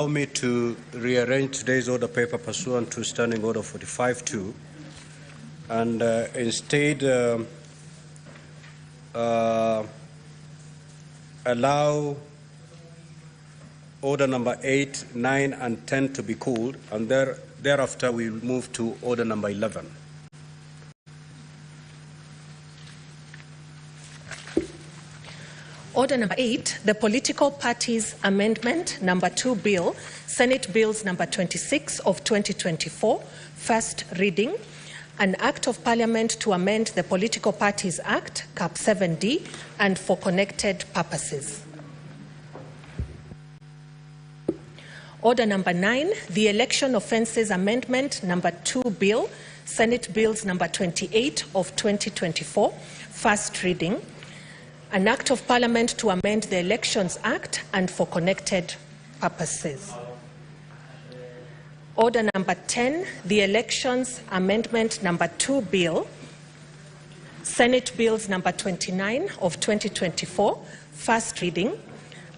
Allow me to rearrange today's order paper pursuant to Standing Order 45-2 and instead allow order number 8, 9, and 10 to be called, and thereafter we will move to order number 11. Order number 8, the Political Parties Amendment number 2 Bill, Senate Bills number 26 of 2024, first reading. An Act of Parliament to amend the Political Parties Act, Cap 7D, and for connected purposes. Order number 9, the Election Offences Amendment number 2 Bill, Senate Bills number 28 of 2024, first reading. An Act of Parliament to amend the Elections Act and for connected purposes. Order number 10, the Elections Amendment number 2 Bill, Senate Bills number 29 of 2024, first reading.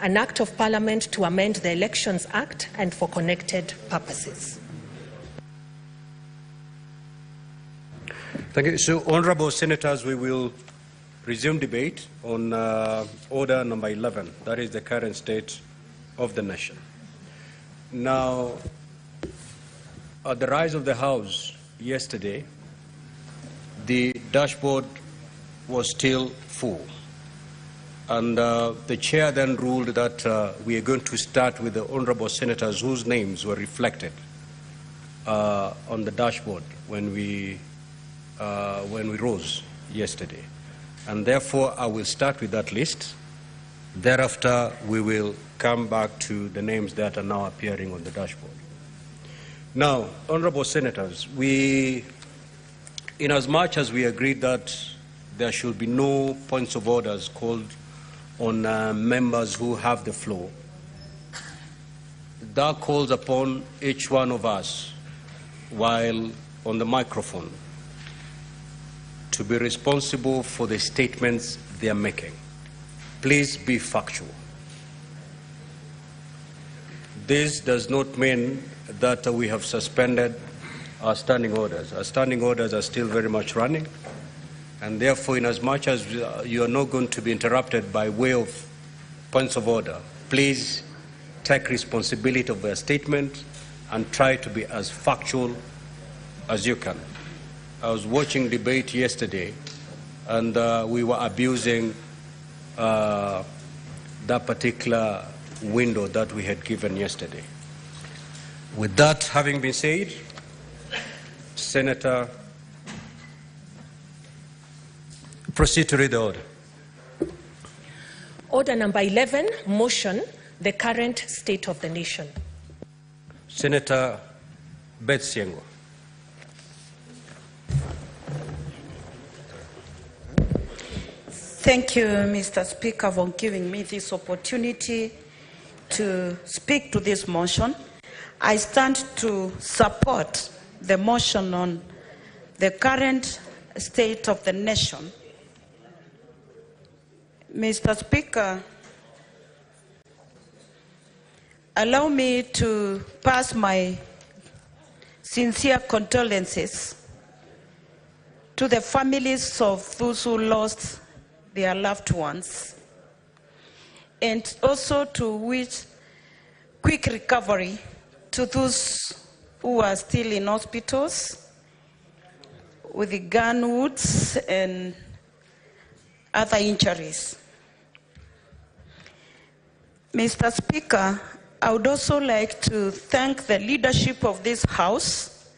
An Act of Parliament to amend the Elections Act and for connected purposes. Thank you. So, honourable senators, we will resume debate on order number 11, that is the current state of the nation. Now, at the rise of the House yesterday, the dashboard was still full. And the chair then ruled that we are going to start with the honourable senators whose names were reflected on the dashboard when we rose yesterday. And therefore, I will start with that list. Thereafter, we will come back to the names that are now appearing on the dashboard. Now, honourable senators, inasmuch as we agreed that there should be no points of orders called on members who have the floor, that calls upon each one of us while on the microphone to be responsible for the statements they are making. Please be factual. This does not mean that we have suspended our standing orders. Our standing orders are still very much running, and therefore, inasmuch as you are not going to be interrupted by way of points of order, please take responsibility of your statement and try to be as factual as you can. I was watching debate yesterday, and we were abusing that particular window that we had given yesterday. With that having been said, Senator, proceed to read the order. Order number 11, motion, the current state of the nation. Senator Beth Siengo. Thank you, Mr. Speaker, for giving me this opportunity to speak to this motion. I stand to support the motion on the current state of the nation. Mr. Speaker, allow me to pass my sincere condolences to the families of those who lost their loved ones, and also to wish quick recovery to those who are still in hospitals with the gun wounds and other injuries. Mr. Speaker, I would also like to thank the leadership of this House,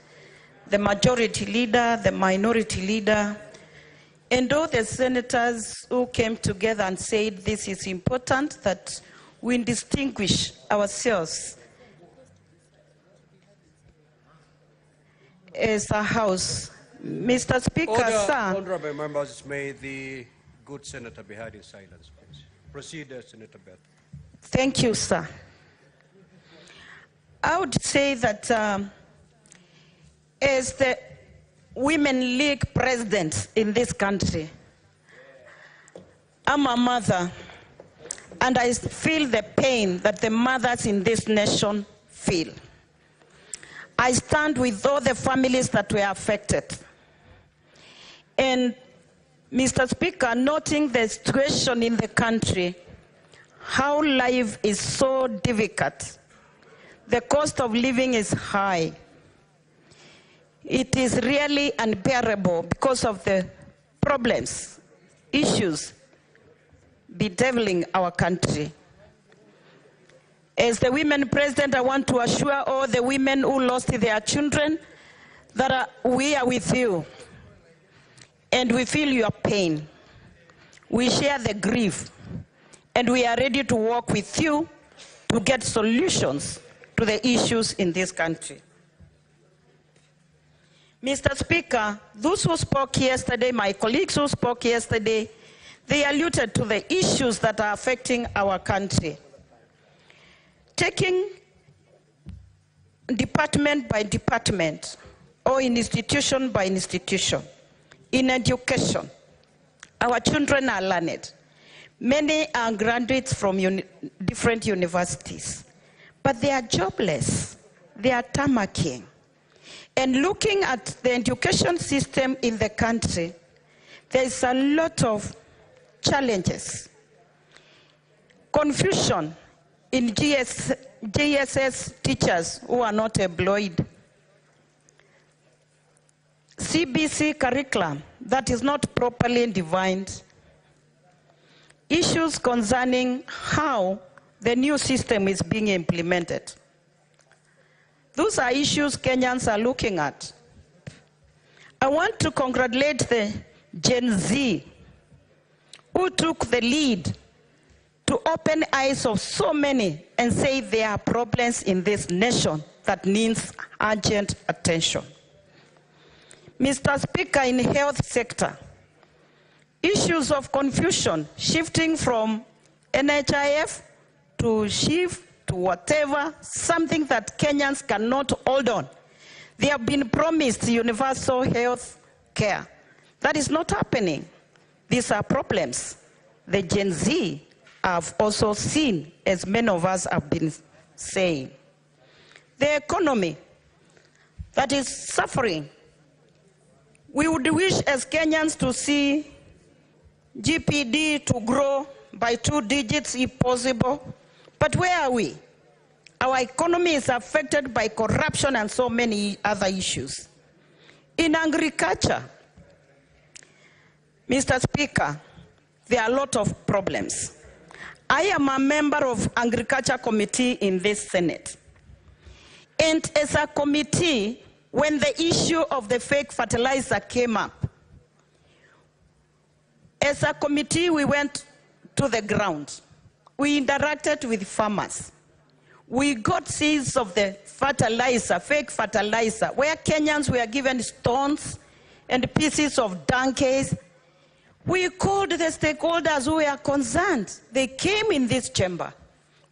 the majority leader, the minority leader, and all the senators who came together and said this is important, that we distinguish ourselves as a House. Mr. Speaker, Order, sir. honourable members, may the good senator be heard in silence, please. Proceed, Senator Beth. Thank you, sir. I would say that as the Women League president in this country, I'm a mother, and I feel the pain that the mothers in this nation feel. I stand with all the families that were affected. And Mr. Speaker, noting the situation in the country, how life is so difficult, the cost of living is high. It is really unbearable because of the problems, issues bedeviling our country. As the women president, I want to assure all the women who lost their children that we are with you and we feel your pain. We share the grief and we are ready to work with you to get solutions to the issues in this country. Mr. Speaker, those who spoke yesterday, my colleagues who spoke yesterday, they alluded to the issues that are affecting our country. Taking department by department or institution by institution, in education, our children are learned. Many are graduates from different universities, but they are jobless, they are tarmacking. And looking at the education system in the country, there is a lot of challenges. Confusion in GSS teachers who are not employed. CBC curriculum that is not properly defined. Issues concerning how the new system is being implemented. Those are issues Kenyans are looking at. I want to congratulate the Gen Z who took the lead to open eyes of so many and say there are problems in this nation that needs urgent attention. Mr. Speaker, in the health sector, issues of confusion shifting from NHIF to SHIF to whatever, something that Kenyans cannot hold on. They have been promised universal health care. That is not happening. These are problems the Gen Z have also seen, as many of us have been saying. The economy that is suffering. We would wish as Kenyans to see GPD to grow by 2 digits if possible. But where are we? Our economy is affected by corruption and so many other issues. In agriculture, Mr. Speaker, there are a lot of problems. I am a member of Agriculture Committee in this Senate. And as a committee, when the issue of the fake fertilizer came up, as a committee, we went to the ground. We interacted with farmers. We got seeds of the fertilizer, fake fertilizer, where Kenyans were given stones and pieces of donkeys. We called the stakeholders who were concerned. They came in this chamber.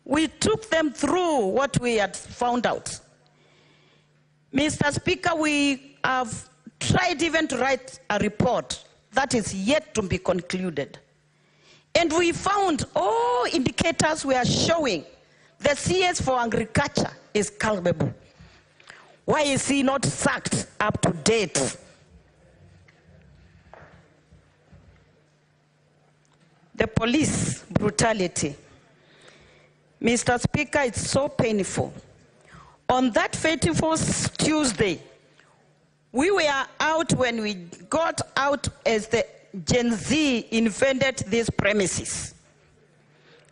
We took them through what we had found out. Mr. Speaker, we have tried even to write a report that is yet to be concluded. And we found all indicators were showing the CS for agriculture is culpable. Why is he not sacked up to date? The police brutality. Mr. Speaker, it's so painful. On that fateful Tuesday, we were out when we got out as the Gen Z invaded these premises.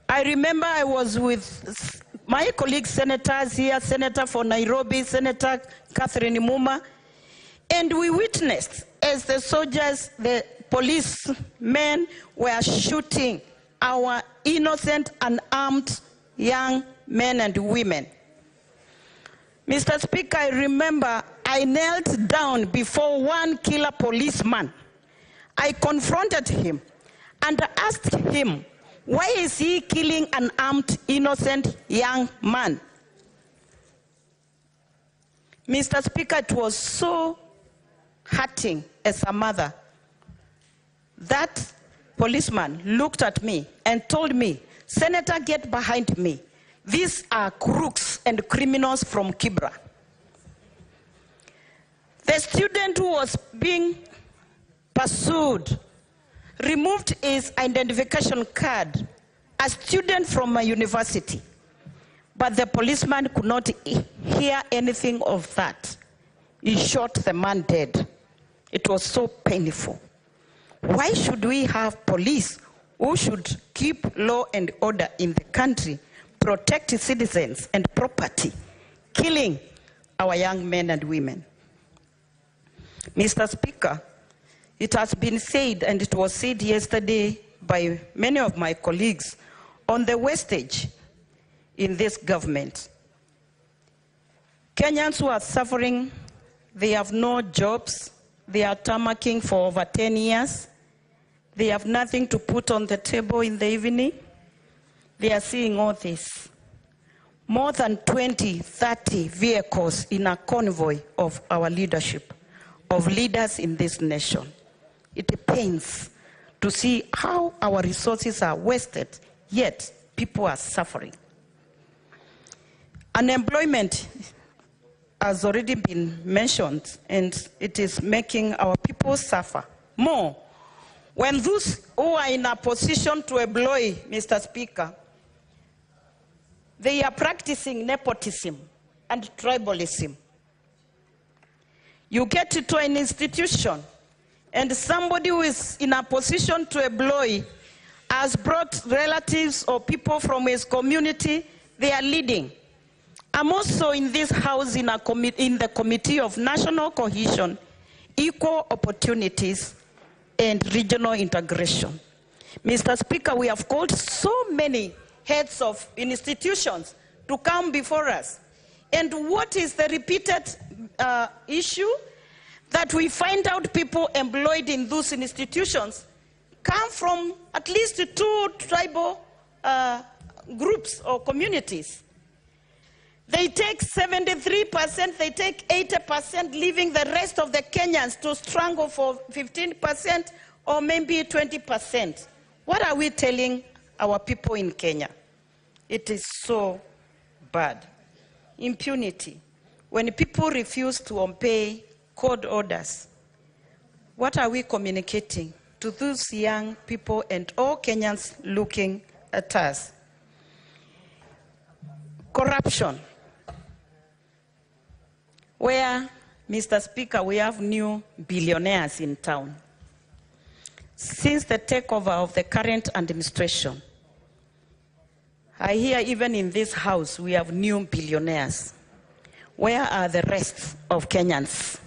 I remember I was with my colleague senators here, Senator for Nairobi, Senator Catherine Muma, and we witnessed as the soldiers, the policemen were shooting our innocent, unarmed young men and women. Mr. Speaker, I remember I knelt down before one killer policeman. I confronted him and asked him, why is he killing an armed, innocent young man? Mr. Speaker, it was so hurting as a mother. That policeman looked at me and told me, Senator, get behind me. These are crooks and criminals from Kibra. The student who was being pursued removed his identification card, a student from a university. But the policeman could not hear anything of that. He shot the man dead. It was so painful. Why should we have police who should keep law and order in the country, protect citizens and property, killing our young men and women? Mr. Speaker, it has been said, and it was said yesterday by many of my colleagues, on the wastage in this government. Kenyans who are suffering, they have no jobs, they are tarmacking for over 10 years, they have nothing to put on the table in the evening. They are seeing all this. More than 20, 30 vehicles in a convoy of our leadership, of leaders in this nation. It pains to see how our resources are wasted, yet people are suffering. Unemployment has already been mentioned, and it is making our people suffer more. When those who are in a position to employ, Mr. Speaker, they are practicing nepotism and tribalism. You get to an institution, and somebody who is in a position to employ has brought relatives or people from his community, they are leading. I'm also in this house in the Committee of National Cohesion, Equal Opportunities, and Regional Integration. Mr. Speaker, we have called so many heads of institutions to come before us. And what is the repeated issue? That we find out people employed in those institutions come from at least 2 tribal groups or communities. They take 73%, they take 80%, leaving the rest of the Kenyans to struggle for 15% or maybe 20%. What are we telling our people in Kenya? It is so bad. Impunity. When people refuse to obey court orders, what are we communicating to those young people and all Kenyans looking at us? Corruption. Where, Mr. Speaker, we have new billionaires in town. Since the takeover of the current administration, I hear even in this house we have new billionaires. Where are the rest of Kenyans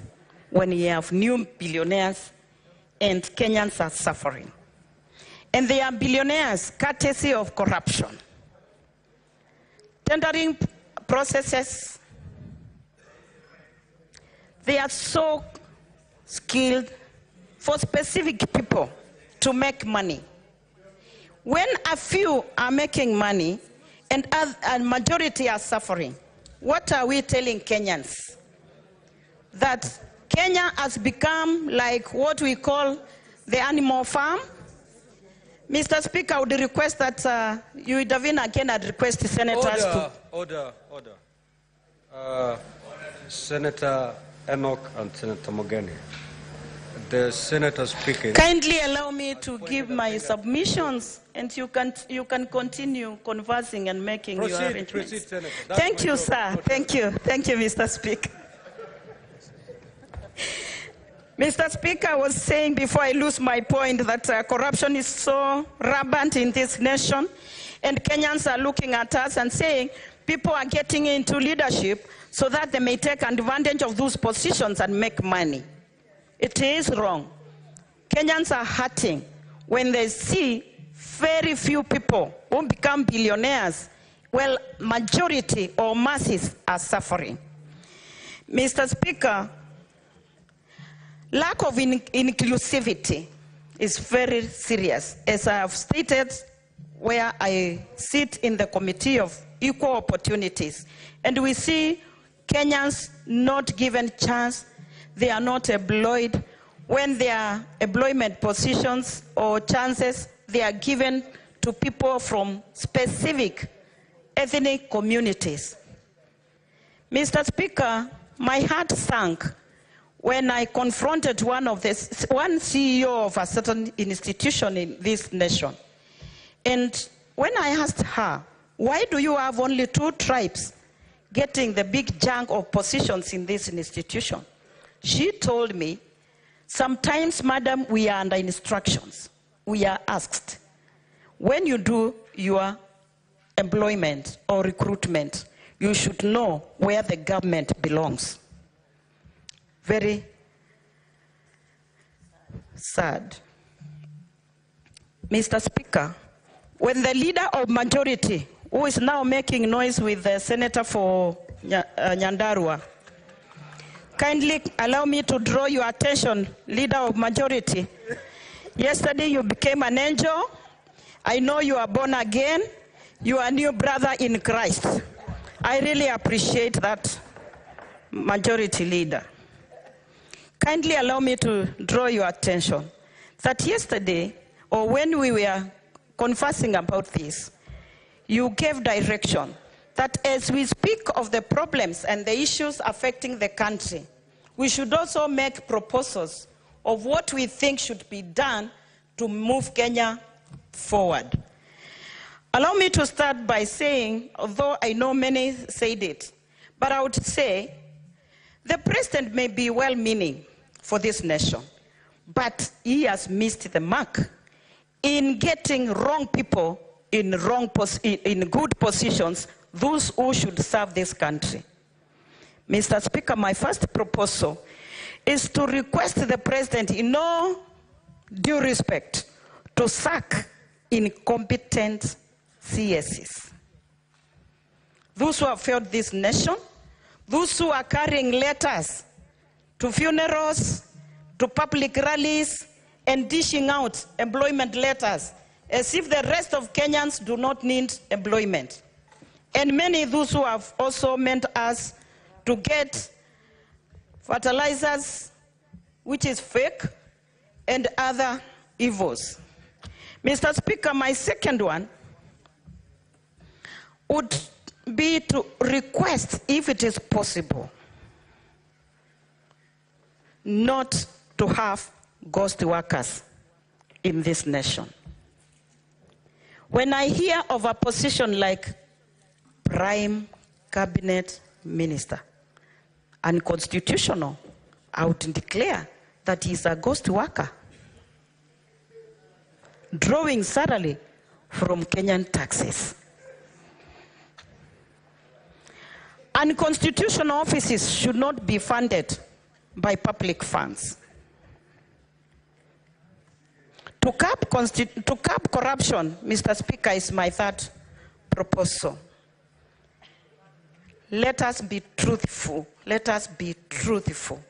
when we have new billionaires and Kenyans are suffering? And they are billionaires courtesy of corruption. Tendering processes, they are so skilled for specific people to make money. When a few are making money and a majority are suffering, what are we telling Kenyans? That Kenya has become like what we call the animal farm? Mr. Speaker, I would request that you intervene again and request the senators to... Order. Senator Enoch and Senator Mogeni. The senator speaking. Kindly allow me to give my submissions, and you can continue conversing and making your arrangements. Proceed, Senator. Thank you, sir. Thank you, Mr. Speaker. Mr. Speaker, I was saying before I lose my point that corruption is so rampant in this nation, and Kenyans are looking at us and saying people are getting into leadership so that they may take advantage of those positions and make money. It is wrong. Kenyans are hurting when they see very few people who become billionaires, while majority or masses are suffering. Mr. Speaker, lack of inclusivity is very serious. As I have stated, where I sit in the Committee of Equal Opportunities, and we see Kenyans not given chance, they are not employed. When their employment positions or chances, they are given to people from specific ethnic communities. Mr. Speaker, my heart sank when I confronted one CEO of a certain institution in this nation. And when I asked her, why do you have only 2 tribes getting the big chunk of positions in this institution? She told me, sometimes, madam, we are under instructions. We are asked, when you do your employment or recruitment, you should know where the government belongs. Very sad. Mr. Speaker, when the leader of majority, who is now making noise with the senator for Nyandarua, kindly allow me to draw your attention, leader of majority. Yesterday you became an angel. I know you are born again. You are a new brother in Christ. I really appreciate that, majority leader. Kindly allow me to draw your attention that yesterday, or when we were conversing about this, you gave direction that as we speak of the problems and the issues affecting the country, we should also make proposals of what we think should be done to move Kenya forward. Allow me to start by saying, although I know many said it, but I would say the president may be well-meaning for this nation, but he has missed the mark in getting wrong people in good positions, those who should serve this country. Mr. Speaker, my first proposal is to request the president, in all due respect, to sack incompetent CSs. Those who have failed this nation, those who are carrying letters to funerals, to public rallies, and dishing out employment letters, as if the rest of Kenyans do not need employment. And many those who have also meant us to get fertilizers, which is fake, and other evils. Mr. Speaker, my second one would be to request, if it is possible, not to have ghost workers in this nation. When I hear of a position like Prime Cabinet Minister, unconstitutional, I would declare that he's a ghost worker, drawing salary from Kenyan taxes. Unconstitutional offices should not be funded by public funds. To curb corruption, Mr. Speaker, is my third proposal. Let us be truthful. Let us be truthful.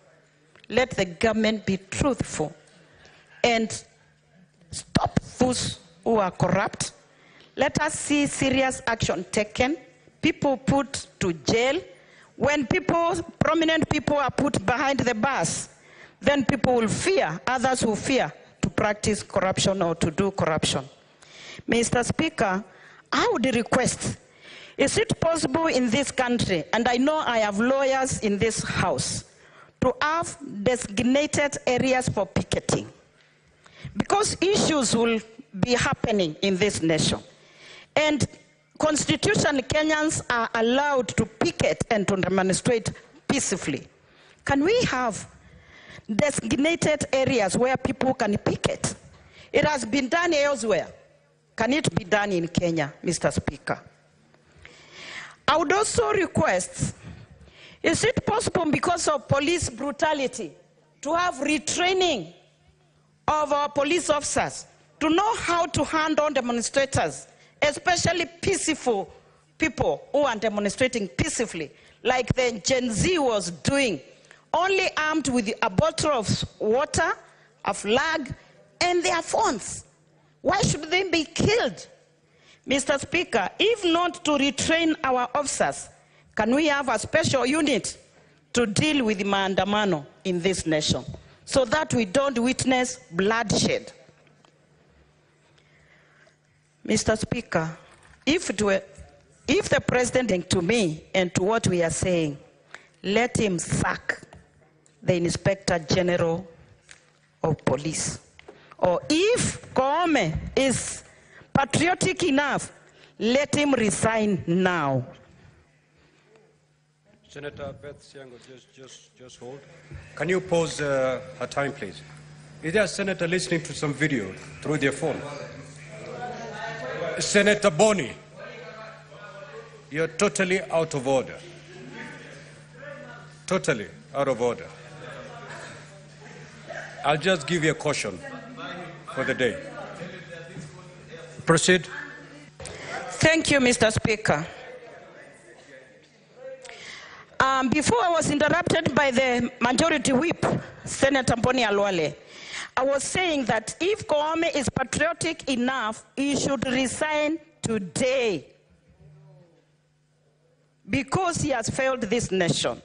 Let the government be truthful and stop those who are corrupt. Let us see serious action taken, people put to jail. When prominent people are put behind the bars, then people will fear, others will fear to practice corruption or to do corruption. Mr. Speaker, I would request, is it possible in this country, and I know I have lawyers in this house, to have designated areas for picketing? Because issues will be happening in this nation. And constitutional Kenyans are allowed to picket and to demonstrate peacefully. Can we have designated areas where people can picket? It has been done elsewhere. Can it be done in Kenya, Mr. Speaker? I would also request, is it possible because of police brutality to have retraining of our police officers to know how to handle demonstrators, especially peaceful people who are demonstrating peacefully, like the Gen Z was doing, only armed with a bottle of water, a flag, and their phones? Why should they be killed? Mr. Speaker, if not to retrain our officers, can we have a special unit to deal with maandamano in this nation so that we don't witness bloodshed? Mr. Speaker, if it were if the president to me and to what we are saying, let him sack the Inspector General of Police. Or if Koome is patriotic enough, let him resign now. Senator Beth Siango, just hold. Can you pause her time, please? Is there a senator listening to some video through their phone? Senator Boni, you're totally out of order. Totally out of order. I'll just give you a caution for the day. Proceed. Thank you, Mr. Speaker. Before I was interrupted by the majority whip, Senator Boni Alwale, I was saying that if Koome is patriotic enough, he should resign today because he has failed this nation.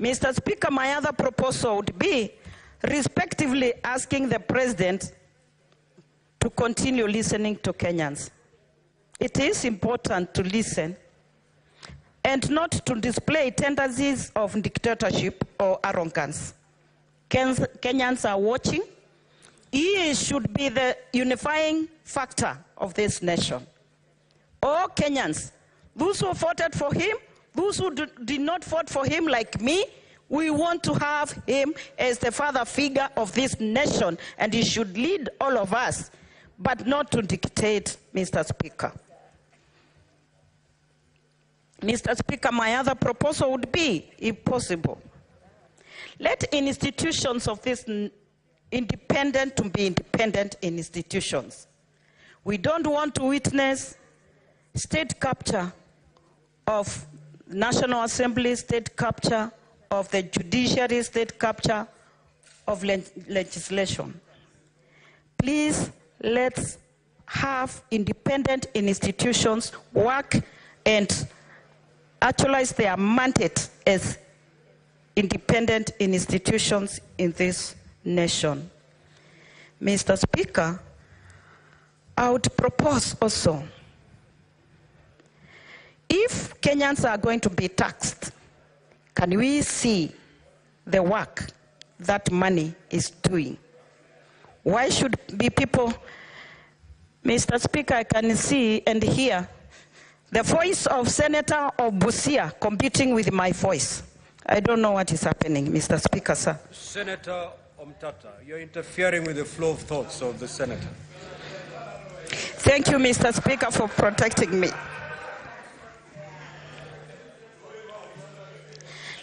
Mr. Speaker, my other proposal would be respectively asking the president to continue listening to Kenyans. It is important to listen and not to display tendencies of dictatorship or arrogance. Kenyans are watching. He should be the unifying factor of this nation. All Kenyans, those who voted for him, those who did not vote for him like me, we want to have him as the father figure of this nation, and he should lead all of us, but not to dictate, Mr. Speaker. Mr. Speaker, my other proposal would be, if possible, let institutions of this independent to be independent institutions. We don't want to witness state capture of National Assembly, state capture of the judiciary, state capture of legislation. Please, let's have independent institutions work and actualize their mandate as independent institutions in this nation. Mr. Speaker, I would propose also, if Kenyans are going to be taxed, can we see the work that money is doing? Why should be people, Mr. Speaker, I can see and hear the voice of Senator of Busia competing with my voice. I don't know what is happening, Mr. Speaker, sir. Senator Omtata, you're interfering with the flow of thoughts of the senator. Thank you, Mr. Speaker, for protecting me.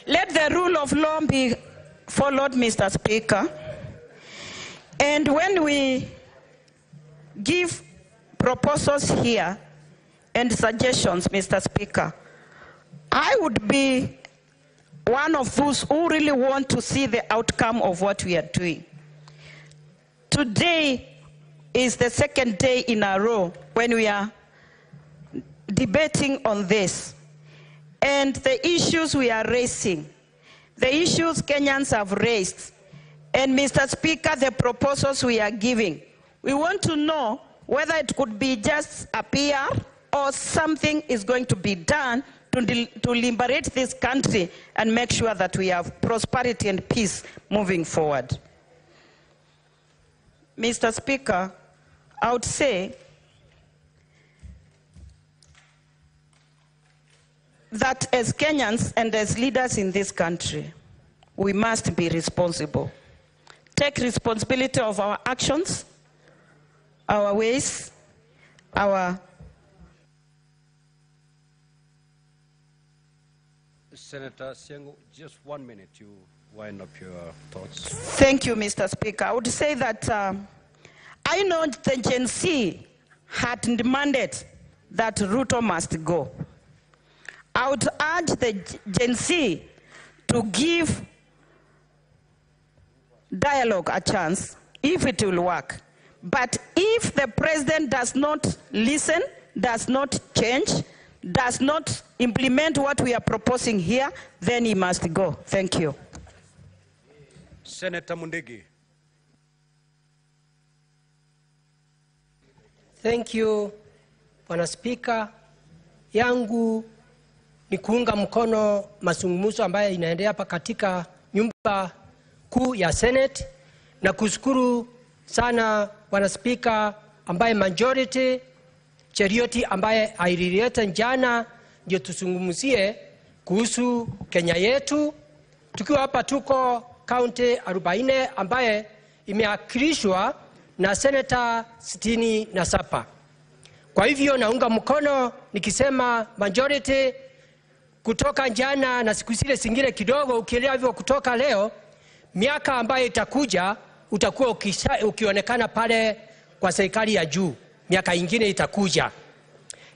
Let the rule of law be followed, Mr. Speaker. And when we give proposals here and suggestions, Mr. Speaker, I would be one of those who really want to see the outcome of what we are doing. Today is the second day in a row when we are debating on this. And the issues we are raising, the issues Kenyans have raised, and Mr. Speaker, the proposals we are giving, we want to know whether it could be just a PR or something is going to be done to liberate this country and make sure that we have prosperity and peace moving forward. Mr. Speaker, I would say that as Kenyans and as leaders in this country, we must be responsible. Take responsibility of our actions, our ways, our... Senator Siango, just 1 minute, you wind up your thoughts. Thank you, Mr. Speaker. I would say that I know the Gen Z had demanded that Ruto must go. I would urge the Gen Z to give dialogue a chance, if it will work. But if the president does not listen, does not change, does not implement what we are proposing here, then he must go. Thank you. Senator Mundigi. Thank you, Bwana Speaker. yangu ni kuunga mkono mazungumzo ambayo inaendelea hapa katika nyumba kuu ya Senate, na kushukuru sana Bwana Spika ambaye majority Cherioti ambaye ailileta jana ndio tuzungumzie kuhusu Kenya yetu. Tukiwa hapa tuko county 40 ambaye imeakilishwa na Senator 67. Kwa hivyo naunga mkono nikisema majority kutoka jana na siku zile zingine kidogo, ukielewa hivyo kutoka leo, miaka ambayo itakuja utakuwa ukionekana pale kwa serikali ya juu, miaka ingine itakuja.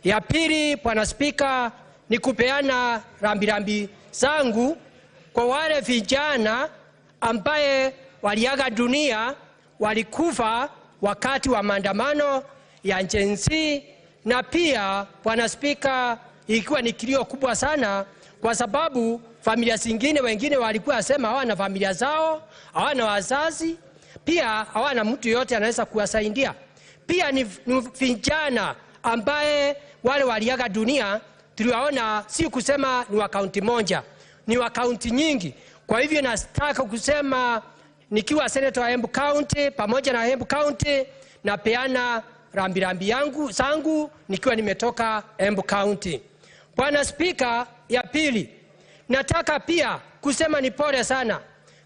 Ya pili, Bwana Spika, ni kupeana rambirambi zangu kwa wale vijana ambaye waliaga dunia, walikufa wakati wa maandamano ya Gen Z. Na pia Bwana Spika, ilikuwa ni kilio kubwa sana kwa sababu familia zingine wengine walikuwa wasema hawana familia zao, hawana wazazi, pia hawana mtu yote anaweza kuwasaidia. Pia ni vijana ambaye wale waliaga dunia tuliwaona, si kusema ni wa kaunti moja, ni wa kaunti nyingi. Kwa hivyo nataka kusema nikiwa senator wa Embu County pamoja na Embu County na peana rambirambi yangu zangu nikiwa nimetoka Embu County. Bwana Spika, ya pili nataka pia kusema ni pole sana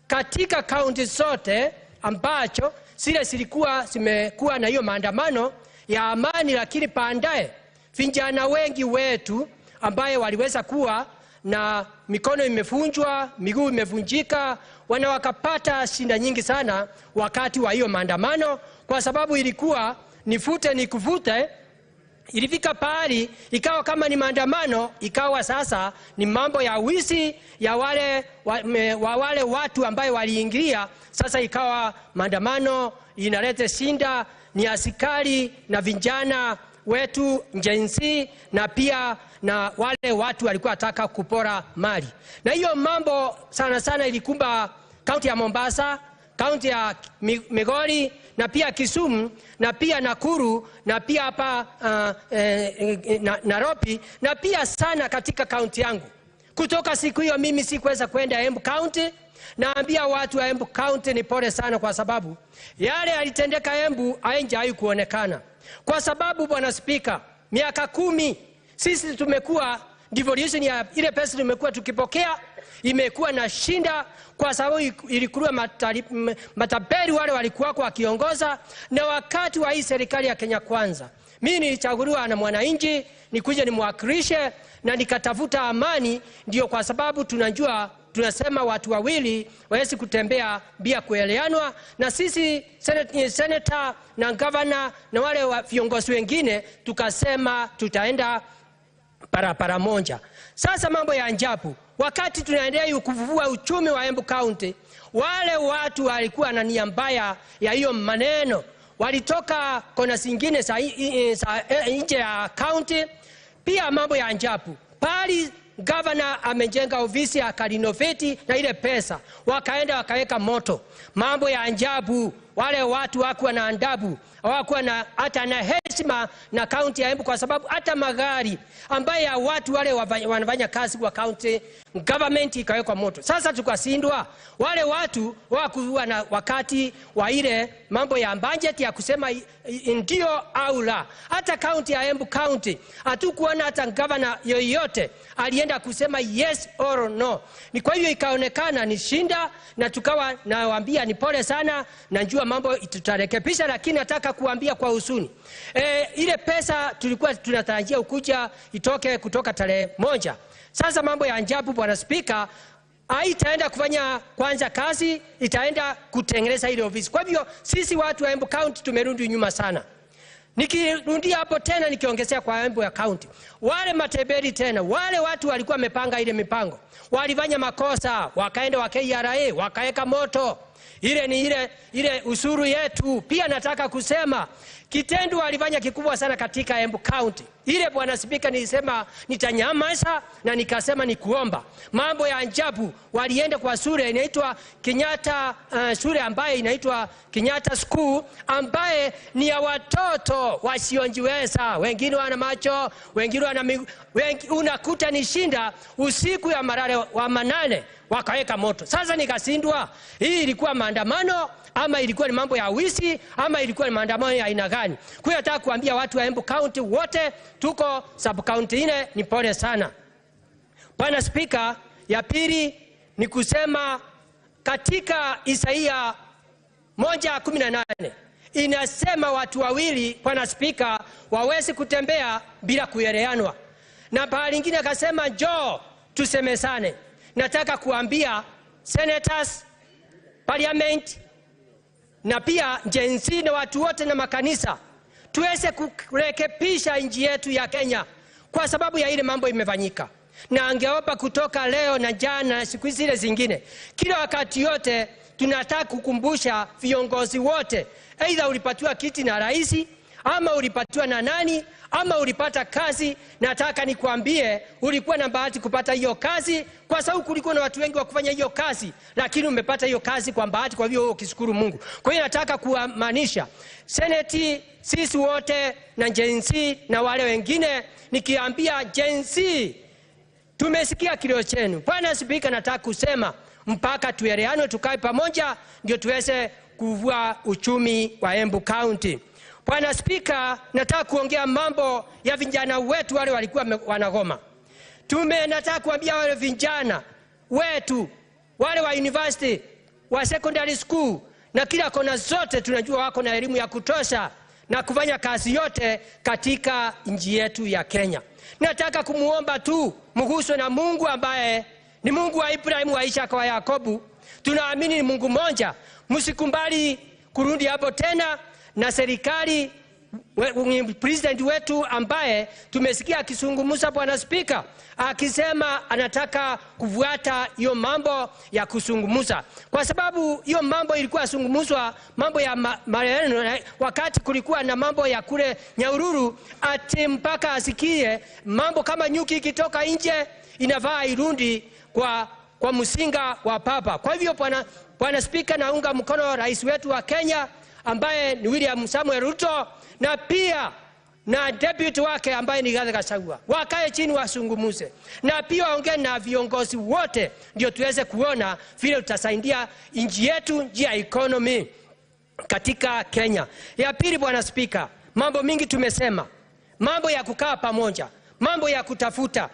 katika kaunti zote ambacho zile zilikuwa zimekuwa na hiyo maandamano ya amani, lakini baadaye vijana wengi wetu ambaye waliweza kuwa na mikono imevunjwa, miguu imevunjika, wakapata shida nyingi sana wakati wa hiyo maandamano, kwa sababu ilikuwa nifute ni kuvute. Ilifika pahali ikawa kama ni maandamano, ikawa sasa ni mambo ya wizi ya wale watu ambaye waliingilia. Sasa ikawa maandamano inaleta shinda ni askari na vijana wetu Gen Z, na pia na wale watu walikuwa wataka kupora mali. Na hiyo mambo sana sana ilikumba kaunti ya Mombasa, kaunti ya Migori, na pia Kisumu, na pia Nakuru, na pia hapa Nairobi, na pia sana katika kaunti yangu. Kutoka siku hiyo mimi sikuweza kwenda Embu County. Naambia watu wa Embu County ni pole sana, kwa sababu yale yalitendeka Embu hayajawahi kuonekana. Kwa sababu Bwana Spika, miaka 10 sisi tumekuwa devolution ya ile pesa tumekuwa tukipokea imekuwa na shinda, kwa sababu ilikuwa matapeli wale walikuwa wakiongoza. Na wakati wa hii serikali ya Kenya Kwanza, mimi nilichaguliwa na mwananchi nikuje nimwakilishe na nikatafuta amani. Ndio kwa sababu tunasema watu wawili wawezi kutembea bila kuelewanwa, na sisi senator na governor na wale viongozi wengine tukasema tutaenda para moja. Sasa mambo ya ajabu, wakati tunaendelea kuvuvua uchumi wa Embu County, wale watu walikuwa na nia mbaya ya hiyo maneno, walitoka kona zingine nje ya county. Pia mambo ya ajabu, pali governor amejenga ofisi akarinoveti na ile pesa wakaenda wakaweka moto. Mambo ya ajabu, wale watu hawakuwa na adabu, hawakuwa na hata na heshima na county ya Embu, kwa sababu hata magari ambaye ya watu wale wanafanya kazi kwa county government ikawekwa moto. Sasa tukasindwa, wale watu hawakuwa na wakati wa ile mambo ya budget ya kusema ndio au la. Hata county ya Embu County hatukuona hata governor yoyote alienda kusema yes or no. Ni kwa hiyo ikaonekana ni shinda, na tukawa nawaambia ni pole sana, najua mambo tutarekebisha, lakini nataka kuambia kwa huzuni. Ile pesa tulikuwa tunatarajia ukuja itoke kutoka tarehe 1. Sasa mambo ya ajabu Bwana Spika, haitaenda kufanya kwanza kazi, itaenda kutengeneza ile ofisi. Kwa hivyo sisi watu wa Embu County tumerudi nyuma sana. Nikirundia hapo tena nikiongezea kwa Embu ya County, wale matebeli tena, wale watu walikuwa wamepanga ile mipango, walifanya makosa, wakaenda wa KRA wakaeka moto. Ile ni ile usuru yetu. Pia nataka kusema kitendo walifanya kikubwa sana katika Embu County ile Bwana Spika nilisema nitanyamaza na nikasema ni kuomba. Mambo ya ajabu, walienda kwa shule inaitwa Kenyatta, shule ambaye inaitwa Kenyatta School, ambaye ni ya watoto wasiojiweza. Wengine wana macho, wengine wana unakuta ni shinda usiku ya marare wa manane wakaweka moto. Sasa nikasindwa, hii ilikuwa maandamano ama ilikuwa ni mambo ya wizi ama ilikuwa ni maandamano ya aina gani? Kwa hiyo nataka kuambia watu wa Embu County wote, tuko sub county ine, ni pole sana. Bwana Spika, ya pili ni kusema katika Isaia 1:18 inasema watu wawili, Bwana Spika, wawezi kutembea bila kuelewanwa. Na bahari nyingine akasema njoo tusemesane. Nataka kuambia senators, parliament na pia jensi na watu wote na makanisa, tuweze kurekebisha nchi yetu ya Kenya kwa sababu ya ile mambo imefanyika. Na angeomba kutoka leo na jana na siku zile zingine, kila wakati yote tunataka kukumbusha viongozi wote, aidha ulipatiwa kiti na rais ama ulipatiwa na nani ama ulipata kazi. Nataka nikwambie ulikuwa na bahati kupata hiyo kazi, kwa sababu kulikuwa na watu wengi wa kufanya hiyo kazi, lakini umepata hiyo kazi kwa bahati, kwa hivyo ukishukuru Mungu. Kwa hiyo nataka kuamaanisha seneti, sisi wote na jensi na wale wengine, nikiambia jensi tumesikia kilio chenu. Bwana Spika, nataka kusema mpaka tuelewane, tukae pamoja ndio tuweze kuvua uchumi wa Embu County. Bwana Spika, nataka kuongea mambo ya vijana wetu wale walikuwa wanagoma. Nataka kuambia wale vijana wetu wale wa university, wa secondary school na kila kona zote, tunajua wako na elimu ya kutosha na kufanya kazi yote katika nchi yetu ya Kenya. Nataka kumuomba tu mguswe na Mungu ambaye ni Mungu wa Ibrahimu, wa Isaka, wa Yakobu. Tunaamini ni Mungu mmoja. Msikumbali kurudi hapo tena. Na serikali, president wetu ambaye tumesikia akizungumza, Bwana Spika, akisema anataka kufuata hiyo mambo ya kuzungumza, kwa sababu hiyo mambo ilikuwa zungumzwa mambo ya maneno wakati kulikuwa na mambo ya kule Nyahururu, ati mpaka asikie mambo kama nyuki ikitoka nje inafaa irundi kwa msinga wa papa. Kwa hivyo Bwana Spika, naunga mkono rais wetu wa Kenya ambaye ni William Samuel Ruto, na pia na deputy wake ambaye ni Rigathi Gachagua, wakae chini wasungumuze, na pia waongee na viongozi wote, ndio tuweze kuona vile tutasaidia nchi yetu, njia economy katika Kenya. Ya pili, Bwana Spika, mambo mingi tumesema, mambo ya kukaa pamoja, mambo ya kutafuta,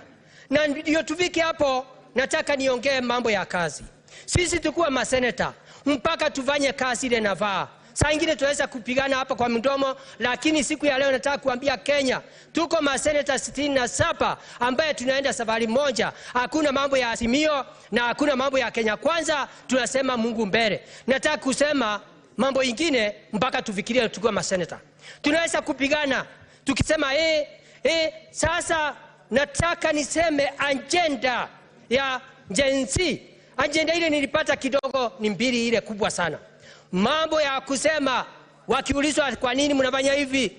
na ndio tufike hapo. Nataka niongee mambo ya kazi. Sisi tukua maseneta mpaka tufanye kazi ile nafaa. Saa ingine tuweza kupigana hapa kwa mdomo, lakini siku ya leo nataka kuambia Kenya, tuko maseneta 67 ambaye tunaenda safari moja. Hakuna mambo ya Azimio na hakuna mambo ya Kenya Kwanza, tunasema Mungu mbele. Nataka kusema mambo ingine mpaka tufikirie tukua maseneta. Tunaweza kupigana tukisema sasa nataka niseme agenda ya jensi. Agenda ile nilipata kidogo ni mbili, ile kubwa sana. Mambo ya kusema wakiulizwa kwa nini mnafanya hivi,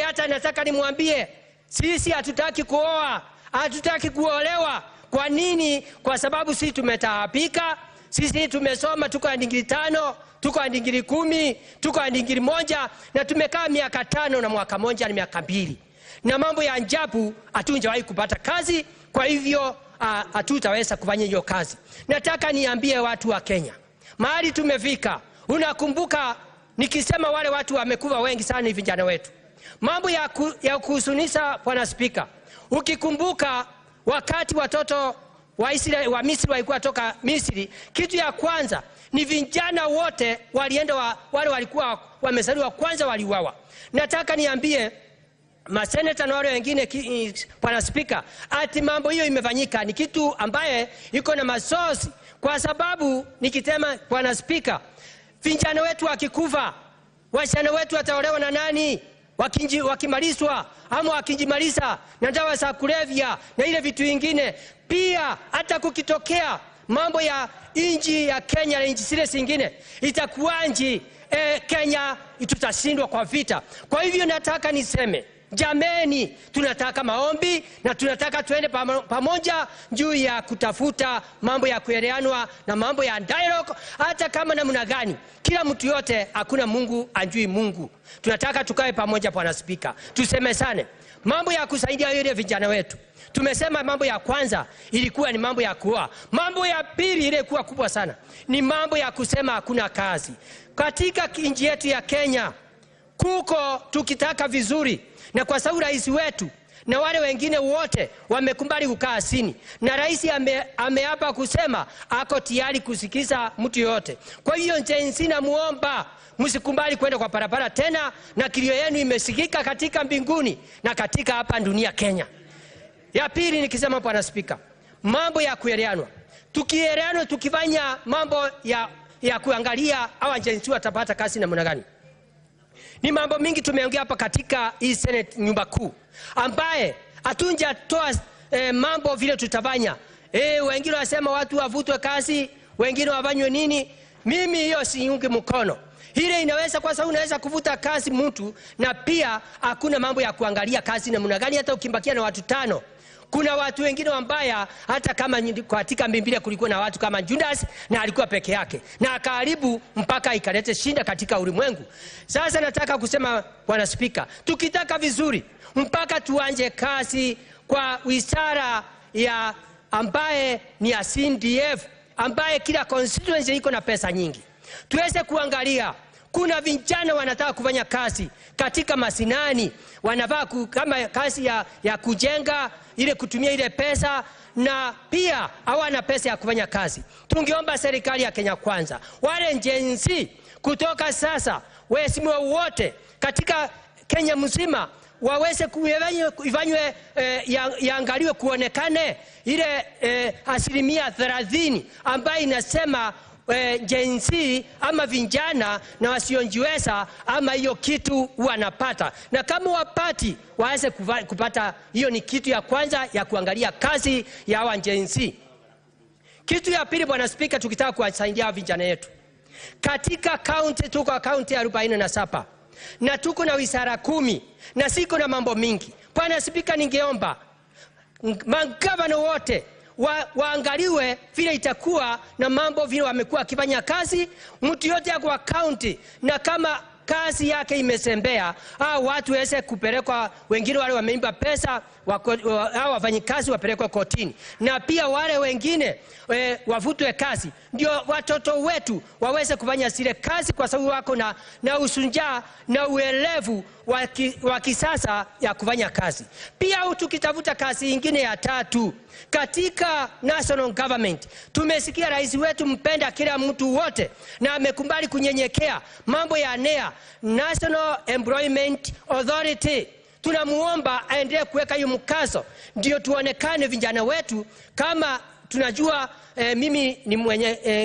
hata nataka nimwambie sisi hatutaki kuoa, hatutaki kuolewa. Kwa nini? Kwa sababu sisi tumetaabika, sisi tumesoma, tuko digrii 5, tuko digrii 10, tuko digrii 1, na tumekaa miaka 5 na mwaka moja na miaka 2. Na mambo ya ajabu hatunjawahi kupata kazi, kwa hivyo hatutaweza kufanya hiyo kazi. Nataka niambie watu wa Kenya, mahali tumefika. Unakumbuka nikisema wale watu wamekuwa wengi sana ni vijana wetu. Mambo ya kuhusunisha, Bwana Spika, ukikumbuka wakati watoto wa Misri walikuwa toka Misri, kitu ya kwanza ni vijana wote walienda, wale walikuwa wamezaliwa kwanza waliuawa. Nataka niambie maseneta na wale wengine, Bwana Spika, ati mambo hiyo imefanyika ni kitu ambaye iko na masosi, kwa sababu nikitema, Bwana Spika, vijana wetu wakikufa, wasichana wetu wataolewa na nani? Wakimalizwa ama wakinjimaliza na dawa za kulevya na ile vitu vingine. Pia hata kukitokea mambo ya nchi ya Kenya na nchi zile zingine, itakuanji Kenya tutashindwa kwa vita. Kwa hivyo nataka niseme Jameni, tunataka maombi na tunataka tuende pamoja juu ya kutafuta mambo ya kuelewanwa na mambo ya dialogue, hata kama namna gani. Kila mtu yote, hakuna Mungu anjui Mungu. Tunataka tukae pamoja, Bwana Spika, tusemesane mambo ya kusaidia yule vijana wetu. Tumesema mambo ya kwanza ilikuwa ni mambo ya kuoa. Mambo ya pili ile kuwa kubwa sana ni mambo ya kusema hakuna kazi. Katika nchi yetu ya Kenya kuko tukitaka vizuri, na kwa sababu rais wetu na wale wengine wote wamekubali kukaa chini, na rais ameapa kusema ako tayari kusikiza mtu yote. Kwa hiyo njenzi na muomba msikubali kwenda kwa barabara tena, na kilio yenu imesikika katika mbinguni na katika hapa dunia Kenya. Ya pili nikisema, Bwana Spika, mambo ya kuelewanwa. Tukielewanwa, tukifanya mambo ya kuangalia hawa njenzi watapata kazi namna gani. Ni mambo mingi tumeongea hapa katika hii Senate nyumba kuu, ambaye hatunjatoa mambo vile tutafanya. Wengine wasema watu wavutwe kazi, wengine wafanywe nini. Mimi hiyo siungi mkono. Ile inaweza, kwa sababu unaweza kuvuta kazi mtu, na pia hakuna mambo ya kuangalia kazi namna gani. Hata ukimbakia na watu 5, kuna watu wengine wambaya, hata kama katika Biblia kulikuwa na watu kama Judas, na alikuwa peke yake na akaharibu mpaka ikalete shinda katika ulimwengu. Sasa nataka kusema, Bwana Spika, tukitaka vizuri mpaka tuanje kazi kwa wizara ya ambaye ni ya CDF, ambaye kila constituency iko na pesa nyingi. Tuweze kuangalia, kuna vijana wanataka kufanya kazi katika masinani, wanavaa kama kazi ya kujenga, ile kutumia ile pesa, na pia hawana pesa ya kufanya kazi. Tungeomba serikali ya Kenya Kwanza, wale njenzi kutoka sasa, waheshimiwa wote katika Kenya mzima waweze kufanywe yaangaliwe, kuonekane ile 30% ambayo inasema jenzi ama vijana na wasionjiweza ama hiyo kitu wanapata, na kama wapati waweze kupata. Hiyo ni kitu ya kwanza ya kuangalia kazi ya hawa jenzi. Kitu ya pili, Bwana Spika, tukitaka kuwasaidia vijana yetu katika county, tuko county 47 na tuko na wizara 10 na siko na mambo mingi. Bwana Spika, ningeomba magavana wote waangaliwe vile itakuwa na mambo vile wamekuwa wakifanya kazi. Mtu yote kwa county, na kama kazi yake imesembea, watu waweze kupelekwa, wengine wale wameimba pesa wafanyikazi wapelekwe kotini, na pia wale wengine wavutwe kazi, ndio watoto wetu waweze kufanya zile kazi, kwa sababu wako na usunja na uelevu wa kisasa ya kufanya kazi. Pia tukitafuta kazi nyingine ya tatu katika national government, tumesikia rais wetu mpenda kila mtu wote na amekubali kunyenyekea mambo ya NEA, National Employment Authority. Tunamuomba aendelee kuweka hiyo mkazo, ndio tuonekane vijana wetu. Kama tunajua mimi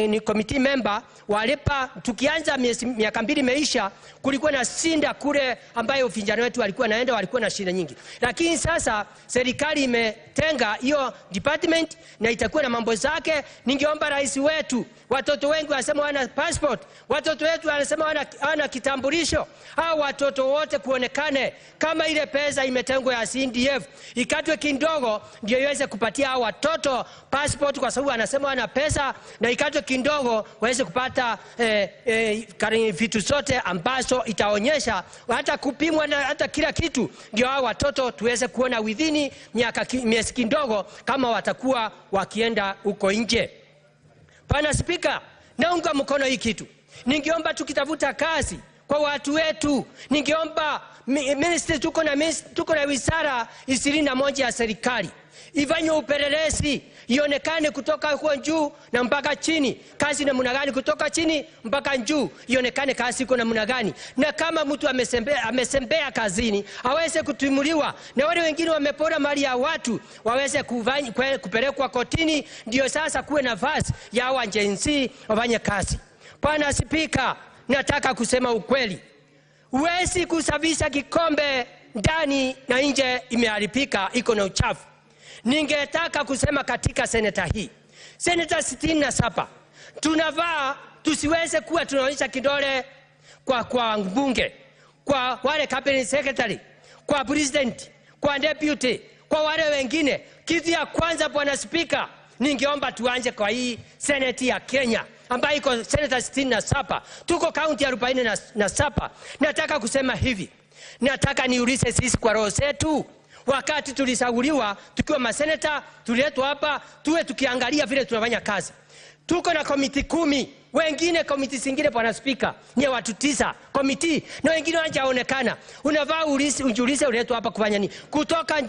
ni committee member walipa, tukianza miaka 2 imeisha, kulikuwa na shinda kule ambayo vijana wetu walikuwa naenda, walikuwa na shinda nyingi. Lakini sasa serikali imetenga hiyo department na itakuwa na mambo zake. Ningeomba rais wetu, watoto wengi wanasema wana passport, watoto wetu wanasema wana kitambulisho, hao watoto wote kuonekane kama ile pesa imetengwa ya CDF ikatwe kidogo, ndio iweze kupatia hao watoto passport, kwa sababu anasema wana pesa, na ikatwe kidogo waweze kupata vitu zote ambazo itaonyesha hata kupimwa na hata kila kitu, ndio hao watoto tuweze kuona within miezi kidogo kama watakuwa wakienda huko nje. Bwana Spika, naunga mkono hii kitu. Ningeomba tukitafuta kazi kwa watu wetu, ningeomba ministry, tuko na wizara 21 ya serikali, ifanye upelelezi, ionekane kutoka huko juu na mpaka chini kazi namna gani, kutoka chini mpaka juu ionekane kazi iko namna gani, na kama mtu amesembea kazini aweze kutimuliwa, na wale wengine wamepora mali ya watu waweze kupelekwa kotini, ndio sasa kuwe nafasi ya wajenzi wafanye kazi. Bwana Spika, nataka kusema ukweli, huwezi kusafisha kikombe ndani na nje imeharibika, iko na uchafu. Ningetaka kusema katika seneta hii, seneta 67, tunavaa tusiweze kuwa tunaonyesha kidole kwa mbunge, kwa wale cabinet secretary, kwa president, kwa deputy, kwa wale wengine. Kitu ya kwanza, Bwana Spika, ningeomba tuanze kwa hii Senate ya Kenya ambayo iko senata 67. Tuko kaunti 47. Nataka kusema hivi. Nataka niulize sisi kwa roho zetu. Wakati tulisaguliwa tukiwa maseneta, tuliletwa hapa tuwe tukiangalia vile tunafanya kazi. Tuko na komiti 10, wengine komiti zingine Bwana Spika ni watu 9 komiti, na wengine hawajaonekana. Unavaa ujiulize uletwa hapa kufanya nini? Kutoka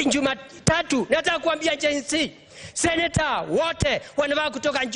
Jumatatu nataka kuambia jinsi seneta wote wanavaa kutoka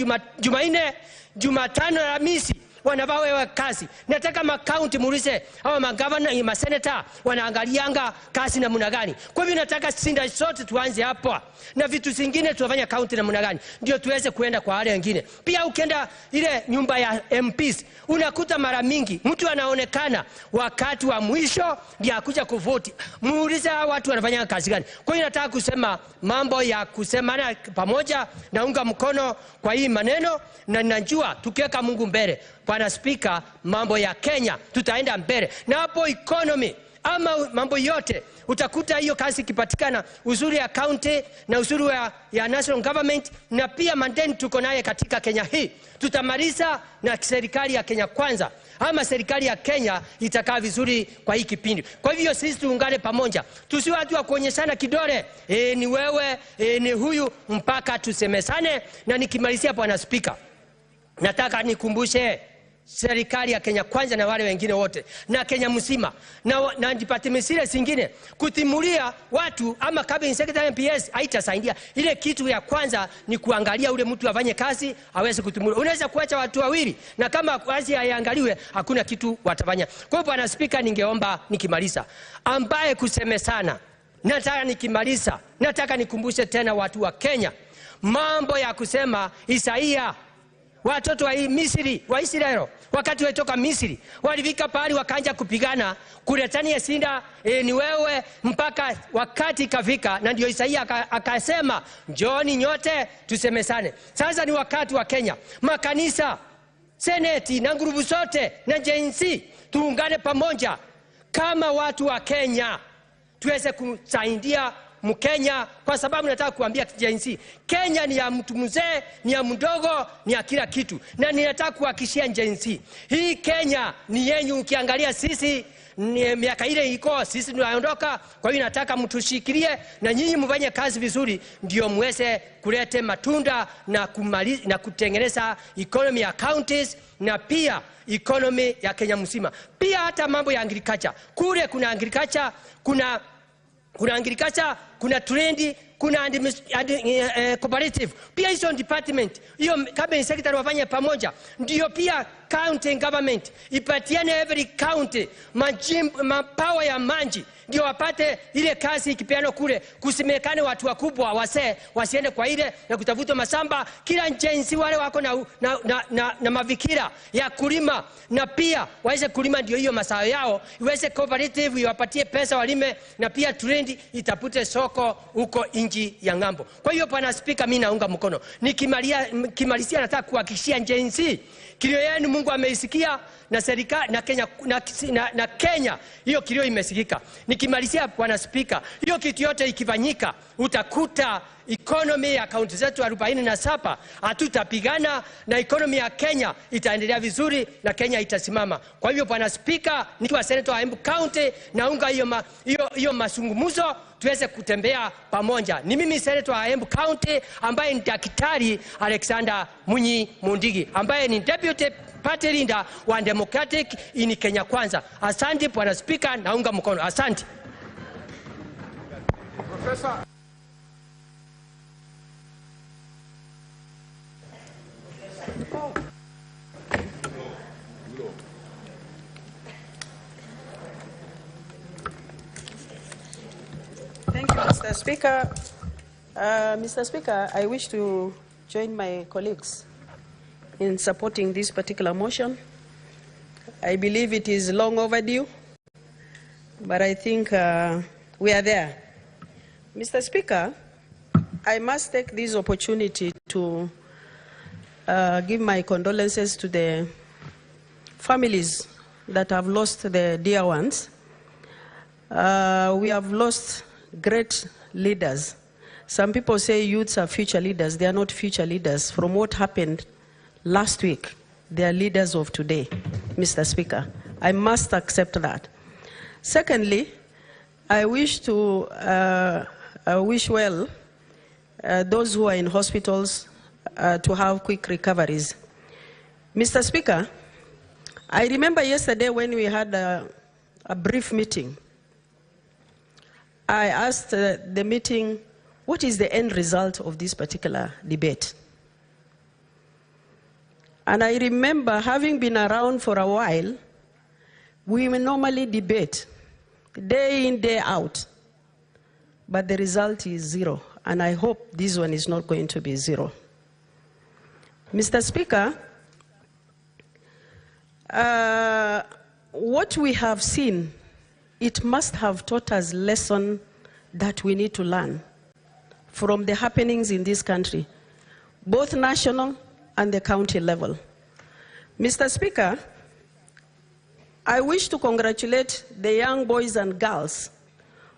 Jumanne, Jumatano na Alhamisi wanavaa wewe kazi. Nataka makaunti muulize hawa magavana na maseneta wanaangalianga kazi namna gani. Kwa hivyo nataka sinda sote tuanze hapo, na vitu zingine tunafanya kaunti namna gani ndio tuweze kuenda kwa wale wengine. Pia ukienda ile nyumba ya MPs unakuta mara mingi mtu anaonekana wakati wa mwisho ndio akuja kuvoti. Muulize hawa watu wanafanya kazi gani. Kwa hiyo nataka kusema mambo ya kusemana pamoja, naunga mkono kwa hii maneno, na ninajua tukiweka Mungu mbele Bwana Spika, mambo ya Kenya tutaenda mbele. Na hapo economy ama mambo yote utakuta hiyo kazi ikipatikana, uzuri ya county na uzuri ya national government, na pia mandeni tuko naye katika Kenya hii tutamaliza na serikali ya Kenya kwanza, ama serikali ya Kenya itakaa vizuri kwa hii kipindi. Kwa hivyo sisi tuungane pamoja, tusiwe watu wa kuonyeshana kidole, ni wewe, ni huyu, mpaka tusemesane. Na nikimalizia Bwana Spika, nataka nikumbushe serikali ya Kenya kwanza na wale wengine wote na Kenya mzima na department zile zingine kutimulia watu ama cabinet secretary MPS haitasaidia. Ile kitu ya kwanza ni kuangalia ule mtu afanye kazi aweze kutimulia. Unaweza kuacha watu wawili na kama kazi haiangaliwe hakuna kitu watafanya. Kwa hiyo Bwana Spika, ningeomba nikimaliza ambaye kusemesana, nataka nikimaliza nataka nikumbushe tena watu wa Kenya mambo ya kusema Isaia. Watoto wa Misri, wa Israeli, wakati walitoka Misri, walifika pahali wakaanza kupigana, kuletania sinda, ni wewe, mpaka wakati kafika, na ndio Isaia akasema, njooni nyote tusemesane. Sasa ni wakati wa Kenya, makanisa, seneti na ngurubu zote na JNC tuungane pamoja kama watu wa Kenya tuweze kusaidia Mkenya, kwa sababu nataka kuambia JNC, Kenya ni ya mtu mzee, ni ya mdogo, ni ya kila kitu. Na ninataka kuhakikishia JNC, hii Kenya ni yenyu. Ukiangalia sisi miaka ile iko sisi tunaondoka. Kwa hiyo nataka mtushikilie na nyinyi mfanye kazi vizuri ndio muweze kulete matunda na na kutengeneza economy ya counties na pia economy ya Kenya mzima. Pia hata mambo ya agriculture. Kule kuna agriculture, kuna agriculture, kuna trendi, kuna cooperative. Pia hizo department, hiyo cabinet secretary wafanye pamoja. Ndio pia county government ipatiane every county power ya manji, ndio wapate ile kazi ikipeano kule, kusimekane watu wakubwa wase wasiende kwa ile na kutafuta masamba. Kila njensi wale wako na mavikira ya kulima, na pia waweze kulima, ndio hiyo masao yao iweze cooperative iwapatie pesa walime, na pia trendi itapute soko huko inji ya ngambo. Kwa hiyo Bwana Spika, mimi naunga mkono. Nikimalizia nataka kuhakikishia JNC kilio yenu Mungu ameisikia, na serikali na Kenya na Kenya hiyo kilio imesikika. Nikimalizia Bwana Spika, hiyo kitu yote ikifanyika utakuta economy ya kaunti zetu 47 hatutapigana, na economy ya Kenya itaendelea vizuri na Kenya itasimama. Kwa hivyo Bwana Spika, nikiwa senator wa Embu County naunga hiyo mazungumzo tuweze kutembea pamoja. Ni mimi senator wa Embu County ambaye ni Daktari Alexander Munyi Mundigi ambaye ni deputy party leader wa Democratic in Kenya kwanza. Asante Bwana Spika, naunga mkono. Asante. Professor. Thank you, Mr. Speaker. Mr. Speaker, I wish to join my colleagues in supporting this particular motion. I believe it is long overdue, but I think we are there. Mr. Speaker, I must take this opportunity to give my condolences to the families that have lost their dear ones. We have lost great leaders. Some people say youths are future leaders. They are not future leaders. From what happened last week, they are leaders of today, Mr. Speaker. I must accept that. Secondly, I wish to wish well those who are in hospitals to have quick recoveries. Mr. Speaker, I remember yesterday when we had a brief meeting, I asked the meeting, what is the end result of this particular debate? And I remember, having been around for a while, we normally debate day in, day out, but the result is zero, and I hope this one is not going to be zero. Mr. Speaker, what we have seen, it must have taught us a lesson that we need to learn from the happenings in this country, both national and the county level. Mr. Speaker, I wish to congratulate the young boys and girls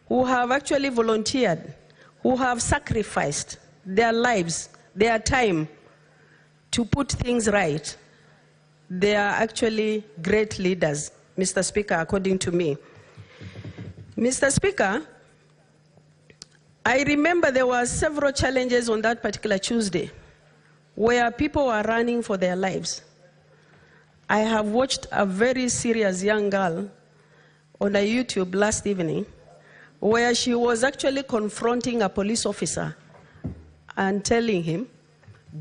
who have actually volunteered, who have sacrificed their lives, their time to put things right. They are actually great leaders, Mr. Speaker, according to me. Mr. Speaker, I remember there were several challenges on that particular Tuesday where people were running for their lives. I have watched a very serious young girl on a YouTube last evening where she was actually confronting a police officer and telling him,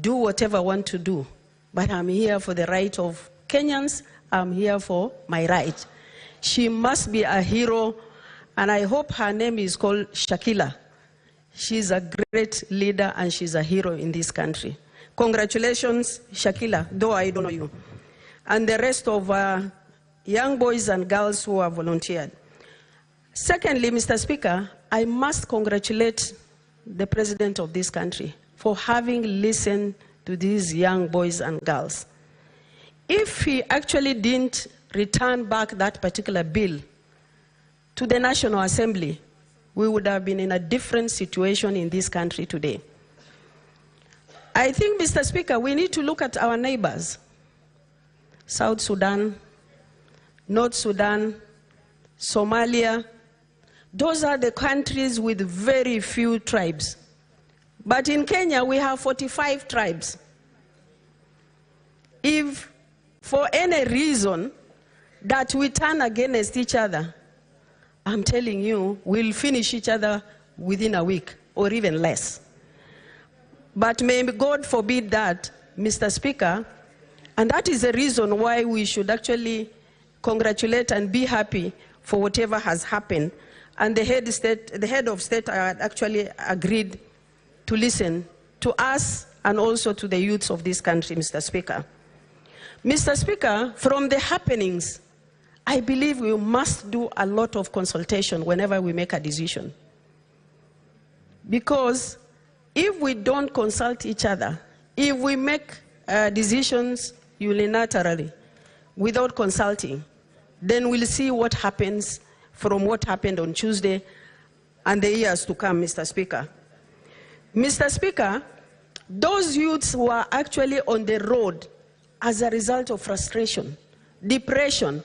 do whatever I want to do, but I'm here for the right of Kenyans, I'm here for my right. She must be a hero, and I hope her name is called Shakila. She's a great leader and she's a hero in this country. Congratulations, Shakila, though I don't know you. And the rest of young boys and girls who have volunteered. Secondly, Mr. Speaker, I must congratulate the president of this country for having listened to these young boys and girls. If he actually didn't return back that particular bill to the National Assembly, we would have been in a different situation in this country today. I think, Mr. Speaker, we need to look at our neighbors. South Sudan, North Sudan, Somalia. Those are the countries with very few tribes. But in Kenya, we have 45 tribes. If for any reason that we turn against each other, I'm telling you, we'll finish each other within a week or even less. But may God forbid that, Mr. Speaker, and that is the reason why we should actually congratulate and be happy for whatever has happened. And the head of state actually agreed to listen to us and also to the youths of this country, Mr. Speaker. Mr. Speaker, from the happenings, I believe we must do a lot of consultation whenever we make a decision. Because if we don't consult each other, if we make decisions unilaterally without consulting, then we'll see what happens from what happened on Tuesday and the years to come, Mr. Speaker. Mr. Speaker, those youths were actually on the road as a result of frustration, depression.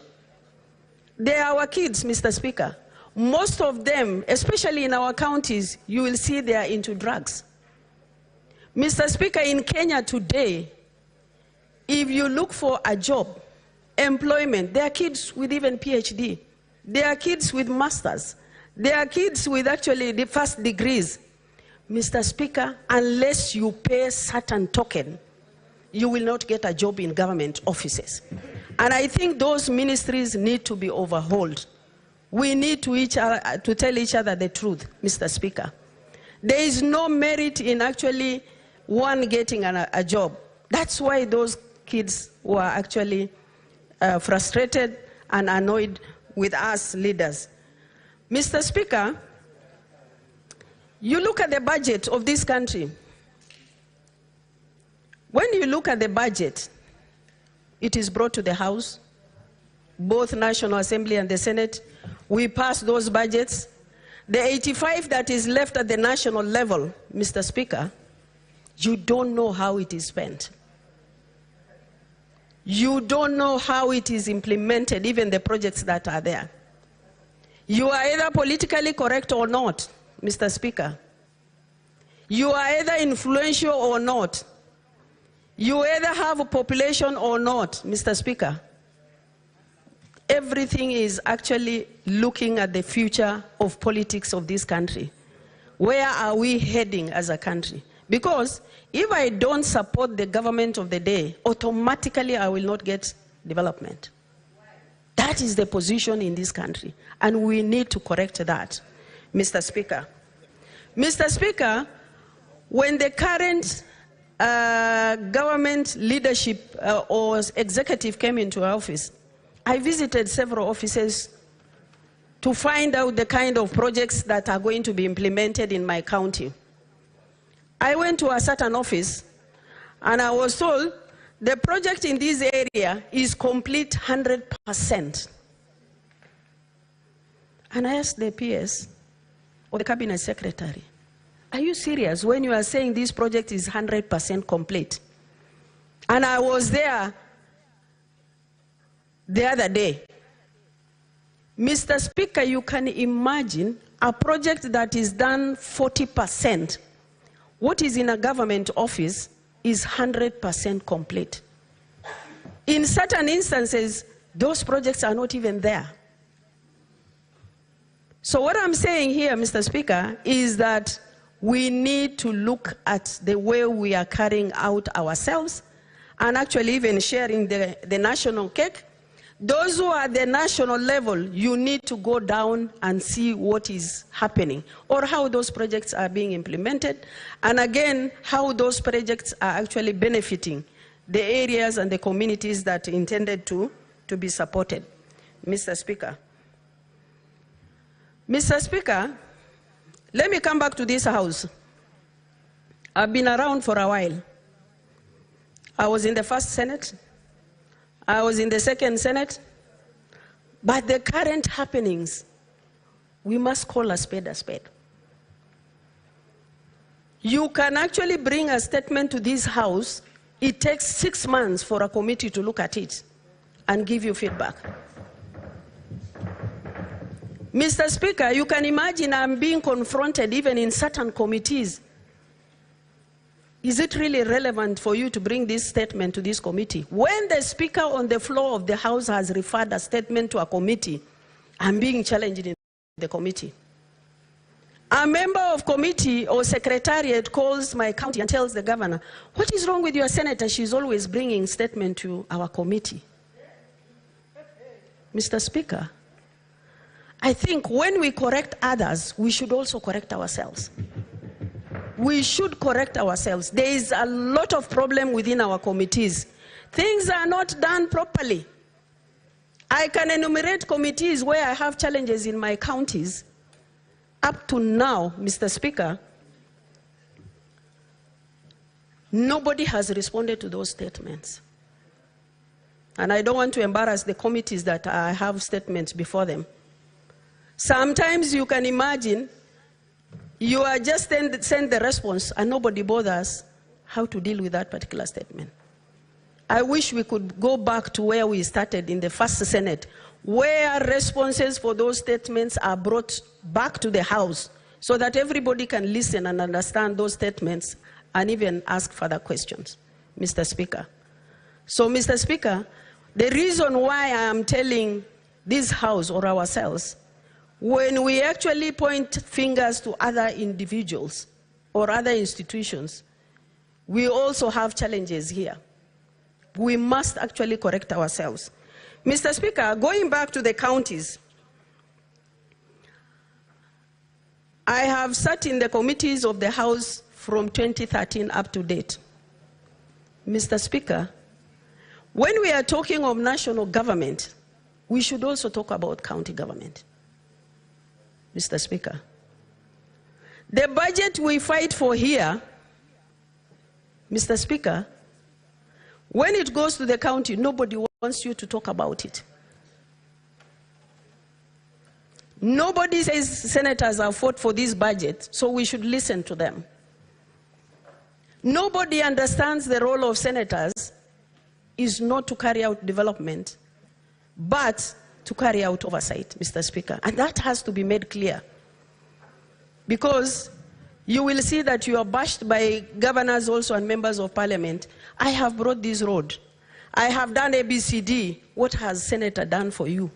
They are our kids, Mr. Speaker. Most of them, especially in our counties, you will see they are into drugs. Mr. Speaker, in Kenya today, if you look for a job, employment, there are kids with even PhD. There are kids with masters. There are kids with actually the first degrees. Mr. Speaker, unless you pay certain token, you will not get a job in government offices. And I think those ministries need to be overhauled. We need to tell each other the truth, Mr. Speaker. There is no merit in actually one getting a job. That's why those kids were actually frustrated and annoyed with us leaders. Mr. Speaker, you look at the budget of this country. When you look at the budget, it is brought to the House, both National Assembly and the Senate. we pass those budgets. The 85 that is left at the national level, Mr. Speaker, you don't know how it is spent. You don't know how it is implemented, even the projects that are there. You are either politically correct or not, Mr. Speaker. You are either influential or not. You either have a population or not, Mr. Speaker. Everything is actually looking at the future of politics of this country. Where are we heading as a country? Because if I don't support the government of the day, automatically I will not get development. That is the position in this country, and we need to correct that, Mr. Speaker. Mr. Speaker, when the current government leadership or executive came into office, I visited several offices to find out the kind of projects that are going to be implemented in my county. I went to a certain office and I was told the project in this area is complete 100%. And I asked the PS or the cabinet secretary, are you serious when you are saying this project is 100% complete? And I was there the other day. Mr. Speaker, you can imagine a project that is done 40%. What is in a government office is 100% complete. In certain instances, those projects are not even there. So what I'm saying here, Mr. Speaker, is that we need to look at the way we are carrying out ourselves and actually even sharing the national cake. Those who are at the national level, you need to go down and see what is happening or how those projects are being implemented, and again, how those projects are actually benefiting the areas and the communities that are intended to be supported. Mr. Speaker. Mr. Speaker, let me come back to this house. I've been around for a while. I was in the first Senate. I was in the second Senate. But the current happenings, we must call a spade a spade. You can actually bring a statement to this house. It takes 6 months for a committee to look at it and give you feedback. Mr. Speaker, you can imagine I'm being confronted even in certain committees. Is it really relevant for you to bring this statement to this committee? When the Speaker on the floor of the House has referred a statement to a committee, I'm being challenged in the committee. A member of committee or secretariat calls my county and tells the governor, what is wrong with your senator? She's always bringing statement to our committee. Mr. Speaker, I think when we correct others, we should also correct ourselves. We should correct ourselves. There is a lot of problem within our committees. Things are not done properly. I can enumerate committees where I have challenges in my counties. Up to now, Mr. Speaker, nobody has responded to those statements. And I don't want to embarrass the committees that I have statements before them. Sometimes you can imagine you are just send the response and nobody bothers how to deal with that particular statement. I wish we could go back to where we started in the first Senate, where responses for those statements are brought back to the House so that everybody can listen and understand those statements and even ask further questions, Mr. Speaker. So, Mr. Speaker, the reason why I am telling this House or ourselves, when we actually point fingers to other individuals or other institutions, we also have challenges here. We must actually correct ourselves. Mr. Speaker, going back to the counties, I have sat in the committees of the House from 2013 up to date. Mr. Speaker, when we are talking of national government, we should also talk about county government. Mr. Speaker, the budget we fight for here, Mr. Speaker, when it goes to the county, nobody wants you to talk about it. Nobody says senators have fought for this budget, so we should listen to them. Nobody understands the role of senators is not to carry out development, but to carry out oversight, Mr. Speaker. And that has to be made clear. Because you will see that you are bashed by governors also and members of parliament. I have brought this road. I have done ABCD. What has Senator done for you?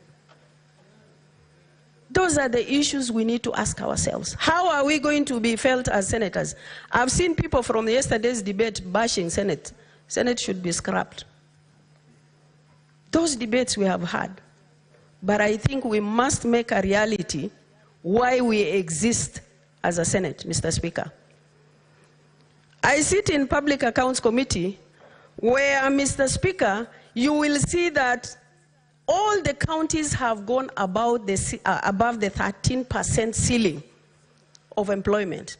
Those are the issues we need to ask ourselves. How are we going to be felt as senators? I've seen people from yesterday's debate bashing Senate. Senate should be scrapped. Those debates we have had. But I think we must make a reality why we exist as a Senate, Mr. Speaker. I sit in Public Accounts Committee where, Mr. Speaker, you will see that all the counties have gone above the 13% ceiling of employment.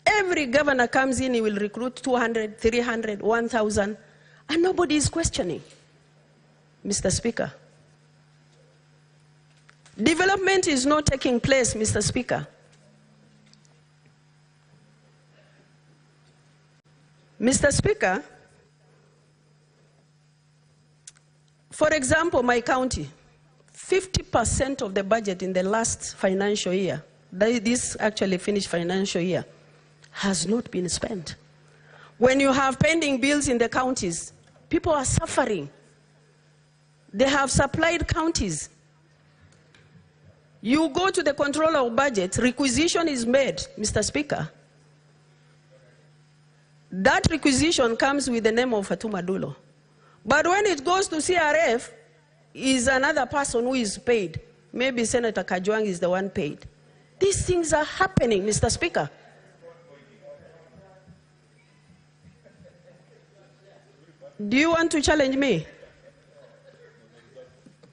Every governor comes in, he will recruit 200, 300, 1,000, and nobody is questioning, Mr. Speaker. Development is not taking place, Mr. Speaker. Mr. Speaker, for example, my county, 50% of the budget in the last financial year, this actually finished financial year, has not been spent. When you have pending bills in the counties, people are suffering. They have supplied counties. You go to the controller of budget, requisition is made, Mr. Speaker. That requisition comes with the name of Fatuma Dulo. But when it goes to CRF, is another person who is paid. Maybe Senator Kajwang is the one paid. These things are happening, Mr. Speaker. Do you want to challenge me?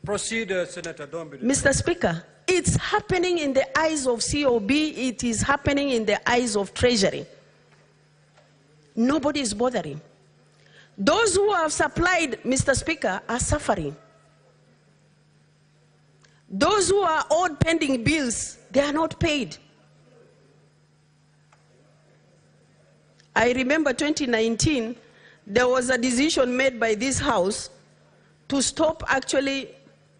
Proceed, Senator. Don't be Mr. Speaker, it's happening in the eyes of COB, it is happening in the eyes of Treasury. Nobody is bothering. Those who have supplied, Mr. Speaker, are suffering. Those who are owed pending bills, they are not paid. I remember 2019, there was a decision made by this House to stop actually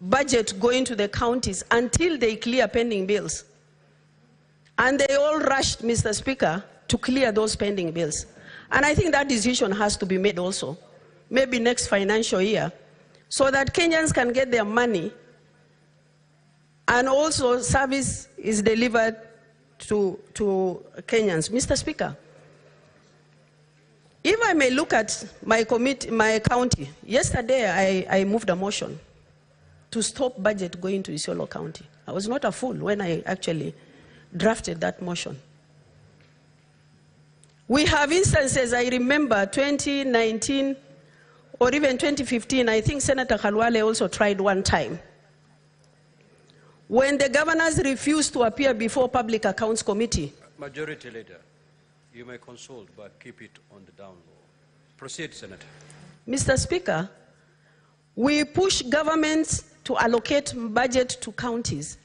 budget going to the counties until they clear pending bills. And they all rushed, Mr. Speaker, to clear those pending bills. And I think that decision has to be made also, maybe next financial year, so that Kenyans can get their money and also service is delivered to Kenyans. Mr. Speaker, if I may look at my county, yesterday I moved a motion to stop budget going to Isiolo County. I was not a fool when I actually drafted that motion. We have instances, I remember 2019 or even 2015, I think Senator Khalwale also tried one time. When the governors refused to appear before Public Accounts Committee. Majority Leader, you may consult, but keep it on the down low. Proceed, Senator. Mr. Speaker, we push governments to allocate budget to counties.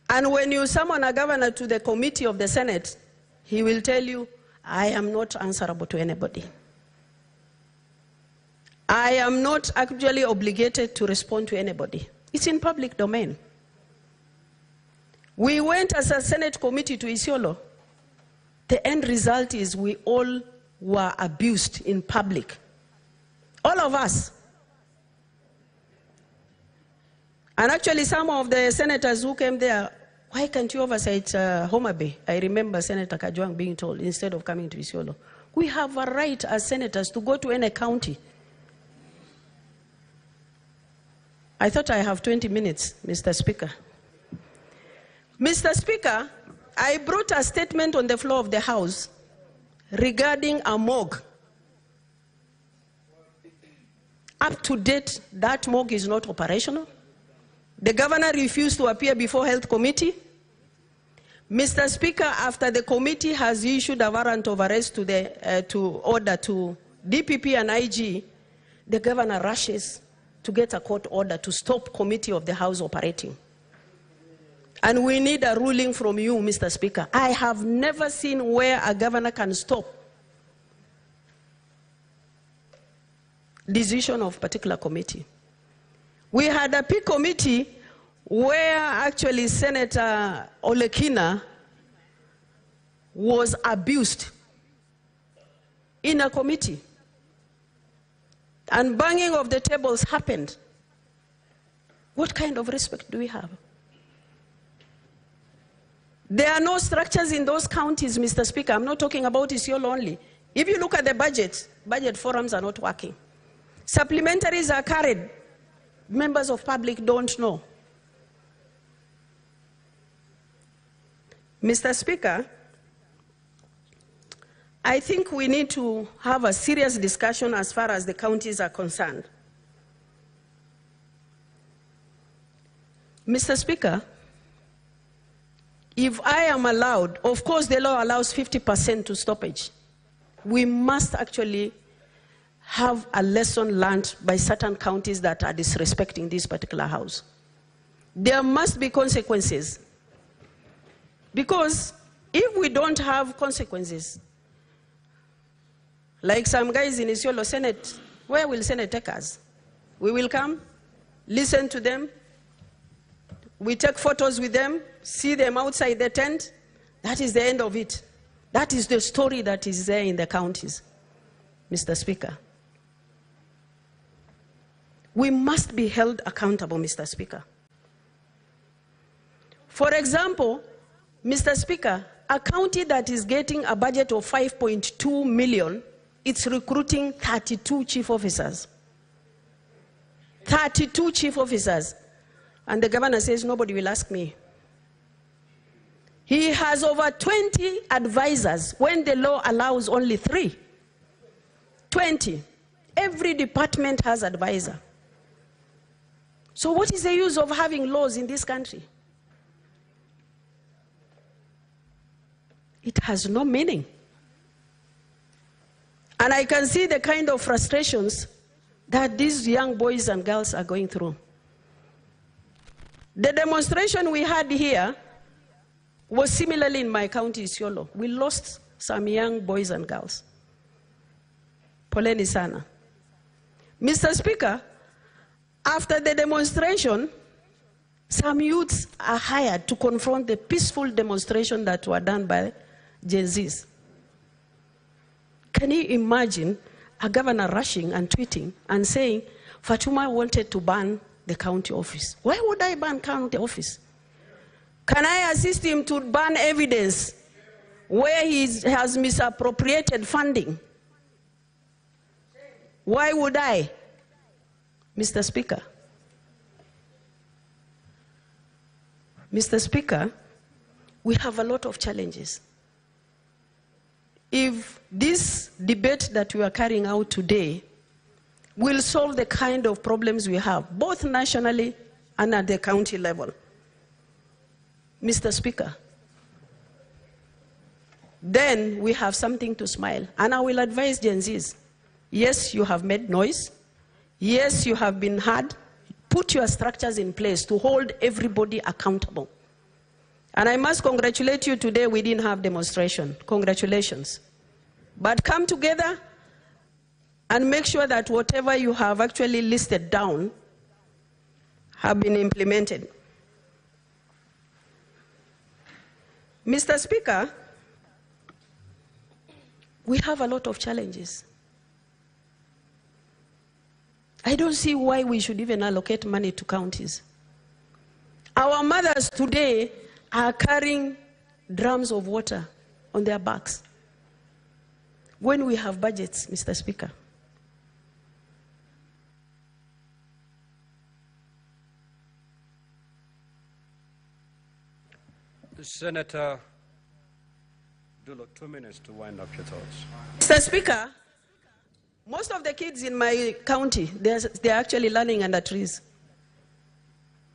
And when you summon a governor to the committee of the Senate, he will tell you, I am not answerable to anybody. I am not actually obligated to respond to anybody. It's in public domain. We went as a Senate committee to Isiolo. The end result is we all were abused in public. All of us. And actually some of the senators who came there, why can't you oversight Homa Bay? I remember Senator Kajwang being told, instead of coming to Isiolo. We have a right as senators to go to any county. I thought I have 20 minutes, Mr. Speaker. Mr. Speaker, I brought a statement on the floor of the House regarding a morgue. Up to date, that morgue is not operational. The governor refused to appear before Health Committee. Mr. Speaker, after the committee has issued a warrant of arrest to order to DPP and IG, the governor rushes to get a court order to stop Committee of the House operating. And we need a ruling from you, Mr. Speaker. I have never seen where a governor can stop decision of particular committee. We had a P committee where actually Senator Olekina was abused in a committee. And banging of the tables happened. What kind of respect do we have? There are no structures in those counties, Mr. Speaker. I'm not talking about Isiolo only. If you look at the budget forums are not working. Supplementaries are carried. Members of public don't know. Mr. Speaker, I think we need to have a serious discussion as far as the counties are concerned. Mr. Speaker, if I am allowed, of course the law allows 50% to stoppage. We must actually have a lesson learned by certain counties that are disrespecting this particular house. There must be consequences. Because if we don't have consequences, like some guys in Isiolo Senate, where will Senate take us? We will come, listen to them, we take photos with them, see them outside the tent. That is the end of it. That is the story that is there in the counties, Mr. Speaker. We must be held accountable, Mr. Speaker. For example, Mr. Speaker, a county that is getting a budget of 5.2 million, it's recruiting 32 chief officers. 32 chief officers. And the governor says, nobody will ask me. He has over 20 advisors when the law allows only 3. 20. Every department has advisor. So what is the use of having laws in this country? It has no meaning. And I can see the kind of frustrations that these young boys and girls are going through. The demonstration we had here was similarly in my county, Isiolo. We lost some young boys and girls. Poleni sana. Mr. Speaker, after the demonstration, some youths are hired to confront the peaceful demonstration that were done by Gen Zs. Can you imagine a governor rushing and tweeting and saying, Fatuma wanted to ban the county office? Why would I ban county office? Can I assist him to ban evidence where he has misappropriated funding? Why would I? Mr. Speaker. Mr. Speaker, we have a lot of challenges. If this debate that we are carrying out today will solve the kind of problems we have, both nationally and at the county level, Mr. Speaker, then we have something to smile. And I will advise Gen Zs, yes, you have made noise. Yes, you have been heard. Put your structures in place to hold everybody accountable. And I must congratulate you today, we didn't have demonstration. Congratulations. But come together and make sure that whatever you have actually listed down have been implemented. Mr. Speaker, we have a lot of challenges. I don't see why we should even allocate money to counties. Our mothers today are carrying drums of water on their backs when we have budgets, Mr. Speaker. Senator Dulo, 2 minutes to wind up your thoughts. Mr. Speaker, most of the kids in my county, they're actually learning under trees.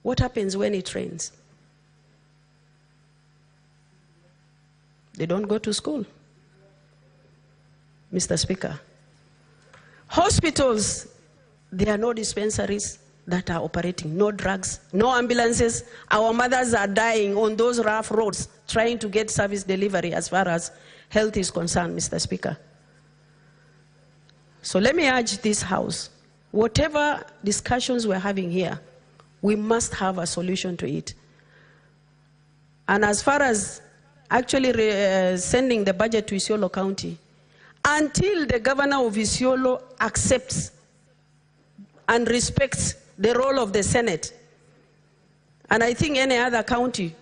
What happens when it rains? They don't go to school. Mr. Speaker, hospitals, there are no dispensaries, that are operating. No drugs, no ambulances. Our mothers are dying on those rough roads trying to get service delivery as far as health is concerned, Mr. Speaker. So let me urge this House, whatever discussions we're having here, we must have a solution to it. And as far as actually sending the budget to Isiolo County, until the governor of Isiolo accepts and respects the role of the Senate, and I think any other county,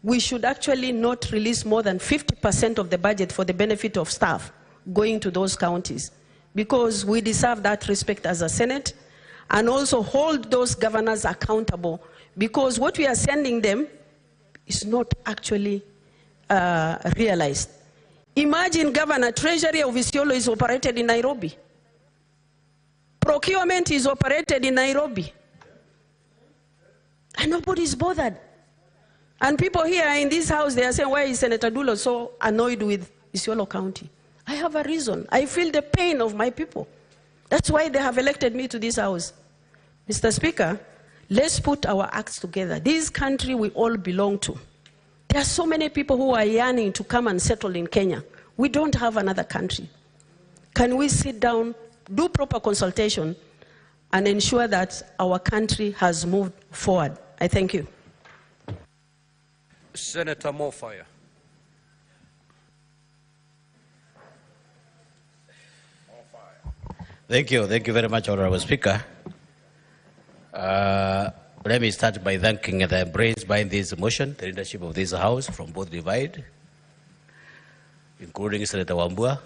we should actually not release more than 50% of the budget for the benefit of staff going to those counties, because we deserve that respect as a Senate, and also hold those governors accountable, because what we are sending them is not actually realized. Imagine, Governor, Treasury of Isiolo is operated in Nairobi. Procurement is operated in Nairobi. And nobody is bothered. And people here in this house, they are saying, why is Senator Dulo so annoyed with Isiolo County? I have a reason. I feel the pain of my people. That's why they have elected me to this house. Mr. Speaker, let's put our acts together. This country we all belong to. There are so many people who are yearning to come and settle in Kenya. We don't have another country. Can we sit down, do proper consultation, and ensure that our country has moved forward? I thank you. Senator Mofire. Thank you very much, Honorable Speaker. Let me start by thanking the brains behind this motion, the leadership of this House from both divide, including Senator Wambua,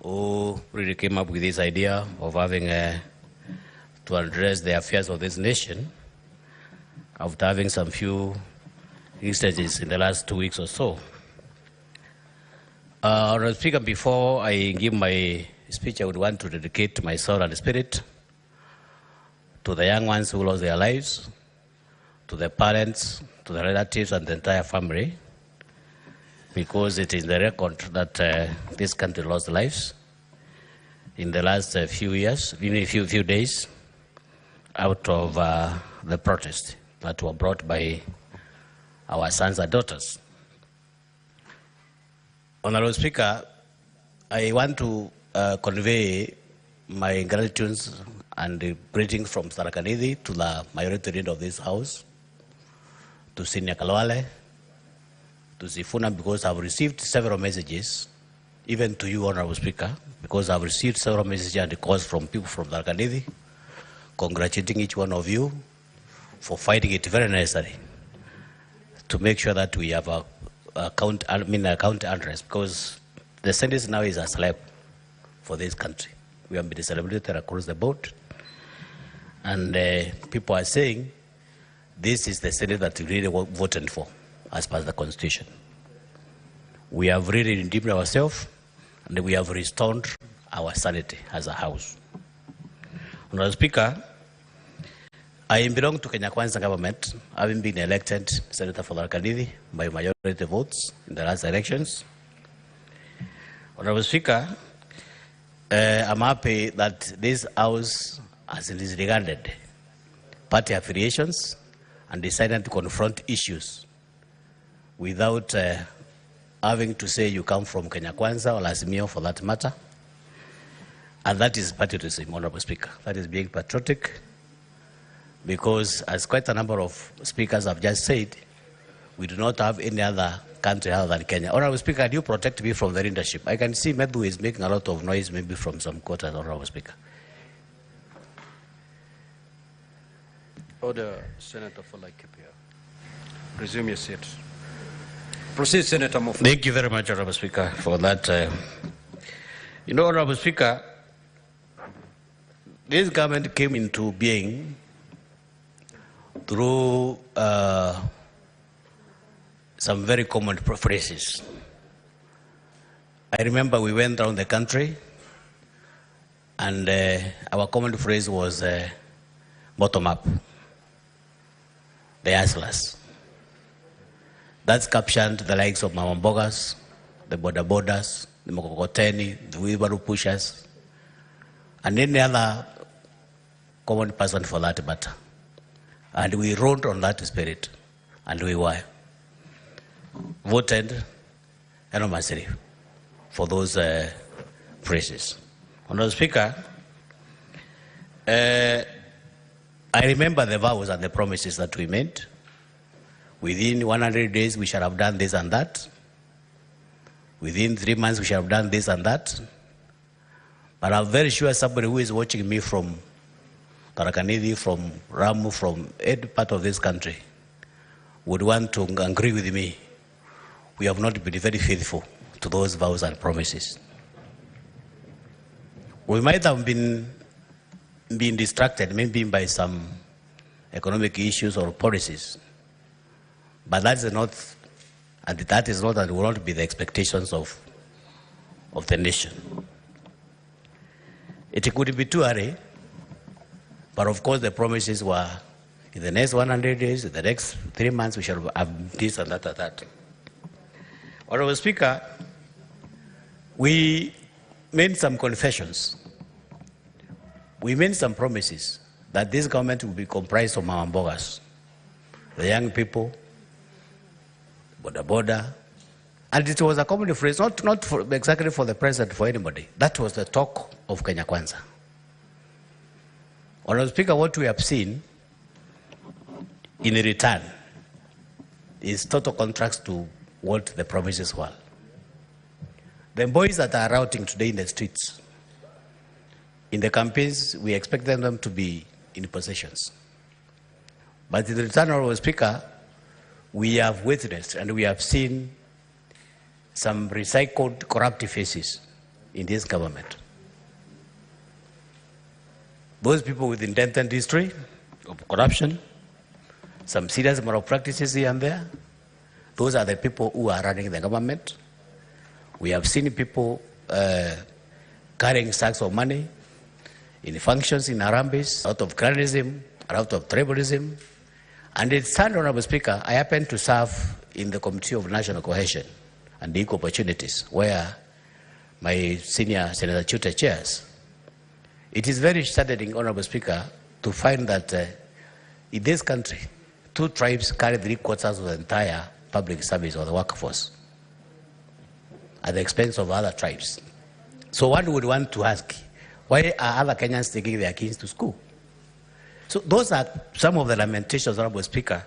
who really came up with this idea of having to address the affairs of this nation after having some few instances in the last 2 weeks or so. Honorable Speaker, before I give my speech, I would want to dedicate my soul and spirit to the young ones who lost their lives, to the parents, to the relatives, and the entire family, because it is the record that this country lost lives in the last few years, even a few days, out of the protest that were brought by our sons and daughters. Honorable Speaker, I want to convey my gratitude and greetings from Tharaka-Nithi to the majority leader of this House, to Senior Kalwale, to Sifuna, because I've received several messages, even to you, Honorable Speaker, because I've received several messages and calls from people from Tharaka-Nithi, congratulating each one of you for fighting it very necessary to make sure that we have a account address, because the Senate now is a slave for this country. We have been celebrated across the board, and people are saying this is the Senate that we really voted for as per the Constitution. We have really redeemed ourselves, and we have restored our sanity as a House. Honorable Speaker, I belong to Kenya Kwanza government, having been elected Senator for Tharaka-Nithi by majority votes in the last elections. Honorable Speaker, I'm happy that this House has disregarded party affiliations and decided to confront issues without having to say you come from Kenya Kwanza or Azimio for that matter. And that is patriotism, Honorable Speaker. That is being patriotic, because as quite a number of speakers have just said, we do not have any other country other than Kenya. Honorable Speaker, do you protect me from the leadership? I can see Medhu is making a lot of noise, maybe from some quarters, Honorable Speaker. Order, Senator for Laikipia. Resume your seat. Proceed, Senator Mofire. Thank you very much, Honorable Speaker, for that. You know, Honorable Speaker, this government came into being through some very common phrases. I remember we went around the country, and our common phrase was bottom up, the hustlers. That's captioned the likes of Mama Mbogas, the border borders, the Mokokoteni, the wheelbarrow pushers, and any other common person for that matter. And we rode on that spirit, and we were voted enormously for those praises. Honourable Speaker, I remember the vows and the promises that we made. Within 100 days, we shall have done this and that. Within 3 months, we shall have done this and that. But I'm very sure somebody who is watching me from Tharaka Nithi, from Ramu, from any part of this country would want to agree with me. We have not been very faithful to those vows and promises. We might have been distracted maybe by some economic issues or policies, but that is not, and that is not and will not be the expectations of the nation. It could be too early, but of course the promises were in the next 100 days, in the next 3 months, we shall have this and that and that. Honourable Speaker, we made some confessions. We made some promises that this government will be comprised of Mamambogas, the young people, border, and it was a common phrase, not exactly for the president, for anybody. That was the talk of Kenya Kwanza. Honourable Speaker, what we have seen in return is total contrast to what the promises were. The boys that are routing today in the streets, in the campaigns, we expected them to be in positions. But in return, Honourable Speaker, we have witnessed and we have seen some recycled corrupt faces in this government. Those people with indented history of corruption, some serious moral practices here and there, those are the people who are running the government. We have seen people carrying sacks of money in functions in Harambes, out of cronyism, out of tribalism. And it's sad, Honourable Speaker, I happen to serve in the Committee of National Cohesion and Equal Opportunities, where my senior Senator Chuta chairs. It is very saddening, Honourable Speaker, to find that in this country, 2 tribes carry 3/4 of the entire public service or the workforce at the expense of other tribes. So one would want to ask, why are other Kenyans taking their kids to school? So those are some of the lamentations, Honourable Speaker,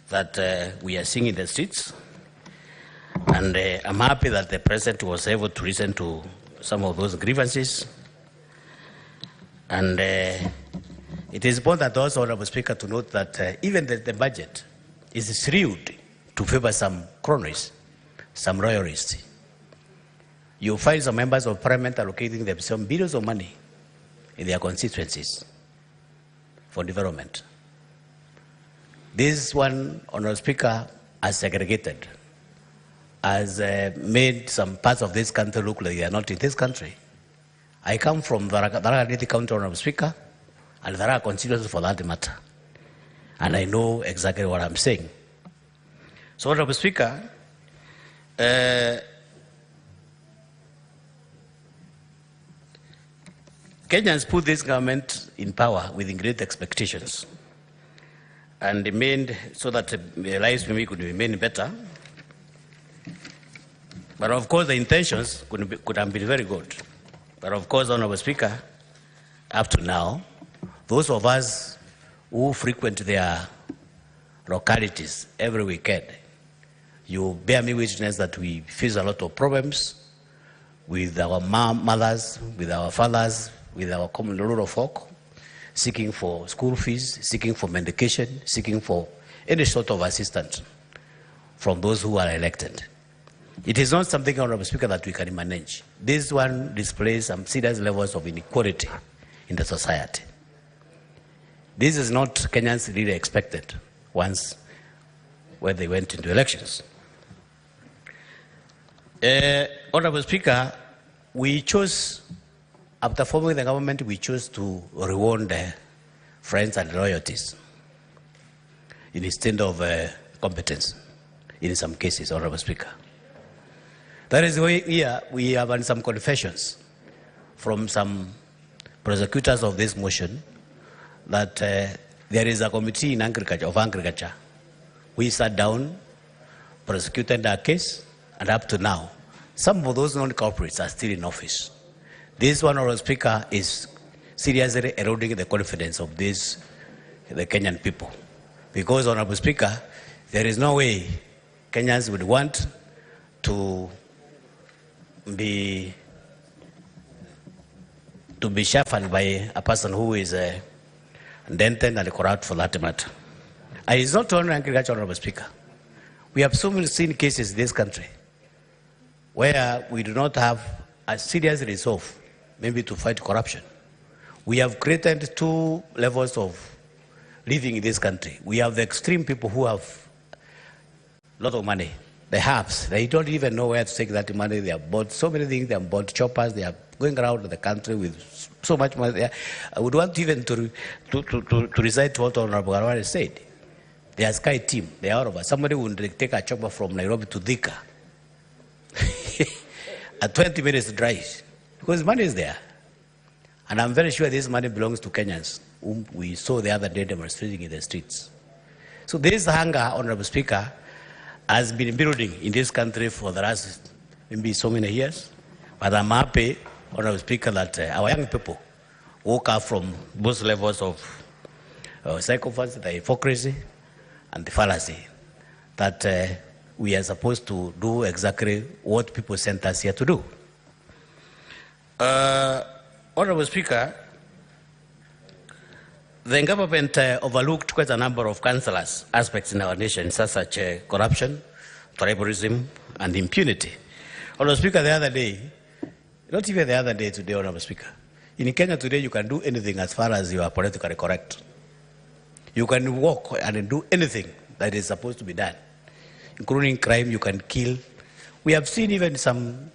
that we are seeing in the streets. And I'm happy that the President was able to listen to some of those grievances. And it is important also, Honourable Speaker, to note that even the budget is skewed to favor some cronies, some royalists. You find some members of parliament allocating them some billions of money in their constituencies for development. This one, Honourable Speaker, has segregated, has made some parts of this country look like they are not in this country. I come from Tharaka Nithi County, Honourable Speaker, and there are constituencies for that matter. And I know exactly what I'm saying. So, Honourable Speaker, Kenyans put this government in power with great expectations and made so that their lives maybe could remain better. But of course, the intentions could have been very good. But of course, Honourable Speaker, up to now, those of us who frequent their localities every weekend, you bear me witness that we face a lot of problems with our mothers, with our fathers, with our common rural folk, seeking for school fees, seeking for medication, seeking for any sort of assistance from those who are elected. It is not something, Honourable Speaker, that we can manage. This one displays some serious levels of inequality in the society. This is not Kenyans really expected once when they went into elections. Honourable Speaker, we chose, after forming the government, we chose to reward friends and loyalties instead of competence in some cases, Honourable Speaker. That is why here we have had some confessions from some prosecutors of this motion that there is a committee in agriculture. We sat down, prosecuted our case, and up to now, some of those non-corporates are still in office. This one, Honourable Speaker, is seriously eroding the confidence of the Kenyan people. Because, Honourable Speaker, there is no way Kenyans would want to be shuffled by a person who is dented and corrupt for that matter. And it's not only agriculture, Honourable Speaker. We have so many seen cases in this country where we do not have a serious resolve, maybe to fight corruption. We have created two levels of living in this country. We have the extreme people who have a lot of money. The haves, they don't even know where to take that money. They have bought so many things. They have bought choppers. They are going around the country with so much money. I would want even to recite what Honorable Garwari said. They are Sky team. They are out of us. Somebody would take a chopper from Nairobi to Thika at 20 minutes drive because money is there. And I'm very sure this money belongs to Kenyans, whom we saw the other day demonstrating in the streets. So this hunger, Honorable Speaker, has been building in this country for the last maybe so many years. But I'm happy, Honorable Speaker, that our young people woke up from both levels of psychopathy, the hypocrisy, and the fallacy, that we are supposed to do exactly what people sent us here to do. Honorable Speaker, the government overlooked quite a number of cancerous aspects in our nation, such as corruption, tribalism, and impunity. Honorable Speaker, the other day, not even the other day, today, Honorable Speaker, in Kenya today, you can do anything as far as you are politically correct. You can walk and do anything that is supposed to be done, including crime. You can kill. We have seen even some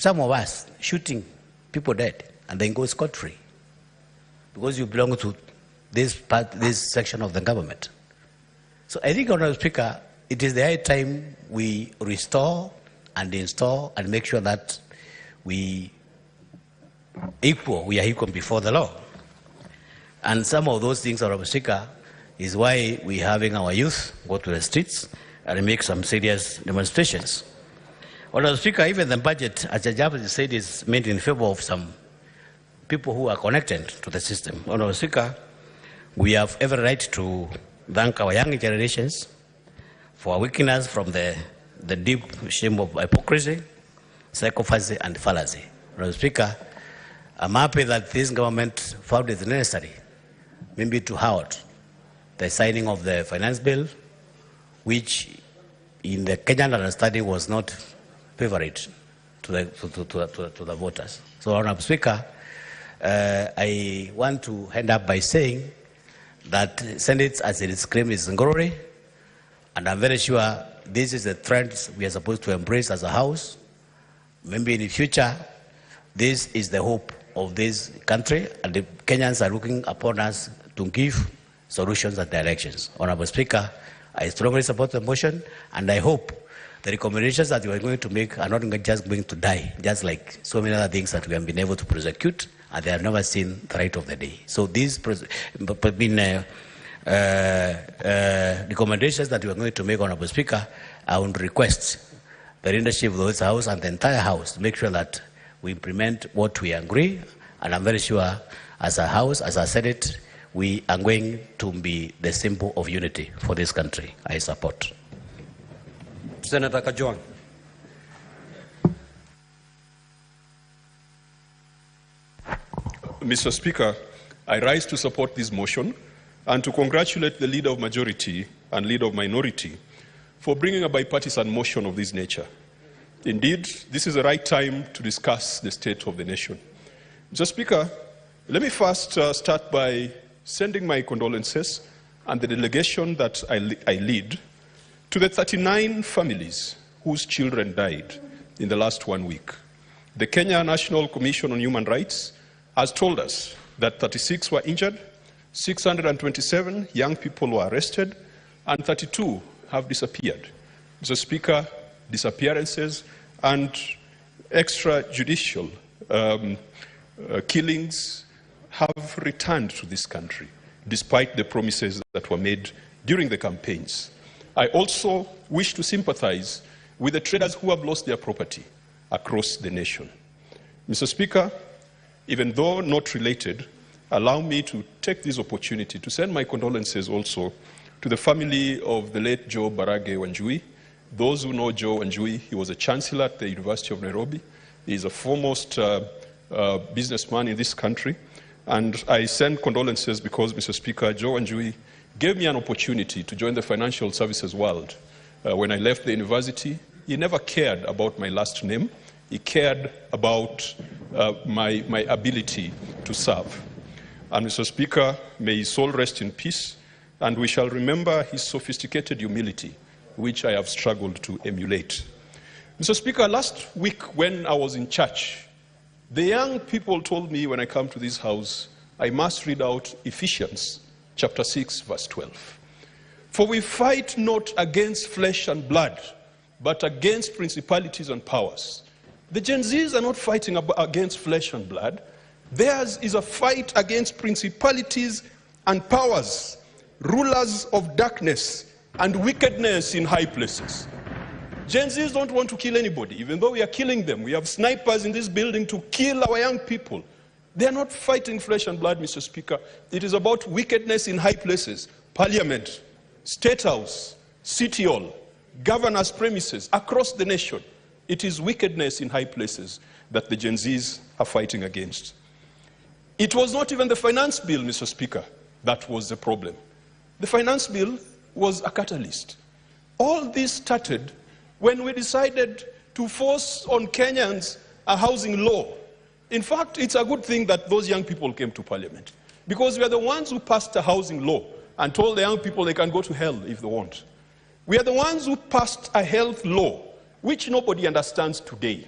of us shooting people dead and then go scot-free because you belong to this section of the government. So I think, Honorable Speaker, it is the high time we restore and install and make sure that we are equal before the law. And some of those things, Honorable Speaker, is why we're having our youth go to the streets and make some serious demonstrations. Honorable Speaker, even the budget, as Jajab said, is made in favor of some people who are connected to the system. Honorable Speaker, we have every right to thank our young generations for awakening us from the deep shame of hypocrisy, psychopathy, and fallacy. Honorable Speaker, I'm happy that this government found it necessary, maybe to halt the signing of the finance bill, which in the Kenyan understanding was not favorite to the voters. So, Honorable Speaker, I want to end up by saying that Senate, as it is claimed, is glory, and I'm very sure this is the trend we are supposed to embrace as a House. Maybe in the future, this is the hope of this country, and the Kenyans are looking upon us to give solutions and directions. Honorable Speaker, I strongly support the motion, and I hope the recommendations that we are going to make are not just going to die, just like so many other things that we have been able to prosecute, and they have never seen the light of the day. So these recommendations that we are going to make, Honorable Speaker, I would request the leadership of this House and the entire House to make sure that we implement what we agree, and I'm very sure as a House, as a Senate, we are going to be the symbol of unity for this country. I support. Senator Kajwang. Mr. Speaker, I rise to support this motion and to congratulate the Leader of Majority and Leader of Minority for bringing a bipartisan motion of this nature. Indeed, this is the right time to discuss the state of the nation. Mr. Speaker, let me first start by sending my condolences and the delegation that I lead to the 39 families whose children died in the last 1 week. The Kenya National Commission on Human Rights has told us that 36 were injured, 627 young people were arrested, and 32 have disappeared. Mr. Speaker, disappearances and extrajudicial killings have returned to this country. despite the promises that were made during the campaigns. I also wish to sympathize with the traders who have lost their property across the nation. Mr. Speaker, even though not related, allow me to take this opportunity to send my condolences also to the family of the late Joe Barage Wanjui. Those who know Joe Wanjui, he was a chancellor at the University of Nairobi. He is a foremost businessman in this country. And I send condolences because, Mr. Speaker, Joe Wanjui gave me an opportunity to join the financial services world. When I left the university, he never cared about my last name. He cared about my ability to serve. And Mr. Speaker, may his soul rest in peace, and we shall remember his sophisticated humility, which I have struggled to emulate. Mr. Speaker, last week when I was in church, the young people told me when I come to this house, I must read out Ephesians chapter 6, verse 12. For we fight not against flesh and blood, but against principalities and powers. The Gen Zs are not fighting against flesh and blood. Theirs is a fight against principalities and powers, rulers of darkness and wickedness in high places. Gen Zs don't want to kill anybody, even though we are killing them. We have snipers in this building to kill our young people. They are not fighting flesh and blood, Mr. Speaker. It is about wickedness in high places, parliament, state house, city hall, governor's premises, across the nation. It is wickedness in high places that the Gen Zs are fighting against. It was not even the finance bill, Mr. Speaker, that was the problem. The finance bill was a catalyst. All this started when we decided to force on Kenyans a housing law. In fact, it's a good thing that those young people came to parliament, because we are the ones who passed a housing law and told the young people they can go to hell if they want. We are the ones who passed a health law, which nobody understands today.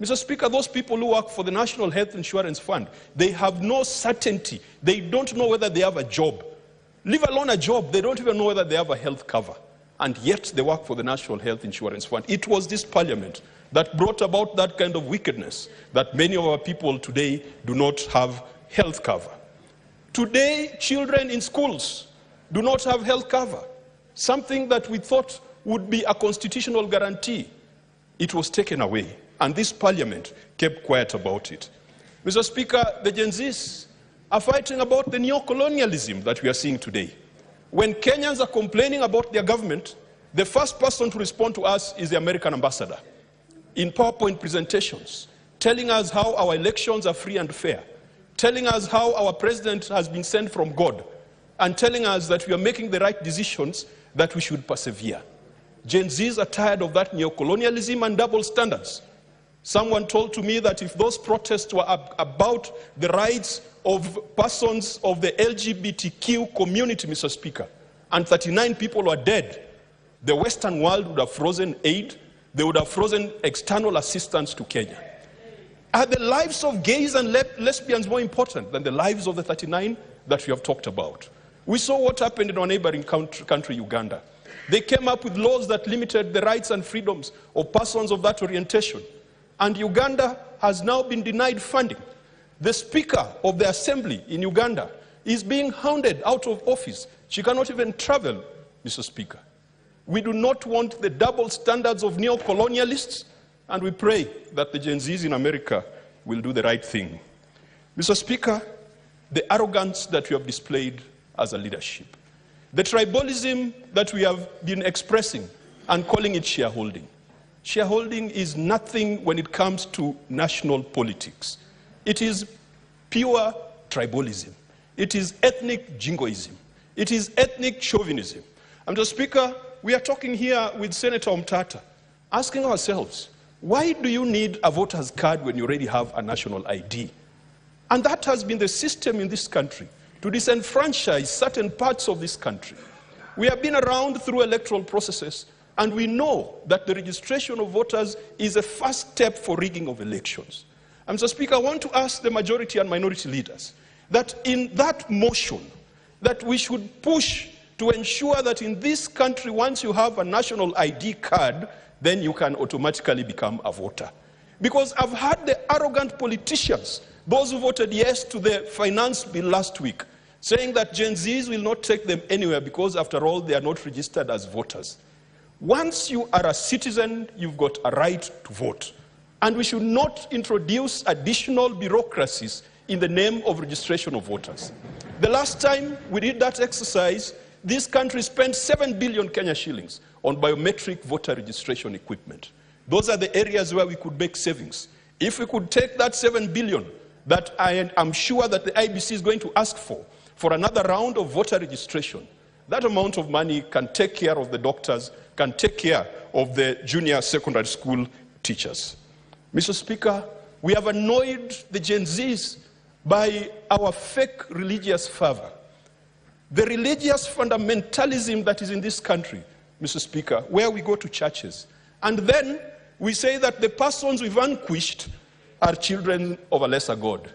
Mr. Speaker, those people who work for the National Health Insurance Fund, they have no certainty. They don't know whether they have a job. Leave alone a job, they don't even know whether they have a health cover. And yet they work for the National Health Insurance Fund. It was this parliament that brought about that kind of wickedness, that many of our people today do not have health cover. Today, children in schools do not have health cover, something that we thought would be a constitutional guarantee. It was taken away, and this parliament kept quiet about it. Mr. Speaker, the Gen Zs are fighting about the neo-colonialism that we are seeing today. When Kenyans are complaining about their government, the first person to respond to us is the American ambassador in PowerPoint presentations, telling us how our elections are free and fair, telling us how our president has been sent from God, and telling us that we are making the right decisions, that we should persevere. Gen Zs are tired of that neo-colonialism and double standards. Someone told to me that if those protests were about the rights of persons of the LGBTQ community, Mr. Speaker, and 39 people were dead, the Western world would have frozen aid, they would have frozen external assistance to Kenya. Are the lives of gays and lesbians more important than the lives of the 39 that we have talked about? We saw what happened in our neighboring country, Uganda. They came up with laws that limited the rights and freedoms of persons of that orientation. And Uganda has now been denied funding. The Speaker of the Assembly in Uganda is being hounded out of office. She cannot even travel, Mr. Speaker. We do not want the double standards of neo-colonialists, and we pray that the Gen Zs in America will do the right thing. Mr. Speaker, the arrogance that we have displayed as a leadership, the tribalism that we have been expressing and calling it shareholding. Shareholding is nothing when it comes to national politics. It is pure tribalism. It is ethnic jingoism. It is ethnic chauvinism. And Mr. Speaker, we are talking here with Senator Omtata, asking ourselves, why do you need a voter's card when you already have a national ID? And that has been the system in this country, to disenfranchise certain parts of this country. We have been around through electoral processes, and we know that the registration of voters is a first step for rigging of elections. And Mr. Speaker, I want to ask the majority and minority leaders that in that motion, that we should push to ensure that in this country, once you have a national ID card, then you can automatically become a voter. Because I've heard the arrogant politicians, those who voted yes to the finance bill last week, saying that Gen Zs will not take them anywhere because, after all, they are not registered as voters. Once you are a citizen, you've got a right to vote. And we should not introduce additional bureaucracies in the name of registration of voters. The last time we did that exercise, this country spent 7 billion Kenya shillings on biometric voter registration equipment. Those are the areas where we could make savings. If we could take that 7 billion that I am sure that the IBC is going to ask for another round of voter registration, that amount of money can take care of the doctors, can take care of the junior secondary school teachers. Mr. Speaker, we have annoyed the Gen Zs by our fake religious fervor. The religious fundamentalism that is in this country, Mr. Speaker, where we go to churches, and then we say that the persons we vanquished are children of a lesser God,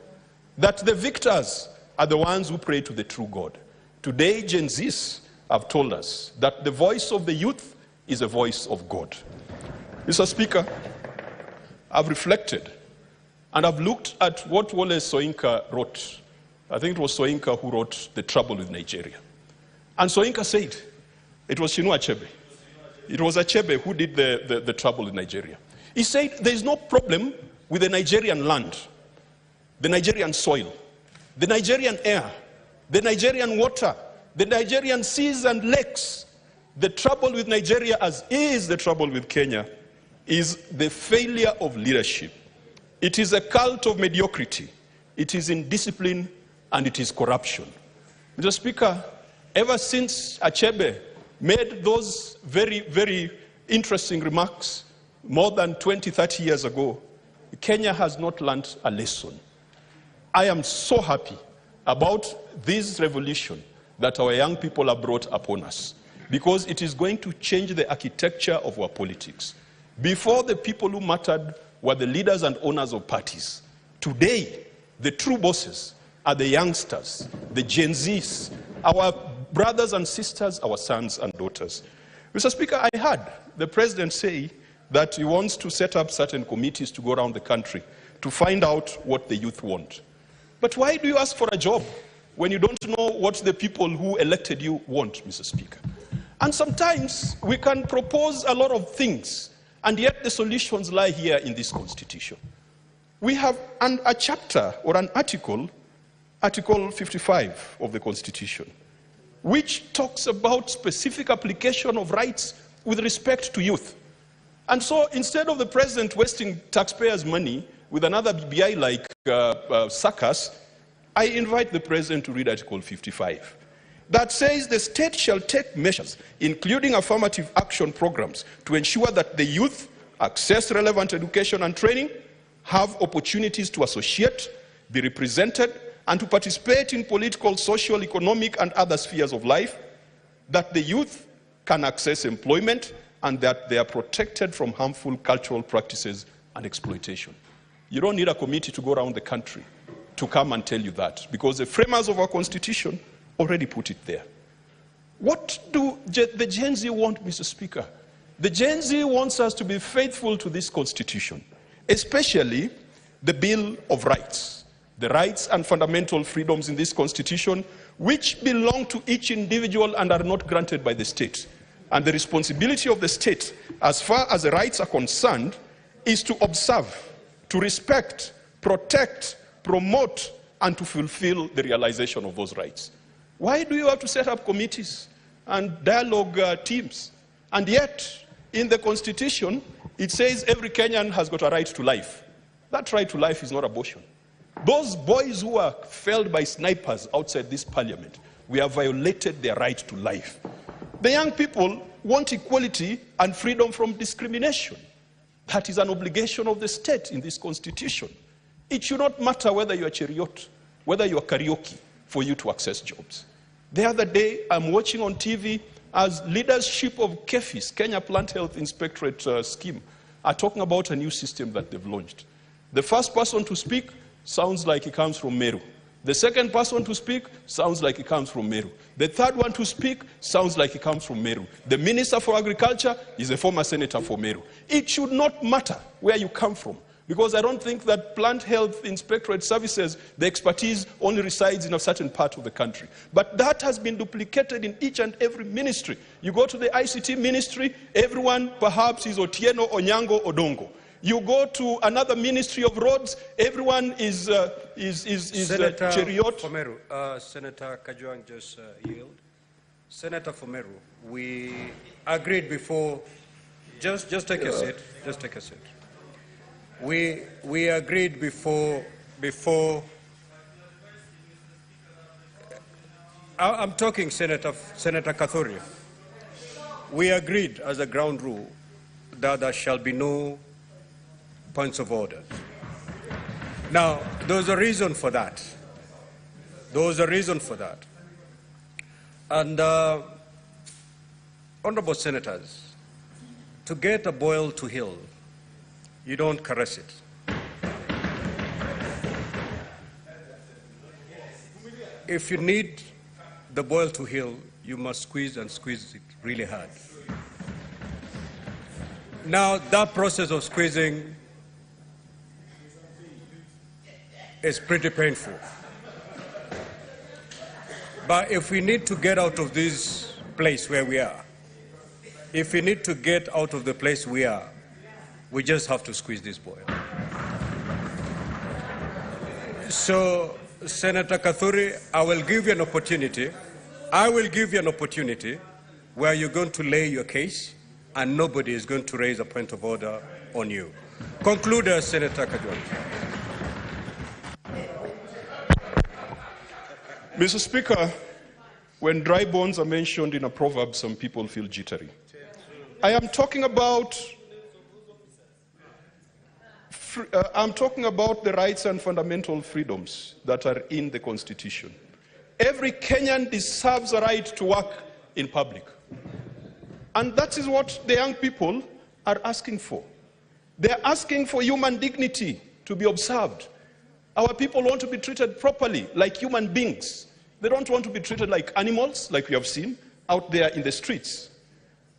that the victors are the ones who pray to the true God. Today, Gen Zs have told us that the voice of the youth is a voice of God. Mr. Speaker, I've reflected and I've looked at what Wole Soyinka wrote. I think it was Soyinka who wrote The Trouble with Nigeria. And Soyinka said, it was Chinua Achebe. It was Achebe who did the Trouble with Nigeria. He said, there is no problem with the Nigerian land, the Nigerian soil, the Nigerian air, the Nigerian water, the Nigerian seas and lakes. The trouble with Nigeria, as is the trouble with Kenya, is the failure of leadership. It is a cult of mediocrity. It is indiscipline and it is corruption. Mr. Speaker, ever since Achebe made those very, very interesting remarks more than 20, 30 years ago, Kenya has not learned a lesson. I am so happy about this revolution that our young people have brought upon us, because it is going to change the architecture of our politics. Before, the people who mattered were the leaders and owners of parties. Today, the true bosses are the youngsters, the Gen Zs, our brothers and sisters, our sons and daughters. Mr. Speaker, I heard the president say that he wants to set up certain committees to go around the country to find out what the youth want. But why do you ask for a job when you don't know what the people who elected you want, Mr. Speaker? And sometimes we can propose a lot of things, and yet the solutions lie here in this Constitution. We have a chapter or an article, Article 55 of the Constitution, which talks about specific application of rights with respect to youth. And so instead of the president wasting taxpayers' money with another BBI like circus, I invite the president to read Article 55. That says the state shall take measures, including affirmative action programs, to ensure that the youth access relevant education and training, have opportunities to associate, be represented, and to participate in political, social, economic, and other spheres of life, that the youth can access employment, and that they are protected from harmful cultural practices and exploitation. You don't need a committee to go around the country to come and tell you that, because the framers of our Constitution already put it there. What do the Gen Z want, Mr. Speaker? The Gen Z wants us to be faithful to this Constitution, especially the Bill of Rights, the rights and fundamental freedoms in this Constitution, which belong to each individual and are not granted by the state. And the responsibility of the state, as far as the rights are concerned, is to observe, to respect, protect, promote, and to fulfill the realization of those rights. Why do you have to set up committees and dialogue teams? And yet, in the Constitution, it says every Kenyan has got a right to life. That right to life is not abortion. Those boys who are felled by snipers outside this parliament, we have violated their right to life. The young people want equality and freedom from discrimination. That is an obligation of the state in this Constitution. It should not matter whether you are Cheriot, whether you are Karaoke, for you to access jobs. The other day, I'm watching on TV as leadership of KEFIS, Kenya Plant Health Inspectorate scheme, are talking about a new system that they've launched. The first person to speak sounds like he comes from Meru. The second person to speak sounds like he comes from Meru. The third one to speak sounds like he comes from Meru. The Minister for Agriculture is a former senator for Meru. It should not matter where you come from. Because I don't think that plant health inspectorate services, the expertise only resides in a certain part of the country. But that has been duplicated in each and every ministry. You go to the ICT ministry, everyone perhaps is Otieno, Onyango, Odongo. You go to another ministry of roads, everyone is Cheriot. Fomeru, Senator Kajwang just yield. Senator Fomeru, we agreed before, just take a seat, just take a seat. We agreed before, I'm talking Senator Kathuri. We agreed as a ground rule that there shall be no points of order. Now, there's a reason for that. There's a reason for that. And honorable senators, to get a boil to heal, you don't caress it. If you need the boil to heal, you must squeeze and squeeze it really hard. Now, that process of squeezing is pretty painful. But if we need to get out of this place where we are, if we need to get out of the place we are, we just have to squeeze this boil. So, Senator Kathuri, I will give you an opportunity. I will give you an opportunity where you're going to lay your case and nobody is going to raise a point of order on you. Conclude, Senator Kajwang. Mr. Speaker, when dry bones are mentioned in a proverb, some people feel jittery. I am talking about the rights and fundamental freedoms that are in the Constitution. Every Kenyan deserves a right to work in public. And that is what the young people are asking for. They are asking for human dignity to be observed. Our people want to be treated properly, like human beings. They don't want to be treated like animals, like we have seen out there in the streets.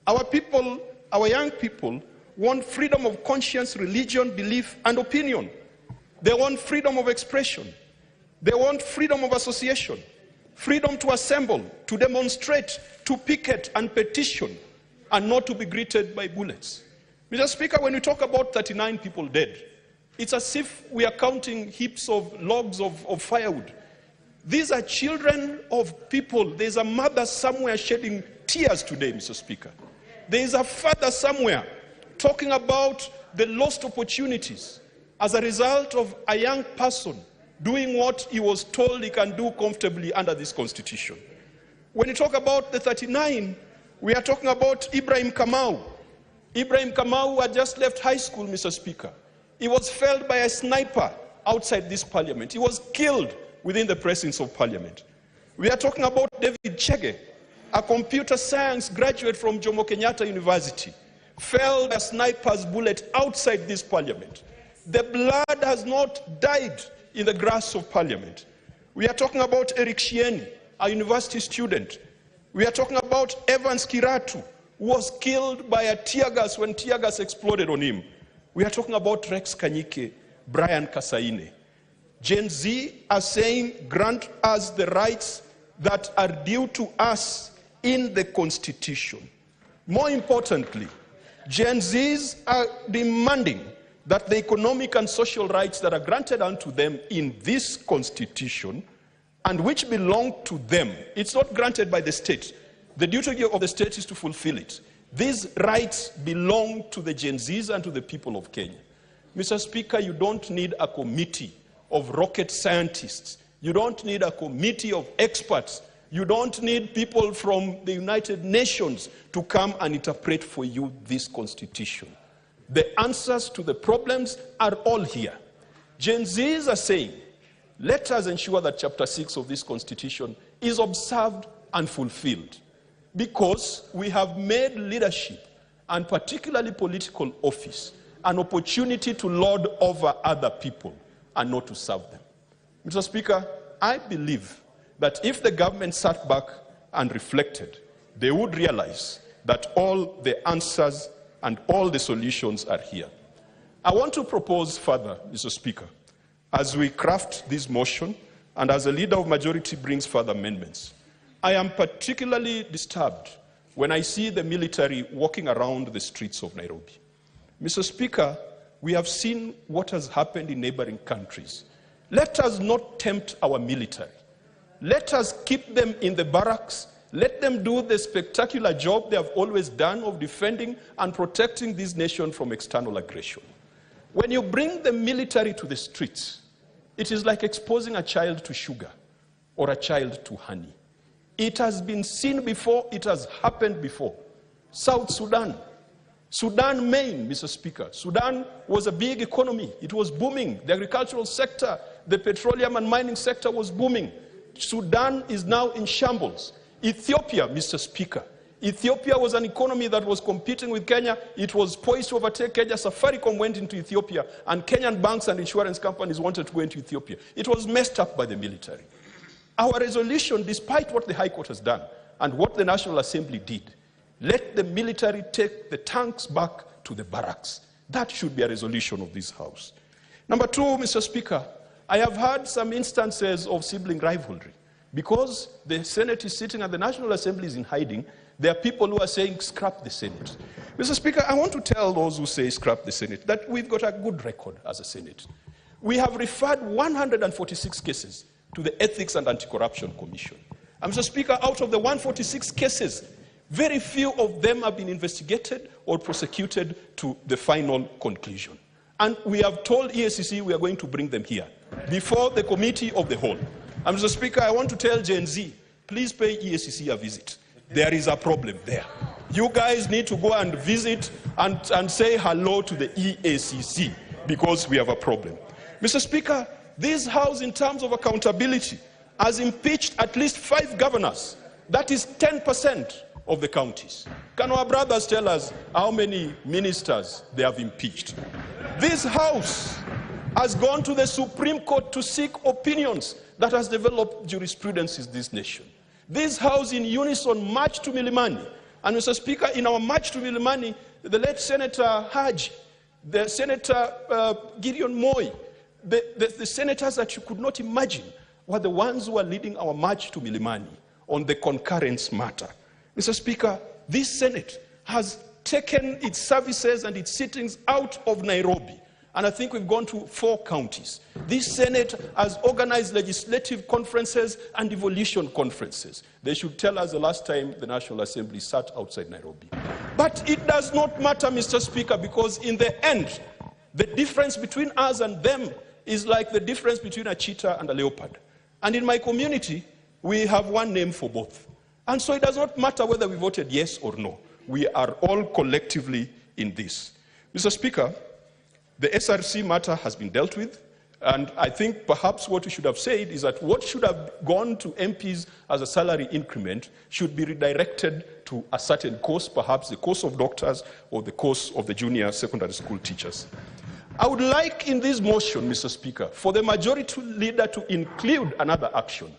Our people, our young people, want freedom of conscience, religion, belief, and opinion. They want freedom of expression. They want freedom of association, freedom to assemble, to demonstrate, to picket and petition, and not to be greeted by bullets. Mr. Speaker, when we talk about 39 people dead, it's as if we are counting heaps of logs of firewood. These are children of people. There's a mother somewhere shedding tears today, Mr. Speaker. There is a father somewhere talking about the lost opportunities as a result of a young person doing what he was told he can do comfortably under this Constitution. When you talk about the 39, we are talking about Ibrahim Kamau. Ibrahim Kamau had just left high school, Mr. Speaker. He was felled by a sniper outside this parliament. He was killed within the presence of parliament. We are talking about David Chege, a computer science graduate from Jomo Kenyatta University, felled by a sniper's bullet outside this parliament. The blood has not died in the grass of parliament. We are talking about Eric Shieni, a university student. We are talking about Evans Kiratu, who was killed by a tear gas when tear gas exploded on him. We are talking about Rex Kanyike, Brian Kasaine. Gen Z are saying, grant us the rights that are due to us in the Constitution. More importantly, Gen Zs are demanding that the economic and social rights that are granted unto them in this Constitution and which belong to them, it's not granted by the state. The duty of the state is to fulfill it. These rights belong to the Gen Zs and to the people of Kenya. Mr. Speaker, you don't need a committee of rocket scientists. You don't need a committee of experts. You don't need people from the United Nations to come and interpret for you this Constitution. The answers to the problems are all here. Gen Zs are saying, let us ensure that Chapter 6 of this Constitution is observed and fulfilled, because we have made leadership, and particularly political office, an opportunity to lord over other people and not to serve them. Mr. Speaker, I believe that if the government sat back and reflected, they would realize that all the answers and all the solutions are here. I want to propose further, Mr. Speaker, as we craft this motion and as the Leader of Majority brings further amendments. I am particularly disturbed when I see the military walking around the streets of Nairobi. Mr. Speaker, we have seen what has happened in neighboring countries. Let us not tempt our military. Let us keep them in the barracks. Let them do the spectacular job they have always done of defending and protecting this nation from external aggression. When you bring the military to the streets, it is like exposing a child to sugar or a child to honey. It has been seen before, it has happened before. South Sudan, Maine, Mr. Speaker. Sudan was a big economy. It was booming. The agricultural sector, the petroleum and mining sector was booming. Sudan is now in shambles. Ethiopia, Mr. Speaker. Ethiopia was an economy that was competing with Kenya. It was poised to overtake Kenya. Safaricom went into Ethiopia, and Kenyan banks and insurance companies wanted to go into Ethiopia. It was messed up by the military. Our resolution, despite what the High Court has done and what the National Assembly did, let the military take the tanks back to the barracks. That should be a resolution of this House. Number two, Mr. Speaker, I have heard some instances of sibling rivalry. Because the Senate is sitting and the National Assembly is in hiding, there are people who are saying, scrap the Senate. Mr. Speaker, I want to tell those who say scrap the Senate that we've got a good record as a Senate. We have referred 146 cases to the Ethics and Anti-Corruption Commission. And Mr. Speaker, out of the 146 cases, very few of them have been investigated or prosecuted to the final conclusion. And we have told EACC we are going to bring them here before the Committee of the Whole. And Mr. Speaker, I want to tell Gen Z, please pay EACC a visit. There is a problem there. You guys need to go and visit and say hello to the EACC because we have a problem. Mr. Speaker, this House, in terms of accountability, has impeached at least 5 governors. That is 10% of the counties. Can our brothers tell us how many ministers they have impeached? This House has gone to the Supreme Court to seek opinions that has developed jurisprudence in this nation. This House in unison marched to Milimani. And Mr. Speaker, in our march to Milimani, the late Senator Haj, the Senator Gideon Moi, the senators that you could not imagine were the ones who are leading our march to Milimani on the concurrence matter. Mr. Speaker, this Senate has taken its services and its sittings out of Nairobi. And I think we've gone to 4 counties. This Senate has organized legislative conferences and devolution conferences. They should tell us the last time the National Assembly sat outside Nairobi. But it does not matter, Mr. Speaker, because in the end, the difference between us and them is like the difference between a cheetah and a leopard. And in my community, we have one name for both. And so it does not matter whether we voted yes or no. We are all collectively in this. Mr. Speaker, the SRC matter has been dealt with, and I think perhaps what we should have said is that what should have gone to MPs as a salary increment should be redirected to a certain course, perhaps the course of doctors or the course of the junior secondary school teachers. I would like in this motion, Mr. Speaker, for the majority leader to include another action,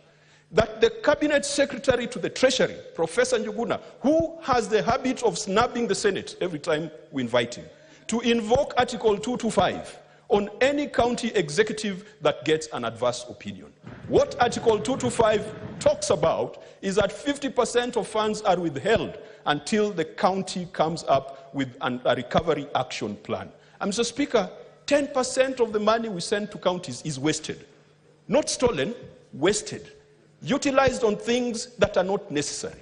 that the Cabinet Secretary to the Treasury, Professor Njuguna, who has the habit of snubbing the Senate every time we invite him, to invoke Article 225 on any county executive that gets an adverse opinion. What Article 225 talks about is that 50% of funds are withheld until the county comes up with a recovery action plan. And Mr. Speaker, 10% of the money we send to counties is wasted. Not stolen, wasted. Utilized on things that are not necessary.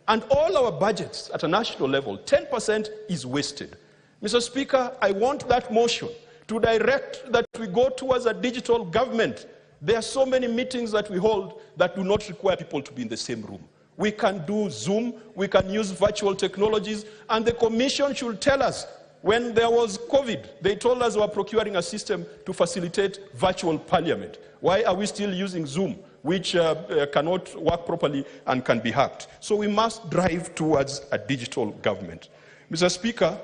And all our budgets at a national level, 10% is wasted. Mr. Speaker, I want that motion to direct that we go towards a digital government. There are so many meetings that we hold that do not require people to be in the same room. We can do Zoom, we can use virtual technologies, and the Commission should tell us. When there was COVID, they told us we were procuring a system to facilitate virtual parliament. Why are we still using Zoom, which cannot work properly and can be hacked? So we must drive towards a digital government. Mr. Speaker,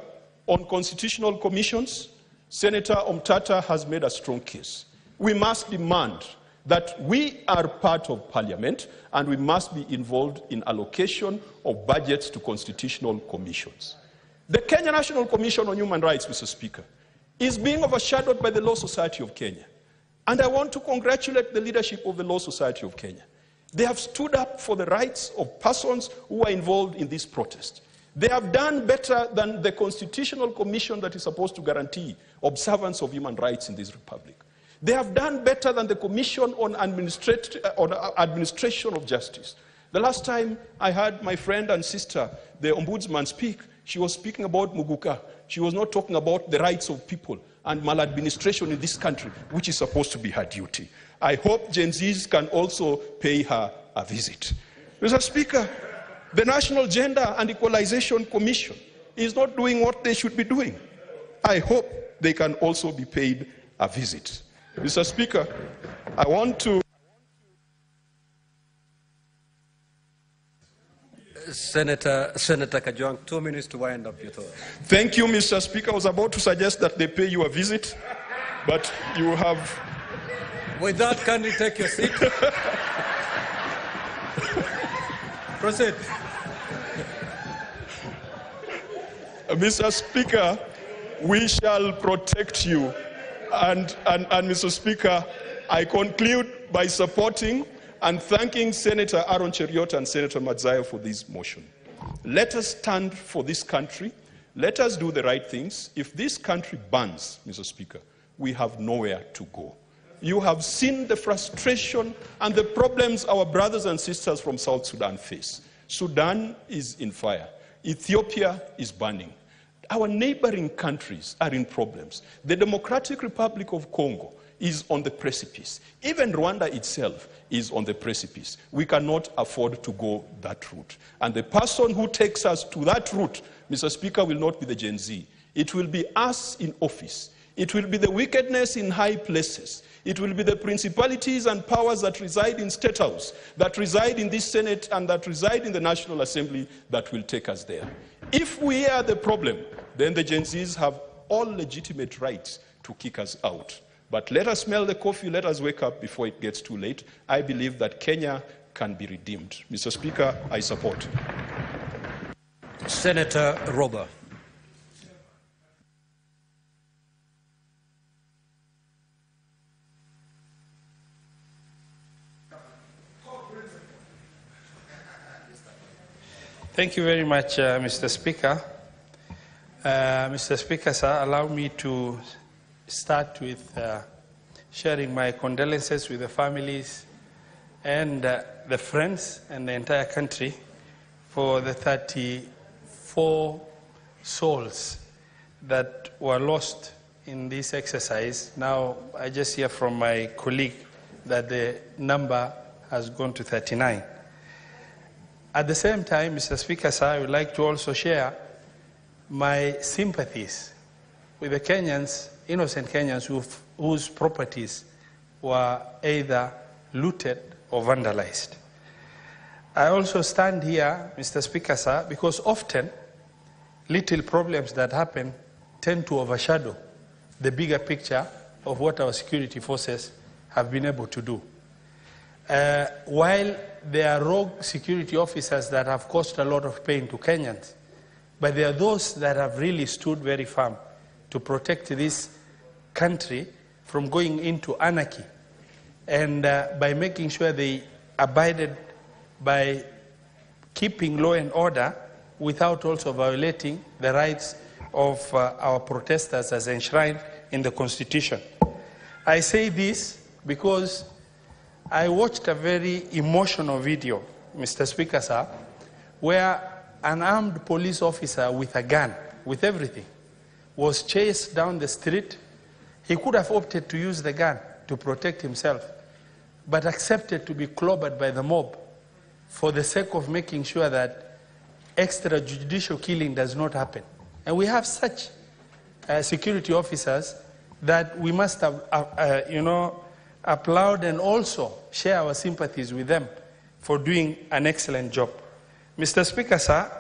on constitutional commissions, Senator Omtata has made a strong case. We must demand that we are part of parliament and we must be involved in allocation of budgets to constitutional commissions. The Kenya National Commission on Human Rights, Mr. Speaker, is being overshadowed by the Law Society of Kenya. And I want to congratulate the leadership of the Law Society of Kenya. They have stood up for the rights of persons who are involved in this protest. They have done better than the Constitutional Commission that is supposed to guarantee observance of human rights in this republic. They have done better than the Commission on Administration of Justice. The last time I heard my friend and sister, the Ombudsman, speak, she was speaking about Muguka. She was not talking about the rights of people and maladministration in this country, which is supposed to be her duty. I hope Gen Zs can also pay her a visit. Mr. Speaker, the National Gender and Equalization Commission is not doing what they should be doing. I hope they can also be paid a visit. Mr. Speaker, I want to... Senator Kajwang, 2 minutes to wind up your thought. Thank you, Mr. Speaker. I was about to suggest that they pay you a visit, but you have... With that, can you take your seat? Proceed. Mr. Speaker, we shall protect you. And Mr. Speaker, I conclude by supporting and thanking Senator Aaron Cheriot and Senator Madzayo for this motion. Let us stand for this country. Let us do the right things. If this country burns, Mr. Speaker, we have nowhere to go. You have seen the frustration and the problems our brothers and sisters from South Sudan face. Sudan is in fire. Ethiopia is burning. Our neighboring countries are in problems. The Democratic Republic of Congo is on the precipice. Even Rwanda itself is on the precipice. We cannot afford to go that route. And the person who takes us to that route, Mr. Speaker, will not be the Gen Z. It will be us in office. It will be the wickedness in high places. It will be the principalities and powers that reside in State House, that reside in this Senate, and that reside in the National Assembly that will take us there. If we are the problem, then the Gen Zs have all legitimate rights to kick us out. But let us smell the coffee, let us wake up before it gets too late. I believe that Kenya can be redeemed. Mr. Speaker, I support. Senator Roba. Thank you very much, Mr. Speaker. Mr. Speaker, sir, allow me to start with sharing my condolences with the families and the friends and the entire country for the 34 souls that were lost in this exercise. Now, I just hear from my colleague that the number has gone to 39. At the same time, Mr. Speaker, sir, I would like to also share my sympathies with the Kenyans, innocent Kenyans whose properties were either looted or vandalized. I also stand here, Mr. Speaker, sir, because often little problems that happen tend to overshadow the bigger picture of what our security forces have been able to do. While there are rogue security officers that have caused a lot of pain to Kenyans, but there are those that have really stood very firm to protect this country from going into anarchy, and by making sure they abided by keeping law and order without also violating the rights of our protesters as enshrined in the Constitution. I say this because I watched a very emotional video, Mr. Speaker, sir, where an armed police officer with a gun, with everything, was chased down the street. He could have opted to use the gun to protect himself, but accepted to be clobbered by the mob for the sake of making sure that extrajudicial killing does not happen. And we have such security officers that we must have, applaud and also share our sympathies with them for doing an excellent job. Mr. Speaker, sir,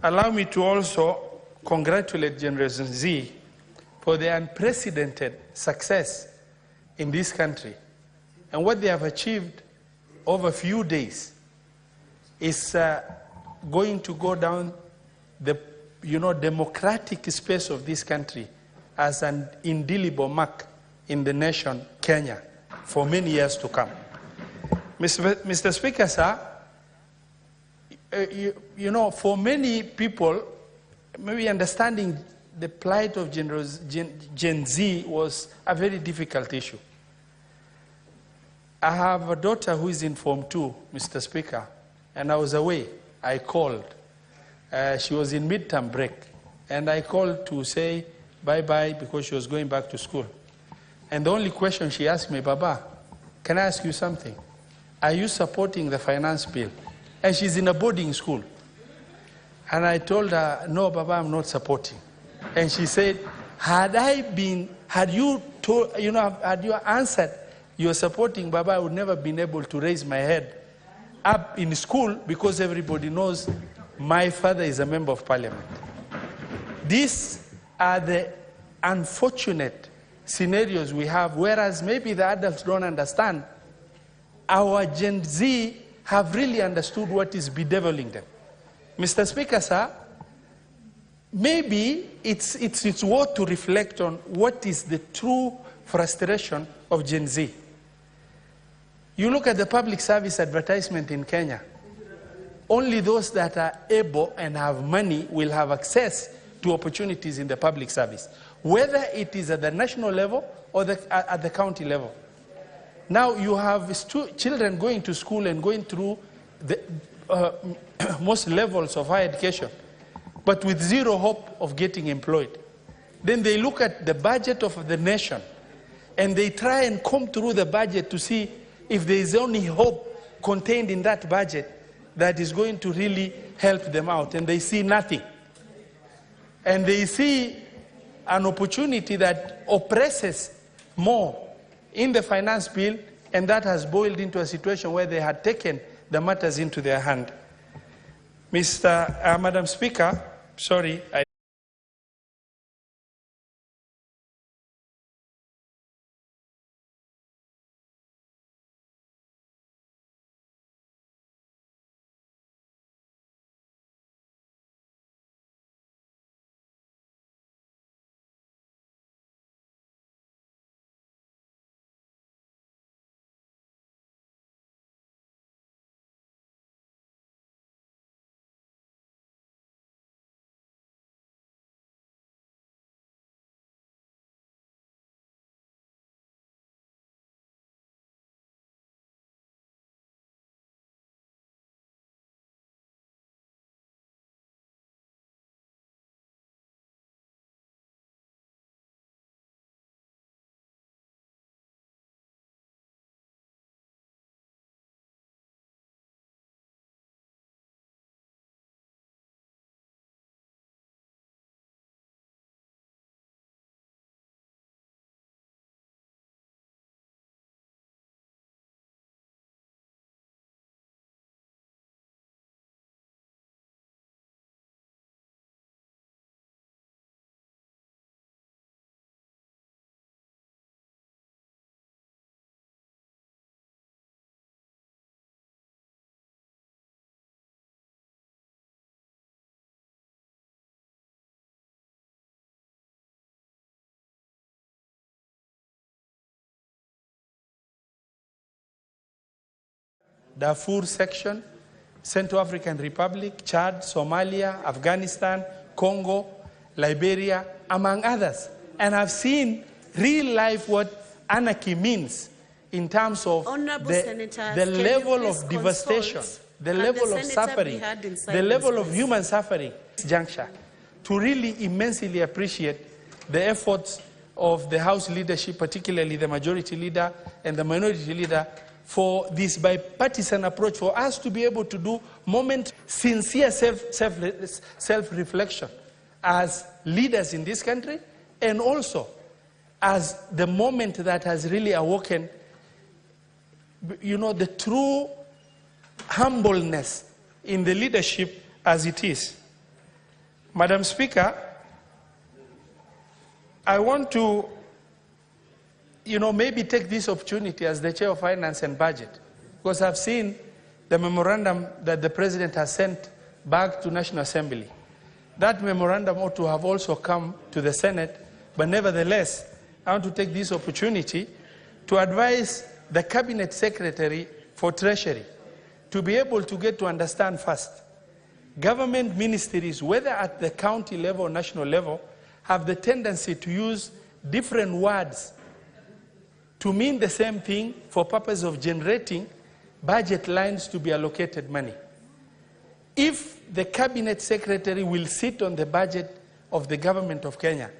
allow me to also congratulate Generation Z for the unprecedented success in this country. And what they have achieved over a few days is going to go down the democratic space of this country as an indelible mark in the nation, Kenya, for many years to come. Mr. Speaker, sir, you know, for many people, maybe understanding the plight of Gen Z was a very difficult issue. I have a daughter who is in Form 2, Mr. Speaker, and I was away. I called. She was in midterm break, and I called to say bye-bye because she was going back to school. And the only question she asked me, Baba, can I ask you something? Are you supporting the finance bill? And she's in a boarding school. And I told her, no, Baba, I'm not supporting. And she said, had you answered you're supporting Baba, I would never been able to raise my head up in school because everybody knows my father is a member of parliament. These are the unfortunate scenarios we have, whereas maybe the adults don't understand. Our Gen Z have really understood what is bedeviling them. Mr. Speaker, sir, maybe it's worth to reflect on what is the true frustration of Gen Z. You look at the public service advertisement in Kenya. Only those that are able and have money will have access to opportunities in the public service, whether it is at the national level or at the county level. Now you have children going to school and going through the most levels of higher education, but with zero hope of getting employed. Then they look at the budget of the nation and they try and comb through the budget to see if there is only hope contained in that budget that is going to really help them out, and they see nothing. And they see an opportunity that oppresses more in the finance bill, and that has boiled into a situation where they had taken the matters into their hand. Madam Speaker, sorry. Darfur section, Central African Republic, Chad, Somalia, Afghanistan, Congo, Liberia, among others. And I've seen real life what anarchy means in terms of the level of devastation, the level of suffering, the level of human suffering. Juncture to really immensely appreciate the efforts of the House leadership, particularly the majority leader and the minority leader, for this bipartisan approach, for us to be able to do sincere self-reflection as leaders in this country, and also as the moment that has really awoken, you know, the true humbleness in the leadership as it is. Madam Speaker, I want to maybe take this opportunity as the Chair of Finance and Budget, because I've seen the memorandum that the President has sent back to National Assembly. That memorandum ought to have also come to the Senate But nevertheless, I want to take this opportunity to advise the Cabinet Secretary for Treasury to be able to get to understand first. Government ministries, whether at the county level or national level, have the tendency to use different words to mean the same thing for purpose of generating budget lines to be allocated money. If the Cabinet Secretary will sit on the budget of the government of Kenya,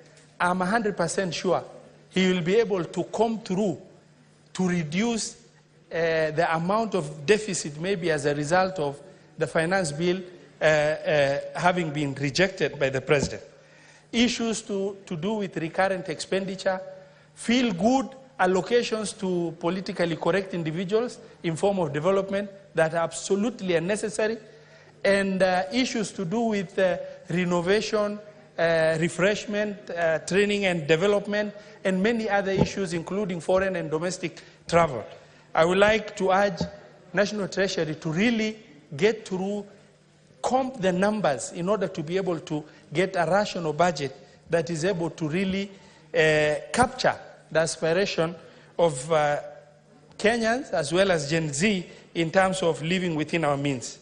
I'm 100% sure he will be able to come through to reduce the amount of deficit maybe as a result of the finance bill having been rejected by the president. Issues to do with recurrent expenditure, feel good allocations to politically correct individuals in form of development that are absolutely unnecessary, and issues to do with renovation, refreshment, training and development, and many other issues including foreign and domestic travel. I would like to urge National Treasury to really get through, comp the numbers in order to be able to get a rational budget that is able to really capture the aspiration of Kenyans as well as Gen Z in terms of living within our means.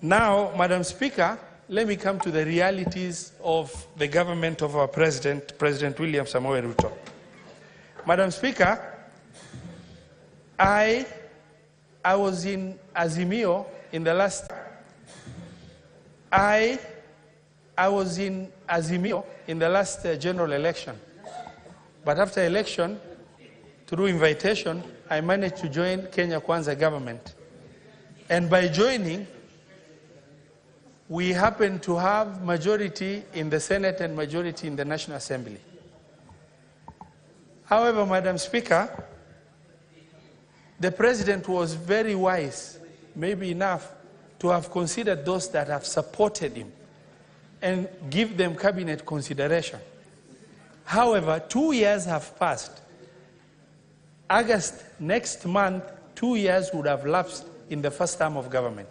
Now, Madam Speaker, let me come to the realities of the government of our President, President William Samoei Ruto. Madam Speaker, I was in Azimio in the last. I was in Azimio in the last general election, but after election, through invitation, I managed to join Kenya Kwanza government, and by joining, we happen to have majority in the Senate and majority in the National Assembly. However, Madam Speaker, the President was very wise, maybe enough, to have considered those that have supported him and give them cabinet consideration. However, 2 years have passed. August next month, 2 years would have lapsed in the first term of government.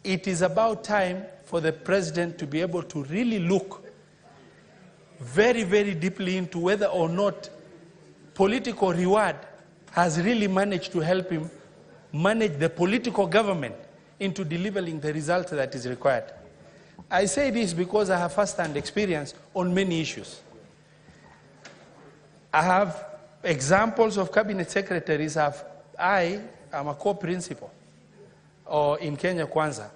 It is about time for the President to be able to really look very, very deeply into whether or not political reward has really managed to help him manage the political government into delivering the result that is required. I say this because I have first-hand experience on many issues. I have examples of cabinet secretaries. I am a co-principal in Kenya Kwanza,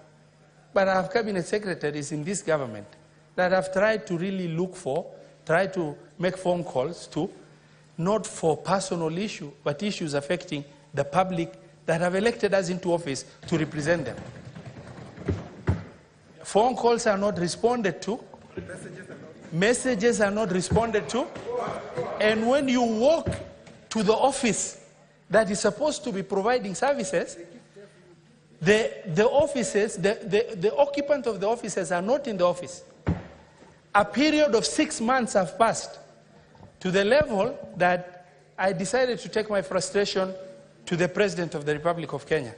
but I have cabinet secretaries in this government that have tried to really look for, try to make phone calls to, not for personal issue, but issues affecting the public that have elected us into office to represent them. Phone calls are not responded to. Messages are not responded to. And when you walk to the office that is supposed to be providing services, the offices, the occupant of the offices are not in the office. A period of 6 months have passed, to the level that I decided to take my frustration to the President of the Republic of Kenya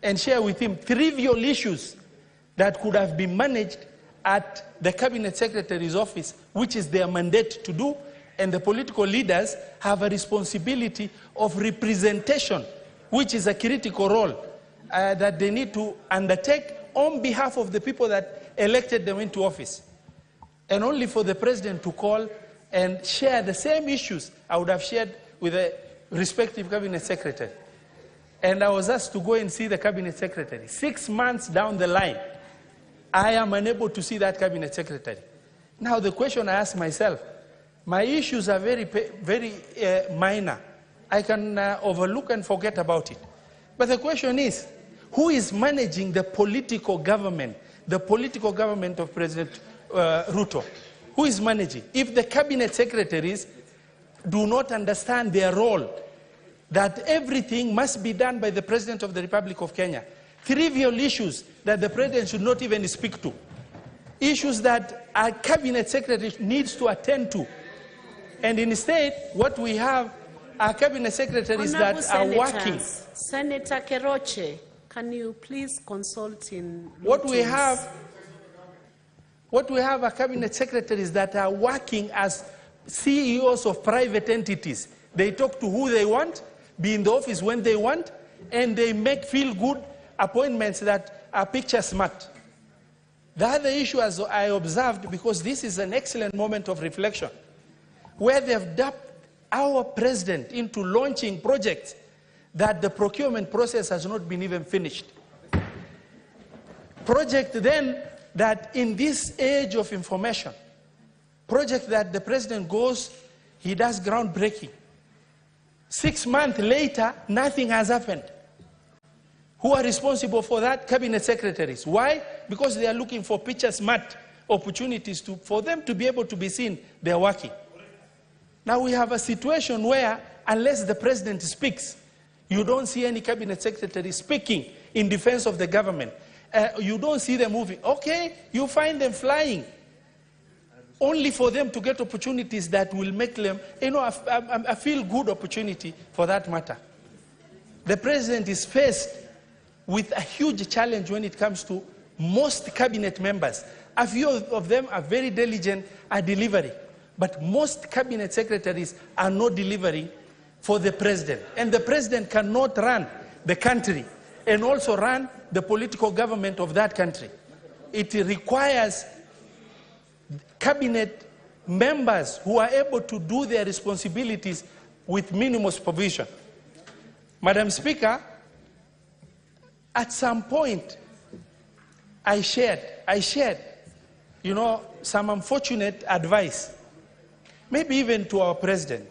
and share with him trivial issues that could have been managed at the Cabinet Secretary's office, which is their mandate to do, and the political leaders have a responsibility of representation, which is a critical role that they need to undertake on behalf of the people that elected them into office. And only for the President to call and share the same issues I would have shared with the respective Cabinet Secretary. And I was asked to go and see the Cabinet Secretary. 6 months down the line, I am unable to see that Cabinet Secretary. Now the question I ask myself, my issues are very minor. I can overlook and forget about it. But the question is, who is managing the political government of President Ruto? Who is managing? If the Cabinet Secretaries do not understand their role, that everything must be done by the President of the Republic of Kenya, trivial issues that the President should not even speak to, issues that a Cabinet Secretary needs to attend to, and instead what we have are Cabinet Secretaries that are working. Senator Keroche, can you please consult in meetings? What we have What we have are cabinet secretaries that are working as CEOs of private entities. They talk to who they want, be in the office when they want, and they make feel-good appointments that are picture smart. The other issue, as I observed, because this is an excellent moment of reflection, where they've dubbed our president into launching projects that the procurement process has not been even finished. Project then that in this age of information, project that the president goes, he does groundbreaking. 6 months later, nothing has happened. Who are responsible for that? Cabinet secretaries. Why? Because they are looking for picture smart opportunities for them to be able to be seen they are working. Now we have a situation where unless the president speaks, you don't see any cabinet secretary speaking in defense of the government. You don't see them moving. Okay, you find them flying, only for them to get opportunities that will make them, a feel-good opportunity for that matter. The president is faced with a huge challenge when it comes to most cabinet members. A few of them are very diligent at delivering, but most cabinet secretaries are not delivering for the president. And the president cannot run the country and also run the political government of that country. It requires cabinet members who are able to do their responsibilities with minimum supervision. Madam Speaker, at some point, I shared, some unfortunate advice, maybe even to our president.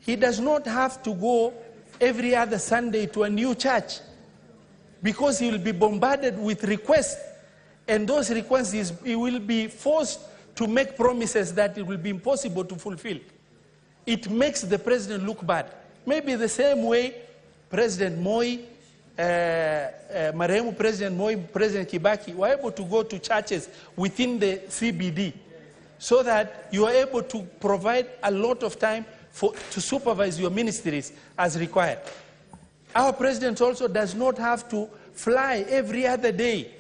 He does not have to go every other Sunday to a new church, because he will be bombarded with requests, and those requests he will be forced to make promises that it will be impossible to fulfill. It makes the president look bad. Maybe the same way President Moi, Marehemu President Moi, President Kibaki were able to go to churches within the CBD, so that you are able to provide a lot of time to supervise your ministries as required. Our president also does not have to fly every other day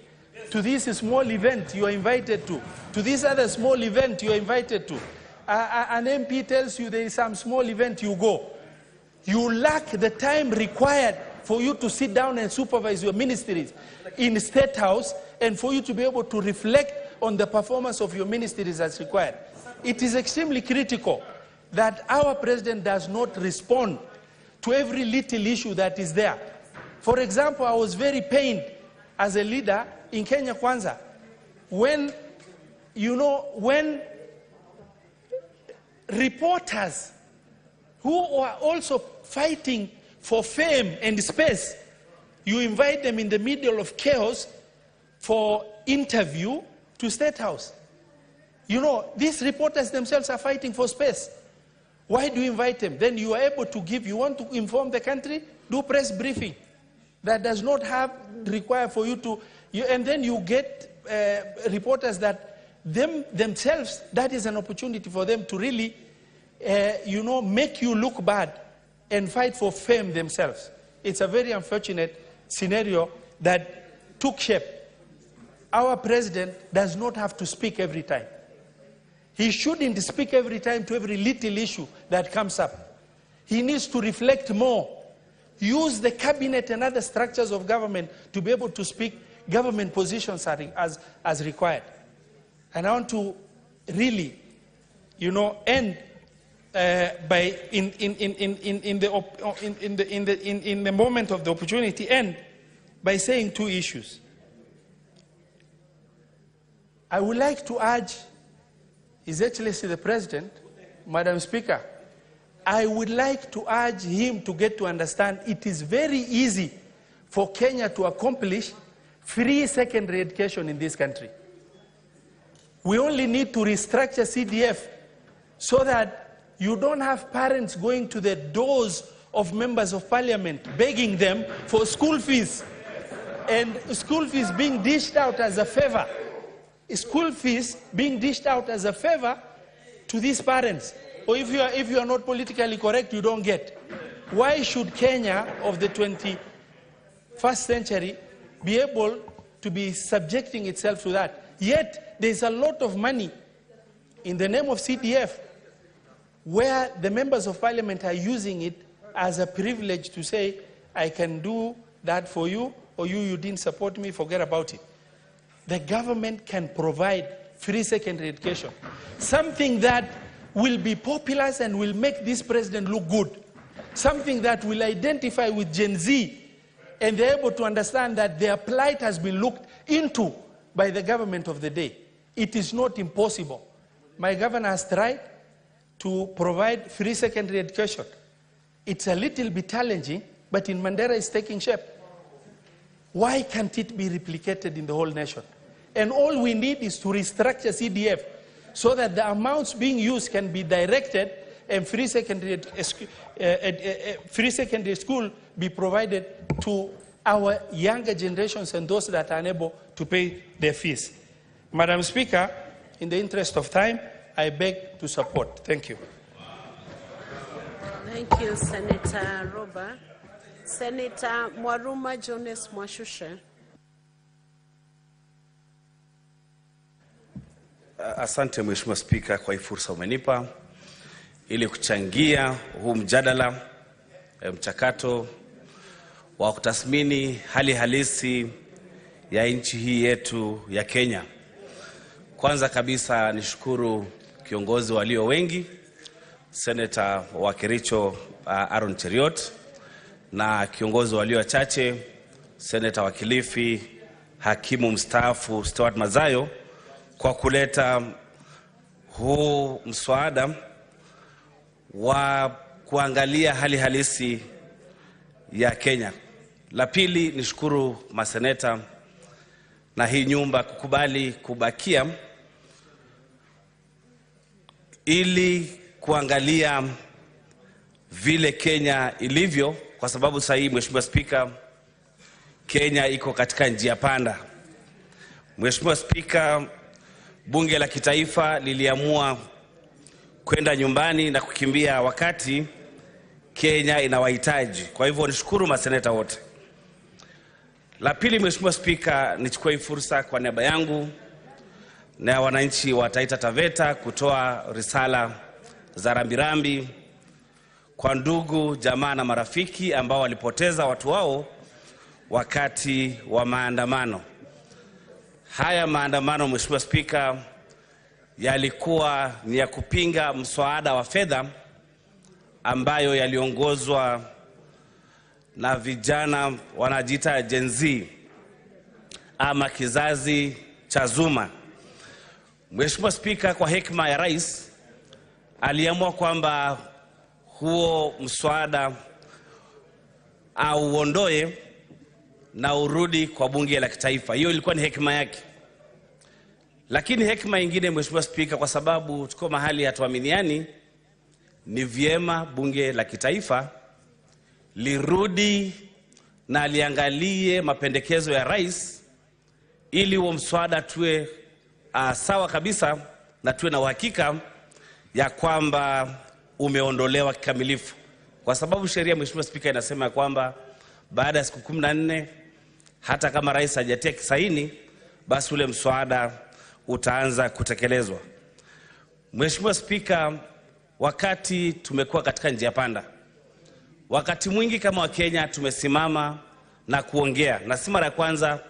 to this small event you are invited to this other small event you are invited to. An MP tells you there is some small event, you go. You lack the time required for you to sit down and supervise your ministries in State House, and for you to be able to reflect on the performance of your ministries as required. It is extremely critical that our president does not respond to every little issue that is there. For example, I was very pained as a leader in Kenya Kwanza when, when reporters who are also fighting for fame and space, you invite them in the middle of chaos for interview to State House. These reporters themselves are fighting for space. Why do you invite them? Then you are able to you want to inform the country, do press briefing. That does not require for you to, and then you get reporters that themselves, that is an opportunity for them to really, make you look bad and fight for fame themselves. It's a very unfortunate scenario that took shape. Our president does not have to speak every time. He shouldn't speak every time to every little issue that comes up. He needs to reflect more. Use the cabinet and other structures of government to be able to speak government positions as required. And I want to really, end by in the moment of the opportunity, end by saying two issues. I would like to urge His Excellency the President, Madam Speaker, I would like to urge him to get to understand it is very easy for Kenya to accomplish free secondary education in this country. We only need to restructure CDF so that you don't have parents going to the doors of members of parliament begging them for school fees, and school fees being dished out as a favor. School fees being dished out as a favor to these parents. Or if you are not politically correct, you don't get. Why should Kenya of the 21st century be able to be subjecting itself to that? Yet there's a lot of money in the name of CDF where the members of parliament are using it as a privilege to say, I can do that for you, or you didn't support me, forget about it. The government can provide free secondary education, something that will be populous and will make this president look good, something that will identify with Gen Z, and they're able to understand that their plight has been looked into by the government of the day. It is not impossible. My governor has tried to provide free secondary education. It's a little bit challenging, but in Mandera it's taking shape. Why can't it be replicated in the whole nation? And all we need is to restructure CDF so that the amounts being used can be directed and free secondary school be provided to our younger generations and those that are unable to pay their fees. Madam Speaker, in the interest of time, I beg to support. Thank you. Thank you, Senator Robert. Senator Mwaruma Jones Mwashusha. Asante Mheshimiwa Spika kwa hii fursa umenipa ili kuchangia huu mjadala mchakato wa kutathmini hali halisi ya nchi hii yetu ya Kenya. Kwanza kabisa nishukuru kiongozi walio wengi, Senator wa Kericho Aaron Cheriot, na kiongozi walio wachache, Senator wa Kilifi hakimu mstaafu Stuart Mazayo, kwa kuleta huu mswada wa kuangalia hali halisi ya Kenya. La pili, nishukuru maseneta na hii nyumba kukubali kubakia ili kuangalia vile Kenya ilivyo, kwa sababu sasa hii Mheshimiwa Spika, Kenya iko katika njia panda. Mheshimiwa Spika, bunge la kitaifa liliamua kwenda nyumbani na kukimbia wakati Kenya inawahitaji. Kwa hivyo nishukuru maseneta wote. La pili, Mheshimiwa Spika, nichukue fursa kwa niaba yangu na wananchi wa Taita Taveta kutoa risala za rambirambi kwa ndugu, jamaa na marafiki ambao walipoteza watu wao wakati wa maandamano. Haya maandamano, Mheshimiwa Spika, yalikuwa ni ya kupinga mswada wa fedha ambayo yaliongozwa na vijana wanajiita Gen Z ama kizazi cha Zuma. Mheshimiwa Spika, kwa hekima ya rais, aliamua kwamba huo mswada au uondoe na urudi kwa bunge la kitaifa. Hiyo ilikuwa ni hekima yake. Lakini hekima nyingine, Mheshimiwa Spika, kwa sababu tuko mahali hatuaminiani, ni vyema bunge la kitaifa lirudi na liangalie mapendekezo ya rais ili huo mswada tuwe sawa kabisa na tuwe na uhakika ya kwamba umeondolewa kikamilifu. Kwa sababu sheria, Mheshimiwa Spika, inasema kwamba baada ya siku 14 hata kama rais hajatia kisaini, basi ule mswada utaanza kutekelezwa. Mheshimiwa Spika, wakati tumekuwa katika njia panda, wakati mwingi kama Wakenya tumesimama na kuongea, na si mara ya kwanza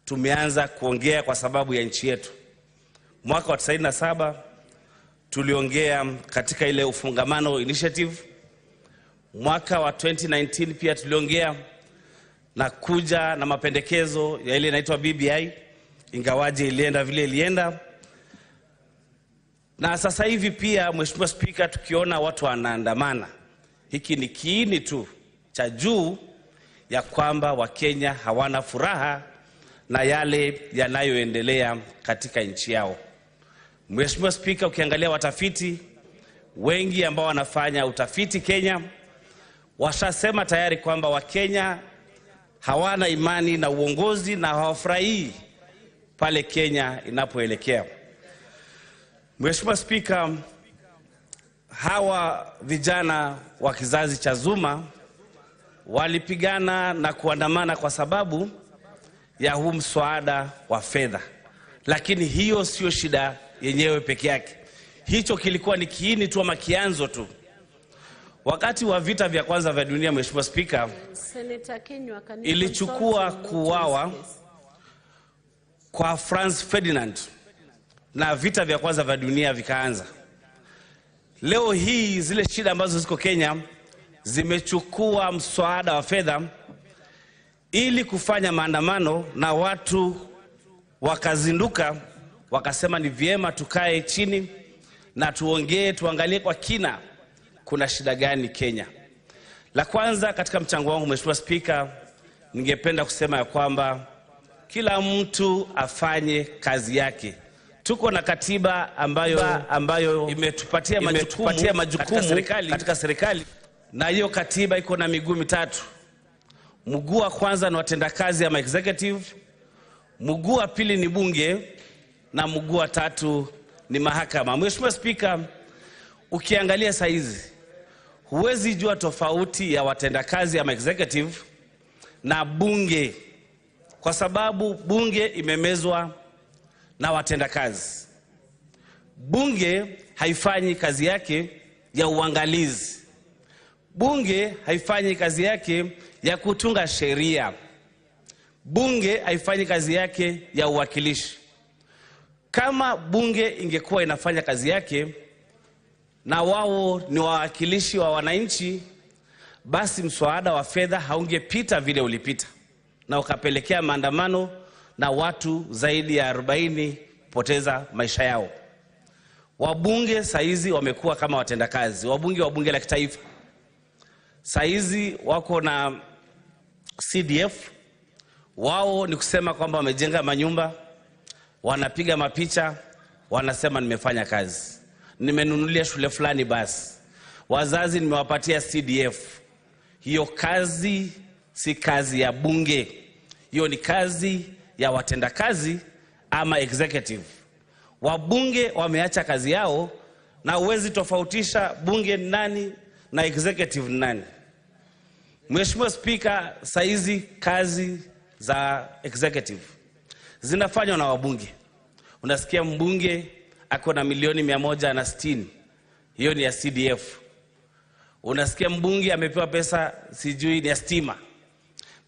tumeanza kuongea kwa sababu ya nchi yetu. Mwaka wa 97 tuliongea katika ile ufungamano initiative. Mwaka wa 2019 pia tuliongea na kuja na mapendekezo ya ile inaitwa BBI, ingawaje ilienda vile ilienda. Na sasa hivi pia, Mheshimiwa Spika, tukiona watu wanaandamana, hiki ni kiini tu cha juu ya kwamba Wakenya hawana furaha na yale yanayoendelea katika nchi yao. Mheshimiwa Spika, ukiangalia watafiti wengi ambao wanafanya utafiti Kenya, washasema tayari kwamba Wakenya hawana imani na uongozi na hawafurahii pale Kenya inapoelekea. Mheshimiwa Spika, hawa vijana wa kizazi cha Zuma walipigana na kuandamana kwa sababu ya huu mswada wa fedha. lakini hiyo sio shida yenyewe peke yake. Hicho kilikuwa ni kiini tu ama kianzo tu. Wakati wa vita vya kwanza vya dunia, Mheshimiwa Spika, ilichukua kuuawa kwa Franz Ferdinand na vita vya kwanza vya dunia vikaanza. Leo hii zile shida ambazo ziko Kenya zimechukua mswada wa fedha ili kufanya maandamano, na watu wakazinduka wakasema ni vyema tukae chini na tuongee, tuangalie kwa kina kuna shida gani Kenya. La kwanza katika mchango wangu, Mheshimiwa Spika, ningependa kusema ya kwamba kila mtu afanye kazi yake. Tuko na katiba ambayo imetupatia majukumu katika serikali, na hiyo katiba iko na miguu mitatu. Mguu wa kwanza ni watendakazi ama executive, mguu wa pili ni bunge, na mguu wa tatu ni mahakama. Mheshimiwa Spika, ukiangalia saizi huwezi jua tofauti ya watendakazi ama executive na bunge, kwa sababu bunge imemezwa na watendakazi. Bunge haifanyi kazi yake ya uangalizi. Bunge haifanyi kazi yake ya kutunga sheria. Bunge haifanyi kazi yake ya uwakilishi. Kama bunge ingekuwa inafanya kazi yake na wao ni wawakilishi wa wananchi, basi mswada wa fedha haungepita vile ulipita na ukapelekea maandamano na watu zaidi ya 40 poteza maisha yao. Wabunge saizi wamekuwa kama watendakazi. Wabunge wa bunge la kitaifa saizi wako na CDF. Wao ni kusema kwamba wamejenga manyumba, wanapiga mapicha, wanasema nimefanya kazi, nimenunulia shule fulani basi, wazazi nimewapatia CDF. Hiyo kazi si kazi ya bunge, hiyo ni kazi ya watendakazi ama executive. Wabunge wameacha kazi yao, na uwezi tofautisha bunge ni nani na executive ni nani. Mheshimiwa Spika, saizi kazi za executive zinafanywa na wabunge. Unasikia mbunge ako na milioni 160, hiyo ni ya CDF. Unasikia mbunge amepewa pesa sijui ni ya stima,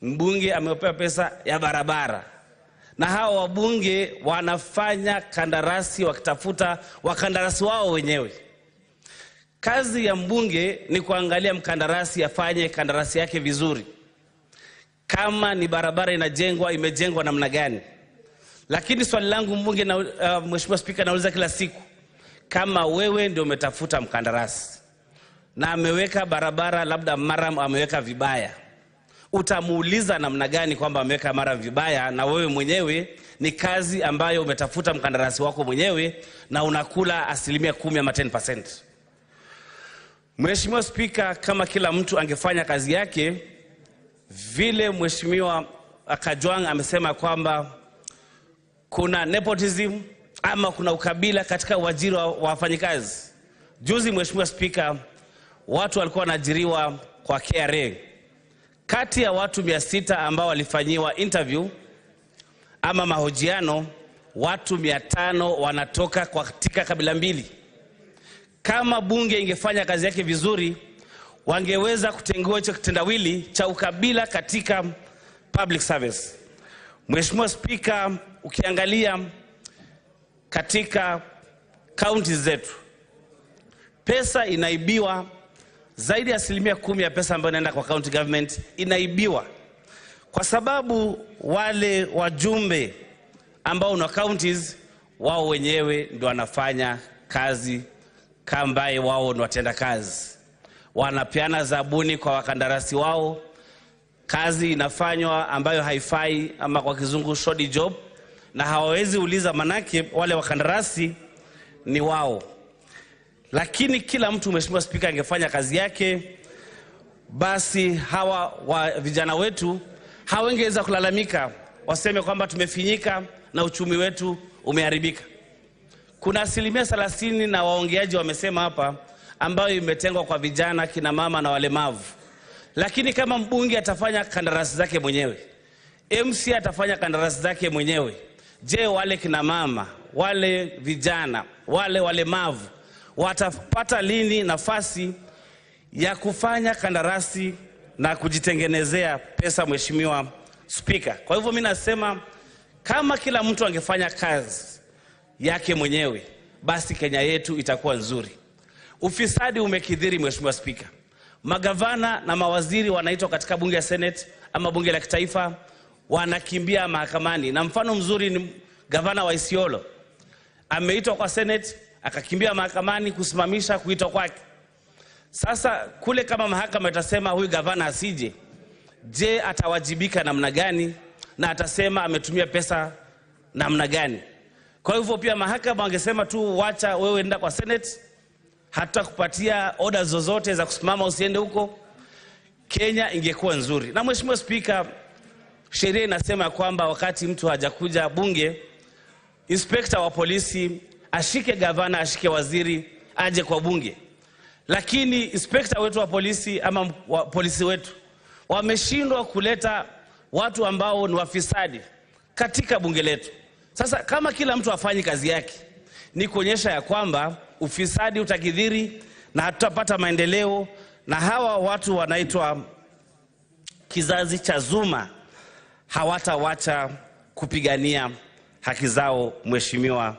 mbunge amepewa pesa ya barabara. Na hao wabunge wanafanya kandarasi wakitafuta wakandarasi wao wenyewe. Kazi ya mbunge ni kuangalia mkandarasi afanye kandarasi yake vizuri. Kama ni barabara inajengwa, imejengwa namna gani. Lakini swali langu mbunge na Mheshimiwa Spika, nauliza kila siku, kama wewe ndio umetafuta mkandarasi na ameweka barabara labda mara ameweka vibaya, utamuuliza namna gani kwamba ameweka mara vibaya, na wewe mwenyewe ni kazi ambayo umetafuta mkandarasi wako mwenyewe na unakula 10% ama 10%. Mheshimiwa Spika, kama kila mtu angefanya kazi yake vile Mheshimiwa Kajwang amesema kwamba kuna nepotism ama kuna ukabila katika uajiri wa wafanyikazi. Juzi Mheshimiwa Spika, watu walikuwa wanaajiriwa kwa KRA. Kati ya watu 600 ambao walifanyiwa interview ama mahojiano, watu 500 wanatoka katika kabila mbili. Kama bunge ingefanya kazi yake vizuri, wangeweza kutengua hicho kitendawili cha ukabila katika public service. Mheshimiwa Spika, ukiangalia katika counties zetu, pesa inaibiwa, zaidi ya 10% ya pesa ambayo inaenda kwa county government inaibiwa, kwa sababu wale wajumbe ambao na counties wao wenyewe ndio wanafanya kazi kambaye wao ni watenda kazi. Wanapeana zabuni kwa wakandarasi wao, kazi inafanywa ambayo haifai ama kwa kizungu shoddy job, na hawawezi uliza manake wale wakandarasi ni wao. Lakini kila mtu, Mheshimiwa Spika, angefanya kazi yake, basi hawa vijana wetu hawangeweza kulalamika waseme kwamba tumefinyika na uchumi wetu umeharibika. Kuna 30% na waongeaji wamesema hapa ambayo imetengwa kwa vijana, kina mama na walemavu. Lakini kama mbunge atafanya kandarasi zake mwenyewe, MC atafanya kandarasi zake mwenyewe, Je, wale kina mama, wale vijana, wale walemavu watapata lini nafasi ya kufanya kandarasi na kujitengenezea pesa, Mheshimiwa Spika? Kwa hivyo mimi nasema kama kila mtu angefanya kazi yake mwenyewe, basi Kenya yetu itakuwa nzuri. Ufisadi umekithiri, Mheshimiwa Spika. Magavana na mawaziri wanaitwa katika bunge ya Senate ama bunge la kitaifa, wanakimbia mahakamani. Na mfano mzuri ni gavana wa Isiolo. Ameitwa kwa Senate, akakimbia mahakamani kusimamisha kuitwa kwake. Sasa kule kama mahakama itasema huyu gavana asije, je, atawajibika namna gani na atasema ametumia pesa namna gani? Kwa hivyo pia mahakama wangesema tu wacha wewe enda kwa Senate, hata kupatia order zozote za kusimama usiende huko, Kenya ingekuwa nzuri. Na Mheshimiwa Spika, sheria inasema kwamba wakati mtu hajakuja bunge, inspector wa polisi ashike gavana, ashike waziri, aje kwa bunge. Lakini inspector wetu wa polisi ama polisi wetu wameshindwa kuleta watu ambao ni wafisadi katika bunge letu. Sasa kama kila mtu afanye kazi yake, ni kuonyesha ya kwamba ufisadi utakithiri na hatutapata maendeleo, na hawa watu wanaitwa kizazi cha Zuma hawatawacha kupigania haki zao, Mheshimiwa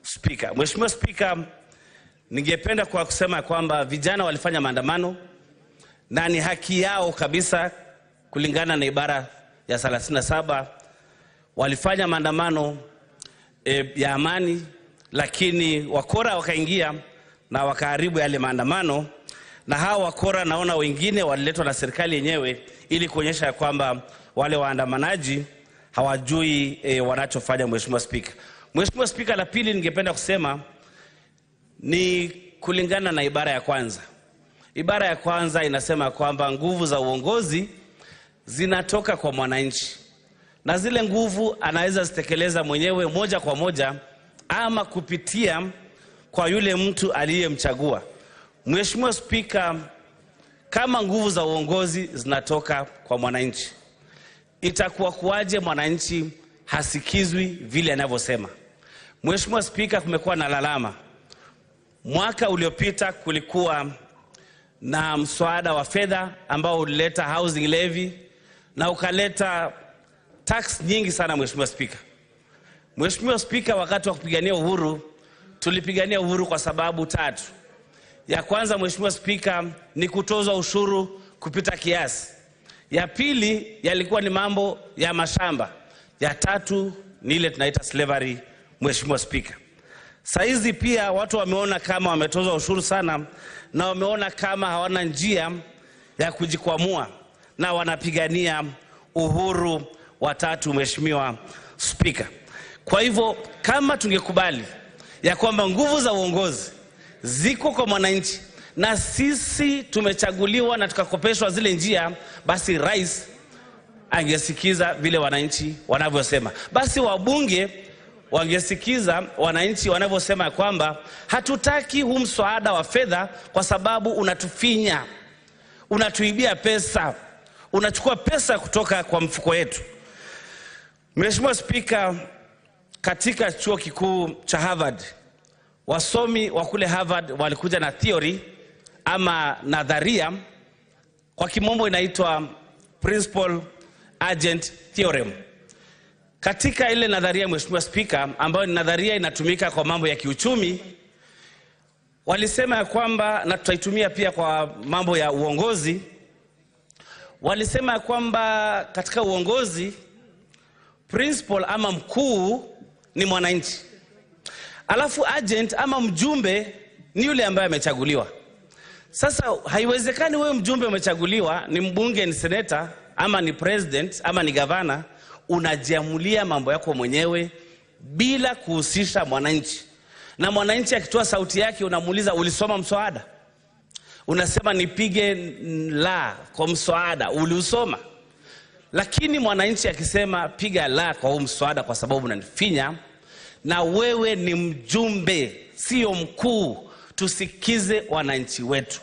Spika. Mheshimiwa Spika, ningependa kwa kusema kwamba vijana walifanya maandamano na ni haki yao kabisa kulingana na ibara ya 37. Walifanya maandamano ya amani, lakini wakora wakaingia na wakaharibu yale maandamano, na hao wakora naona wengine waliletwa na serikali yenyewe ili kuonyesha kwamba wale waandamanaji hawajui wanachofanya. Mheshimiwa Spika. Mheshimiwa Spika, la pili ningependa kusema ni kulingana na ibara ya kwanza. Ibara ya kwanza inasema kwamba nguvu za uongozi zinatoka kwa mwananchi, na zile nguvu anaweza zitekeleza mwenyewe moja kwa moja ama kupitia kwa yule mtu aliyemchagua. Mheshimiwa Spika, kama nguvu za uongozi zinatoka kwa mwananchi, itakuwa kuaje mwananchi hasikizwi vile anavyosema? Mheshimiwa Spika, kumekuwa na lalama. Mwaka uliopita kulikuwa na mswada wa fedha ambao ulileta housing levy na ukaleta tax nyingi sana. Mheshimiwa Spika. Mheshimiwa Spika, wakati wa kupigania uhuru, tulipigania uhuru kwa sababu tatu. Ya kwanza, Mheshimiwa Spika, ni kutozwa ushuru kupita kiasi. Ya pili, yalikuwa ni mambo ya mashamba. Ya tatu ni ile tunaita slavery. Mheshimiwa Spika, saizi pia watu wameona kama wametozwa ushuru sana na wameona kama hawana njia ya kujikwamua na wanapigania uhuru wa tatu. Mheshimiwa Spika, kwa hivyo kama tungekubali ya kwamba nguvu za uongozi ziko kwa mwananchi na sisi tumechaguliwa na tukakopeshwa zile njia, basi rais angesikiza vile wananchi wanavyosema. Basi wabunge wangesikiza wananchi wanavyosema kwamba hatutaki huu mswada wa fedha kwa sababu unatufinya, unatuibia pesa, unachukua pesa kutoka kwa mfuko yetu. Mheshimiwa Spika, katika chuo kikuu cha Harvard, wasomi wa kule Harvard walikuja na theory ama nadharia, kwa kimombo inaitwa principal agent theorem. Katika ile nadharia, Mheshimiwa Spika, ambayo ni nadharia inatumika kwa mambo ya kiuchumi, walisema ya kwamba, na tutaitumia pia kwa mambo ya uongozi, walisema ya kwamba katika uongozi principal ama mkuu ni mwananchi, alafu agent ama mjumbe ni yule ambaye amechaguliwa. Sasa haiwezekani wewe mjumbe umechaguliwa, ni mbunge, ni seneta, ama ni president, ama ni gavana, unajiamulia mambo yako mwenyewe bila kuhusisha mwananchi. Na mwananchi akitoa sauti yake unamuuliza ulisoma mswada? Unasema nipige la kwa mswada, uliusoma? Lakini mwananchi akisema piga la kwa huu mswada kwa sababu unanifinya, na wewe ni mjumbe, sio mkuu. Tusikize wananchi wetu.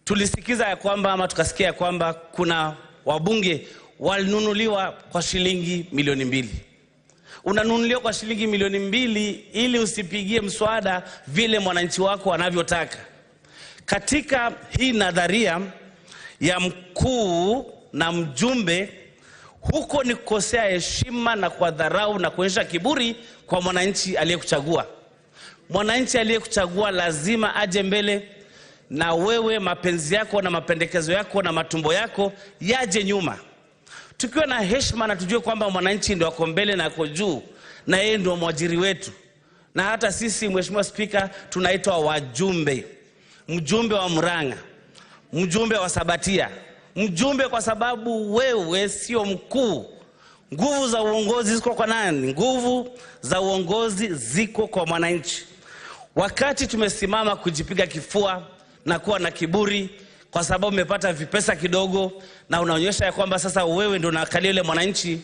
Tulisikiza ya kwamba ama tukasikia ya kwamba kuna wabunge walinunuliwa kwa shilingi milioni 2. unanunuliwa kwa shilingi milioni 2 ili usipigie mswada vile mwananchi wako anavyotaka. Katika hii nadharia ya mkuu na mjumbe, huko ni kukosea heshima na kwa dharau na kuonyesha kiburi kwa mwananchi aliyekuchagua. Mwananchi aliyekuchagua lazima aje mbele, na wewe mapenzi yako na mapendekezo yako na matumbo yako yaje nyuma. Tukiwa na heshima na tujue kwamba mwananchi ndio ako mbele na ako juu, na yeye ndio mwajiri wetu. Na hata sisi Mheshimiwa Spika tunaitwa wajumbe. Mjumbe wa Murang'a, mjumbe wa Sabatia, mjumbe kwa sababu wewe sio mkuu. Nguvu za uongozi ziko kwa nani? Nguvu za uongozi ziko kwa mwananchi. Wakati tumesimama kujipiga kifua na kuwa na kiburi kwa sababu umepata vipesa kidogo na unaonyesha ya kwamba sasa wewe ndio unakalia yule mwananchi,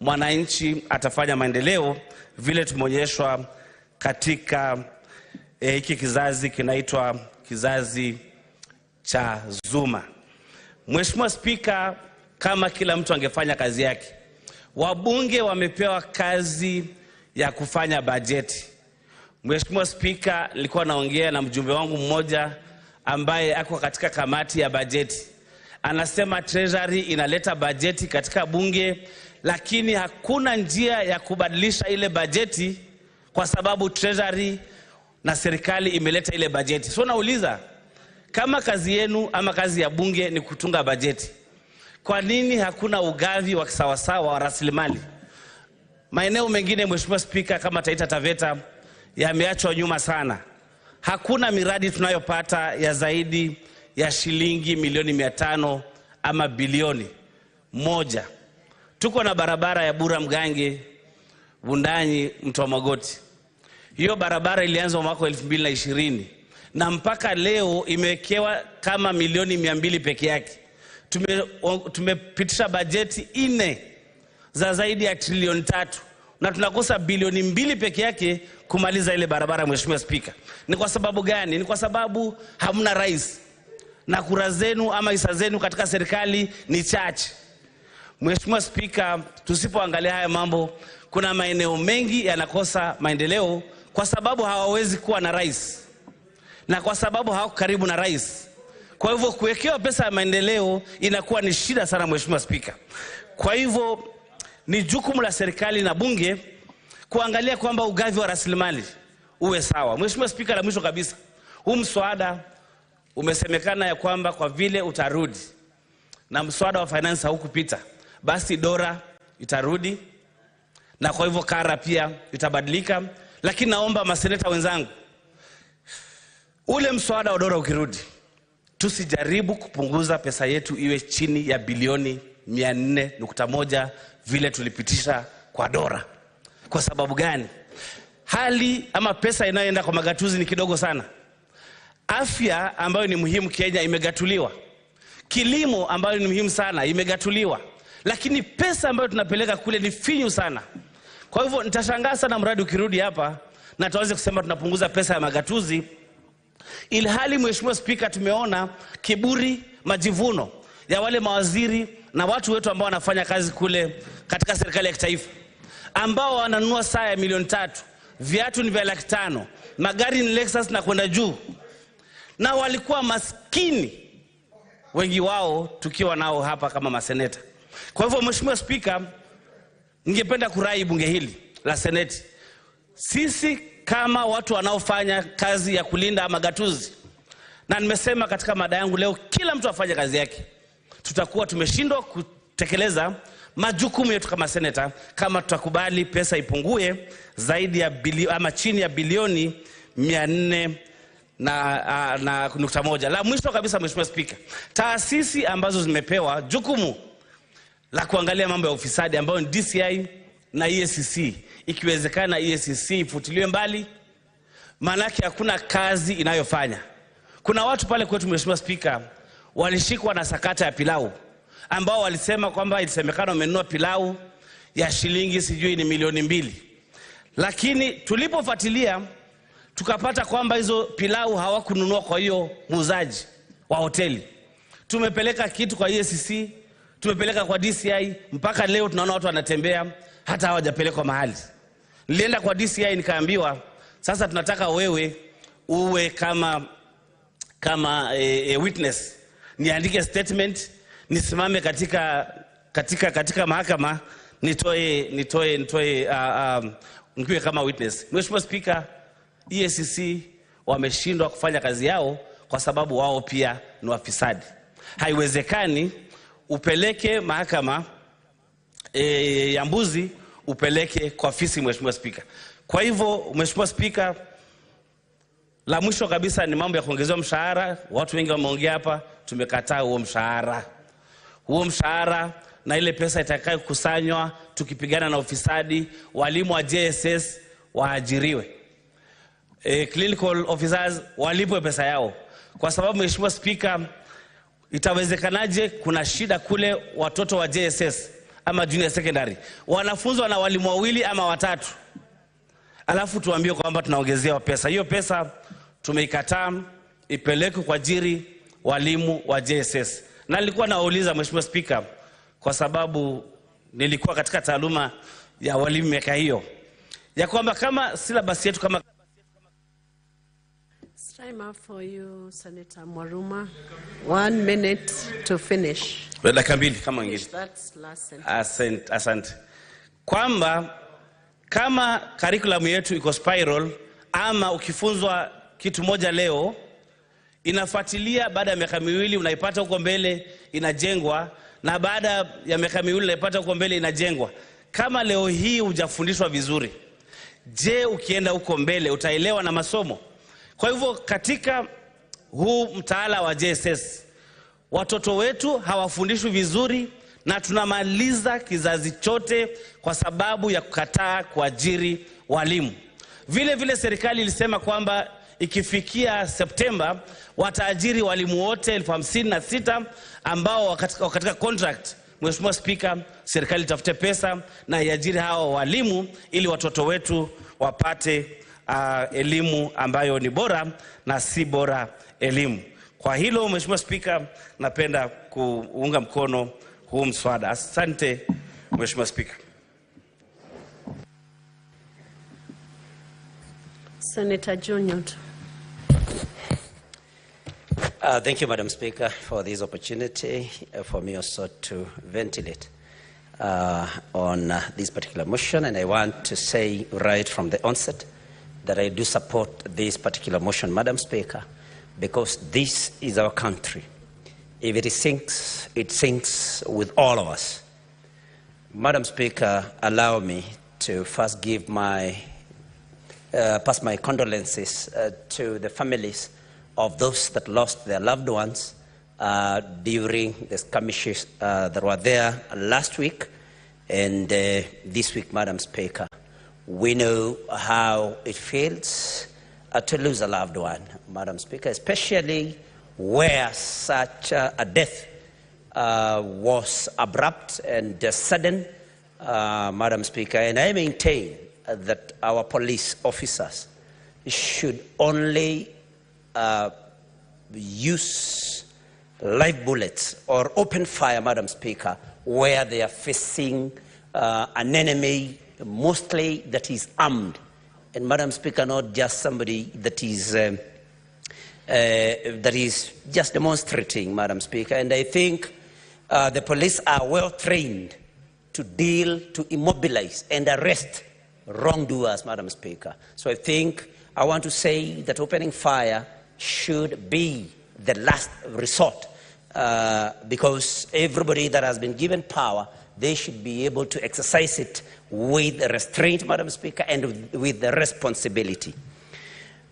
mwananchi atafanya maendeleo vile tumeonyeshwa katika hiki kizazi kinaitwa kizazi cha Zuma. Mheshimiwa Spika, kama kila mtu angefanya kazi yake, wabunge wamepewa kazi ya kufanya bajeti. Mheshimiwa Spika, nilikuwa naongea na mjumbe wangu mmoja ambaye ako katika kamati ya bajeti. Anasema Treasury inaleta bajeti katika bunge, lakini hakuna njia ya kubadilisha ile bajeti kwa sababu Treasury na serikali imeleta ile bajeti. So nauliza, kama kazi yenu ama kazi ya bunge ni kutunga bajeti, kwa nini hakuna ugavi wa kisawasawa wa rasilimali? Maeneo mengine Mheshimiwa Spika kama Taita Taveta yameachwa nyuma sana. Hakuna miradi tunayopata ya zaidi ya shilingi milioni 500 ama bilioni 1. Tuko na barabara ya Bura Mgange, Bundanyi, Mto Magoti. Hiyo barabara ilianza mwaka 2020 na mpaka leo imewekewa kama milioni 200 peke yake. Tumepitisha bajeti 4 za zaidi ya trilioni 3 na tunakosa bilioni 2 peke yake kumaliza ile barabara. Mheshimiwa Spika, ni kwa sababu gani? Ni kwa sababu hamna rais na kura zenu ama hisa zenu katika serikali ni chache. Mheshimiwa Spika, tusipoangalia haya mambo, kuna maeneo mengi yanakosa maendeleo kwa sababu hawawezi kuwa na rais na kwa sababu hawako karibu na rais. Kwa hivyo kuwekewa pesa ya maendeleo inakuwa ni shida sana Mheshimiwa Spika. Kwa hivyo ni jukumu la serikali na bunge kuangalia kwamba ugavi wa rasilimali uwe sawa. Mheshimiwa Spika, la mwisho kabisa, huu mswada umesemekana ya kwamba kwa vile utarudi na mswada wa finance haukupita, basi dora itarudi na kwa hivyo kara pia itabadilika. Lakini naomba maseneta wenzangu, ule mswada wa dora ukirudi, tusijaribu kupunguza pesa yetu iwe chini ya bilioni 400.1 vile tulipitisha kwa dora. Kwa sababu gani? Hali ama pesa inayoenda kwa magatuzi ni kidogo sana. Afya ambayo ni muhimu Kenya imegatuliwa. Kilimo ambayo ni muhimu sana imegatuliwa. Lakini pesa ambayo tunapeleka kule ni finyu sana. Kwa hivyo nitashangaa sana mradi ukirudi hapa na tuanze kusema tunapunguza pesa ya magatuzi, ilhali Mheshimiwa Spika tumeona kiburi, majivuno ya wale mawaziri na watu wetu ambao wanafanya kazi kule katika serikali ya kitaifa, ambao wananunua saa ya milioni 3, viatu ni vya 500,000, magari ni Lexus na kwenda juu, na walikuwa maskini wengi wao tukiwa nao hapa kama maseneta. Kwa hivyo Mheshimiwa Spika, ningependa kurai bunge hili la Seneti, sisi kama watu wanaofanya kazi ya kulinda magatuzi, na nimesema katika mada yangu leo kila mtu afanye kazi yake, tutakuwa tumeshindwa kutekeleza majukumu yetu kama seneta kama tutakubali pesa ipungue zaidi ya ama chini ya bilioni 400.1. La mwisho kabisa Mheshimiwa Spika, taasisi ambazo zimepewa jukumu la kuangalia mambo ya ufisadi ambayo ni DCI na EACC, ikiwezekana EACC ifutiliwe mbali, manake hakuna kazi inayofanya. Kuna watu pale kwetu Mheshimiwa Spika walishikwa na sakata ya pilau, ambao walisema kwamba ilisemekana wamenunua pilau ya shilingi sijui ni milioni 2. Lakini tulipofuatilia tukapata kwamba hizo pilau hawakununua kwa hiyo muuzaji wa hoteli. Tumepeleka kitu kwa EACC, tumepeleka kwa DCI, mpaka leo tunaona watu wanatembea hata hawajapelekwa mahali. Nilienda kwa DCI nikaambiwa sasa tunataka wewe uwe kama witness, niandike statement, nisimame katika mahakama, nikiwe kama witness. Mheshimiwa Speaker, EACC wameshindwa kufanya kazi yao kwa sababu wao pia ni wafisadi. Haiwezekani upeleke mahakama ya mbuzi upeleke kwa fisi, Mheshimiwa Speaker. Kwa hivyo, Mheshimiwa Speaker, la mwisho kabisa ni mambo ya kuongezewa mshahara. Watu wengi wameongea hapa, tumekataa huo mshahara. Huo mshahara na ile pesa itakayo kusanywa tukipigana na ufisadi, walimu wa JSS waajiriwe. Clinical officers walipwe pesa yao. Kwa sababu Mheshimiwa Speaker, itawezekanaje kuna shida kule watoto wa JSS ama junior secondary wanafunzwa na walimu wawili ama watatu, alafu tuambie kwamba tunaongezea pesa. Hiyo pesa tumeikataa ipeleke kwa ajili walimu wa JSS. Na nilikuwa nauliza Mheshimiwa Speaker, kwa sababu nilikuwa katika taaluma ya walimu miaka hiyo, ya kwamba kama syllabus yetu kama time up for you, Senator Mwaruma. 1 minute to finish. Dakika mbili kama wengine. That's last sentence. Asante. Kwamba kama curriculum yetu iko spiral, ama ukifunzwa kitu moja leo inafuatilia baada ya miaka miwili unaipata huko mbele inajengwa, na baada ya miaka miwili unaipata huko mbele inajengwa. Kama leo hii hujafundishwa vizuri, je, ukienda huko mbele utaelewa na masomo? Kwa hivyo katika huu mtaala wa JSS watoto wetu hawafundishwi vizuri, na tunamaliza kizazi chote kwa sababu ya kukataa kuajiri walimu. Vile vile serikali ilisema kwamba ikifikia Septemba wataajiri walimu wote 56,000 ambao katika contract. Mheshimiwa Speaker, serikali tafute pesa na iajiri hao walimu ili watoto wetu wapate elimu ambayo ni bora na si bora elimu. Kwa hilo Mheshimiwa Speaker, napenda kuunga mkono huu mswada. Asante Mheshimiwa Speaker. Senator Junior. Thank you, Madam Speaker, for this opportunity for me also to ventilate on this particular motion. And I want to say right from the onset that I do support this particular motion, Madam Speaker, because this is our country. If it sinks, it sinks with all of us. Madam Speaker, allow me to first give pass my condolences to the families of those that lost their loved ones during the skirmishes that were there last week and this week, Madam Speaker. We know how it feels to lose a loved one, Madam Speaker, especially where such a death was abrupt and sudden, Madam Speaker. And I maintain that our police officers should only use live bullets or open fire, Madam Speaker, where they are facing an enemy mostly that is armed. And Madam Speaker, not just somebody that is just demonstrating, Madam Speaker. And I think the police are well trained to deal, to immobilize and arrest wrongdoers, Madam Speaker. So I want to say that opening fire should be the last resort because everybody that has been given power, they should be able to exercise it with restraint, Madam Speaker, and with the responsibility.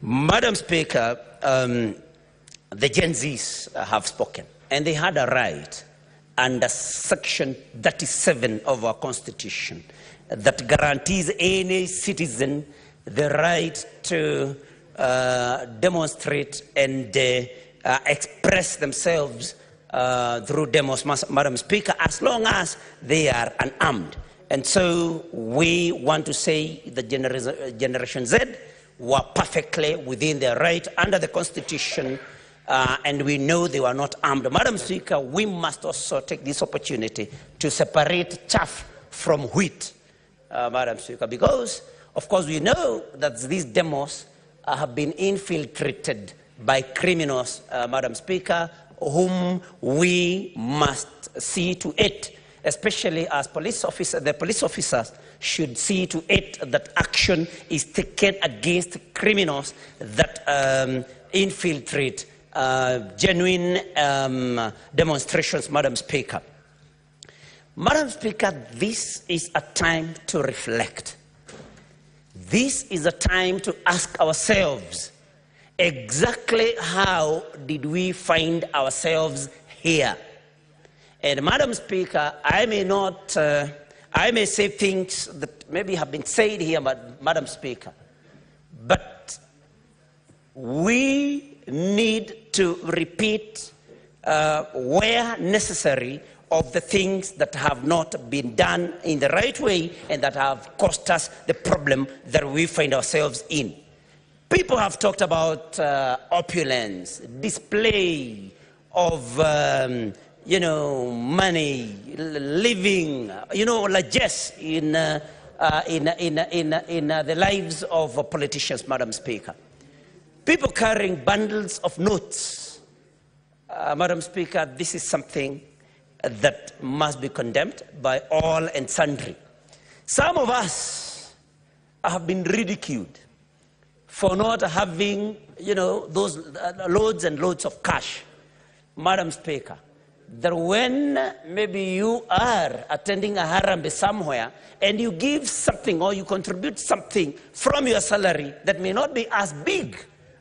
Madam Speaker, the Gen Zs have spoken, and they had a right under Section 37 of our Constitution that guarantees any citizen the right to demonstrate and express themselves through demos, Madam Speaker, as long as they are unarmed. And so we want to say the Generation Z were perfectly within their right under the Constitution, and we know they were not armed. Madam Speaker, we must also take this opportunity to separate chaff from wheat, Madam Speaker, because Of course, we know that these demos have been infiltrated by criminals, Madam Speaker, whom we must see to it, especially as police officers. The police officers should see to it that action is taken against criminals that infiltrate genuine demonstrations, Madam Speaker. Madam Speaker, this is a time to reflect. This is a time to ask ourselves, exactly how did we find ourselves here? And Madam Speaker, I may say things that maybe have been said here, Madam Speaker, but we need to repeat where necessary of the things that have not been done in the right way and that have caused us the problem that we find ourselves in. People have talked about opulence, display of money, living, largesse in the lives of politicians, Madam Speaker. People carrying bundles of notes. Madam Speaker, this is something that must be condemned by all and sundry. Some of us have been ridiculed for not having, those loads and loads of cash. Madam Speaker, that when maybe you are attending a harambe somewhere and you give something or you contribute something from your salary that may not be as big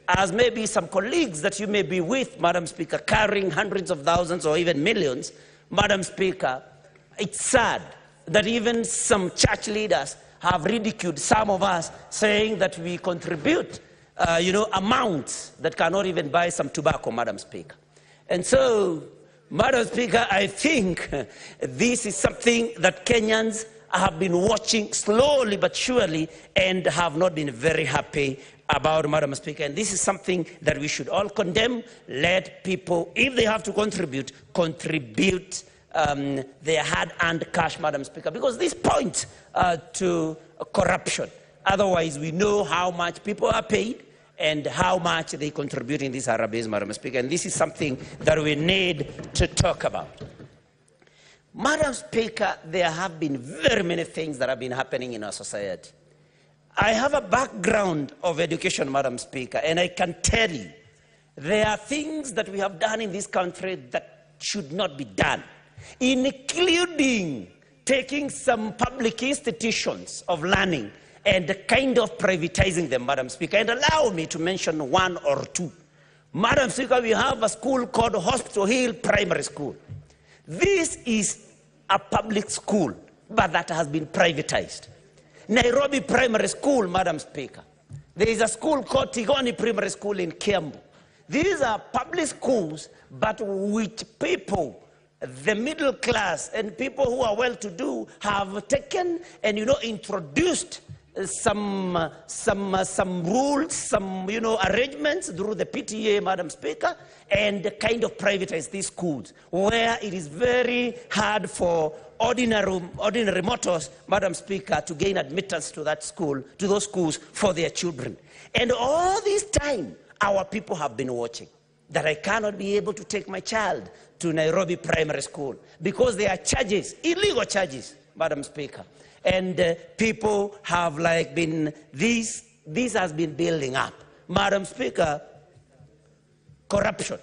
as maybe some colleagues that you may be with, Madam Speaker, carrying hundreds of thousands or even millions, Madam Speaker, it's sad that even some church leaders have ridiculed some of us, saying that we contribute, amounts that cannot even buy some tobacco, Madam Speaker. And so, Madam Speaker, I think this is something that Kenyans have been watching slowly but surely and have not been very happy about, Madam Speaker. And this is something that we should all condemn. Let people, if they have to contribute their hard-earned cash, Madam Speaker, because this points to corruption. Otherwise, we know how much people are paid and how much they contribute in these Arabes, Madam Speaker. And this is something that we need to talk about. Madam Speaker, there have been very many things that have been happening in our society. I have a background of education, Madam Speaker, and I can tell you there are things that we have done in this country that should not be done, including taking some public institutions of learning and kind of privatizing them, Madam Speaker. And allow me to mention one or two. Madam Speaker, we have a school called Hospital Hill Primary School. This is a public school, but that has been privatized. Nairobi Primary School, Madam Speaker. There is a school called Tigoni Primary School in Kiambu. These are public schools, but which people, the middle class and people who are well-to-do, have taken and, introduced some rules, some, arrangements through the PTA, Madam Speaker, and kind of privatize these schools, where it is very hard for ordinary mortals, Madam Speaker, to gain admittance to that school, to those schools for their children. And all this time, our people have been watching, that I cannot be able to take my child to Nairobi Primary School because there are charges, illegal charges, Madam Speaker. And people have been, this has been building up. Madam Speaker, corruption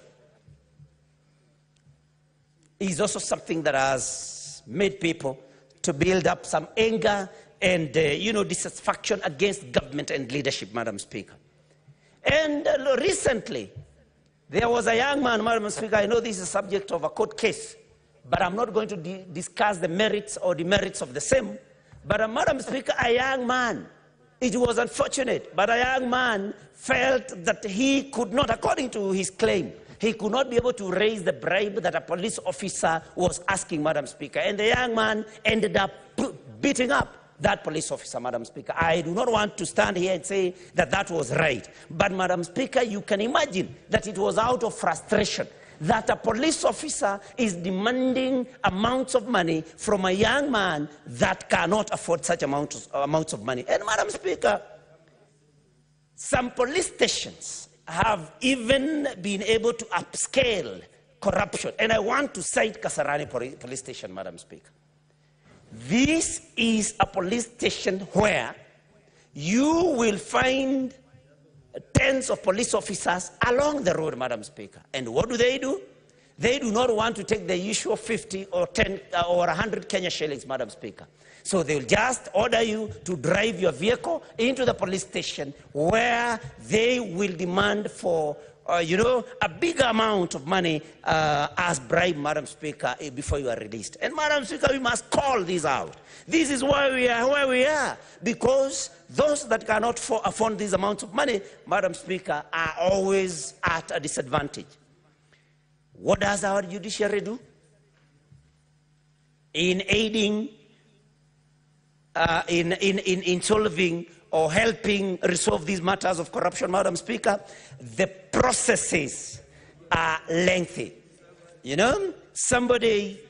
is also something that has made people to build up some anger and, dissatisfaction against government and leadership, Madam Speaker. And recently, there was a young man, Madam Speaker, I know this is a subject of a court case, but I'm not going to discuss the merits or demerits of the same. But Madam Speaker, a young man, it was unfortunate, but a young man felt that he could not, according to his claim, he could not be able to raise the bribe that a police officer was asking, Madam Speaker. And the young man ended up beating up that police officer, Madam Speaker. I do not want to stand here and say that that was right. But, Madam Speaker, you can imagine that it was out of frustration that a police officer is demanding amounts of money from a young man that cannot afford such amounts of money. And Madam Speaker, some police stations have even been able to upscale corruption. And I want to cite Kasarani police station, Madam Speaker. This is a police station where you will find tens of police officers along the road, Madam Speaker. And what do? They do not want to take the usual 50 or 10 or 100 Kenya shillings, Madam Speaker. So they'll just order you to drive your vehicle into the police station where they will demand for a big amount of money as bribe, Madam Speaker, before you are released. And Madam Speaker, we must call this out. This is why we are where we are, because those that cannot afford these amounts of money, Madam Speaker, are always at a disadvantage. What does our judiciary do? In aiding, in solving or helping resolve these matters of corruption, Madam Speaker, the processes are lengthy. Somebody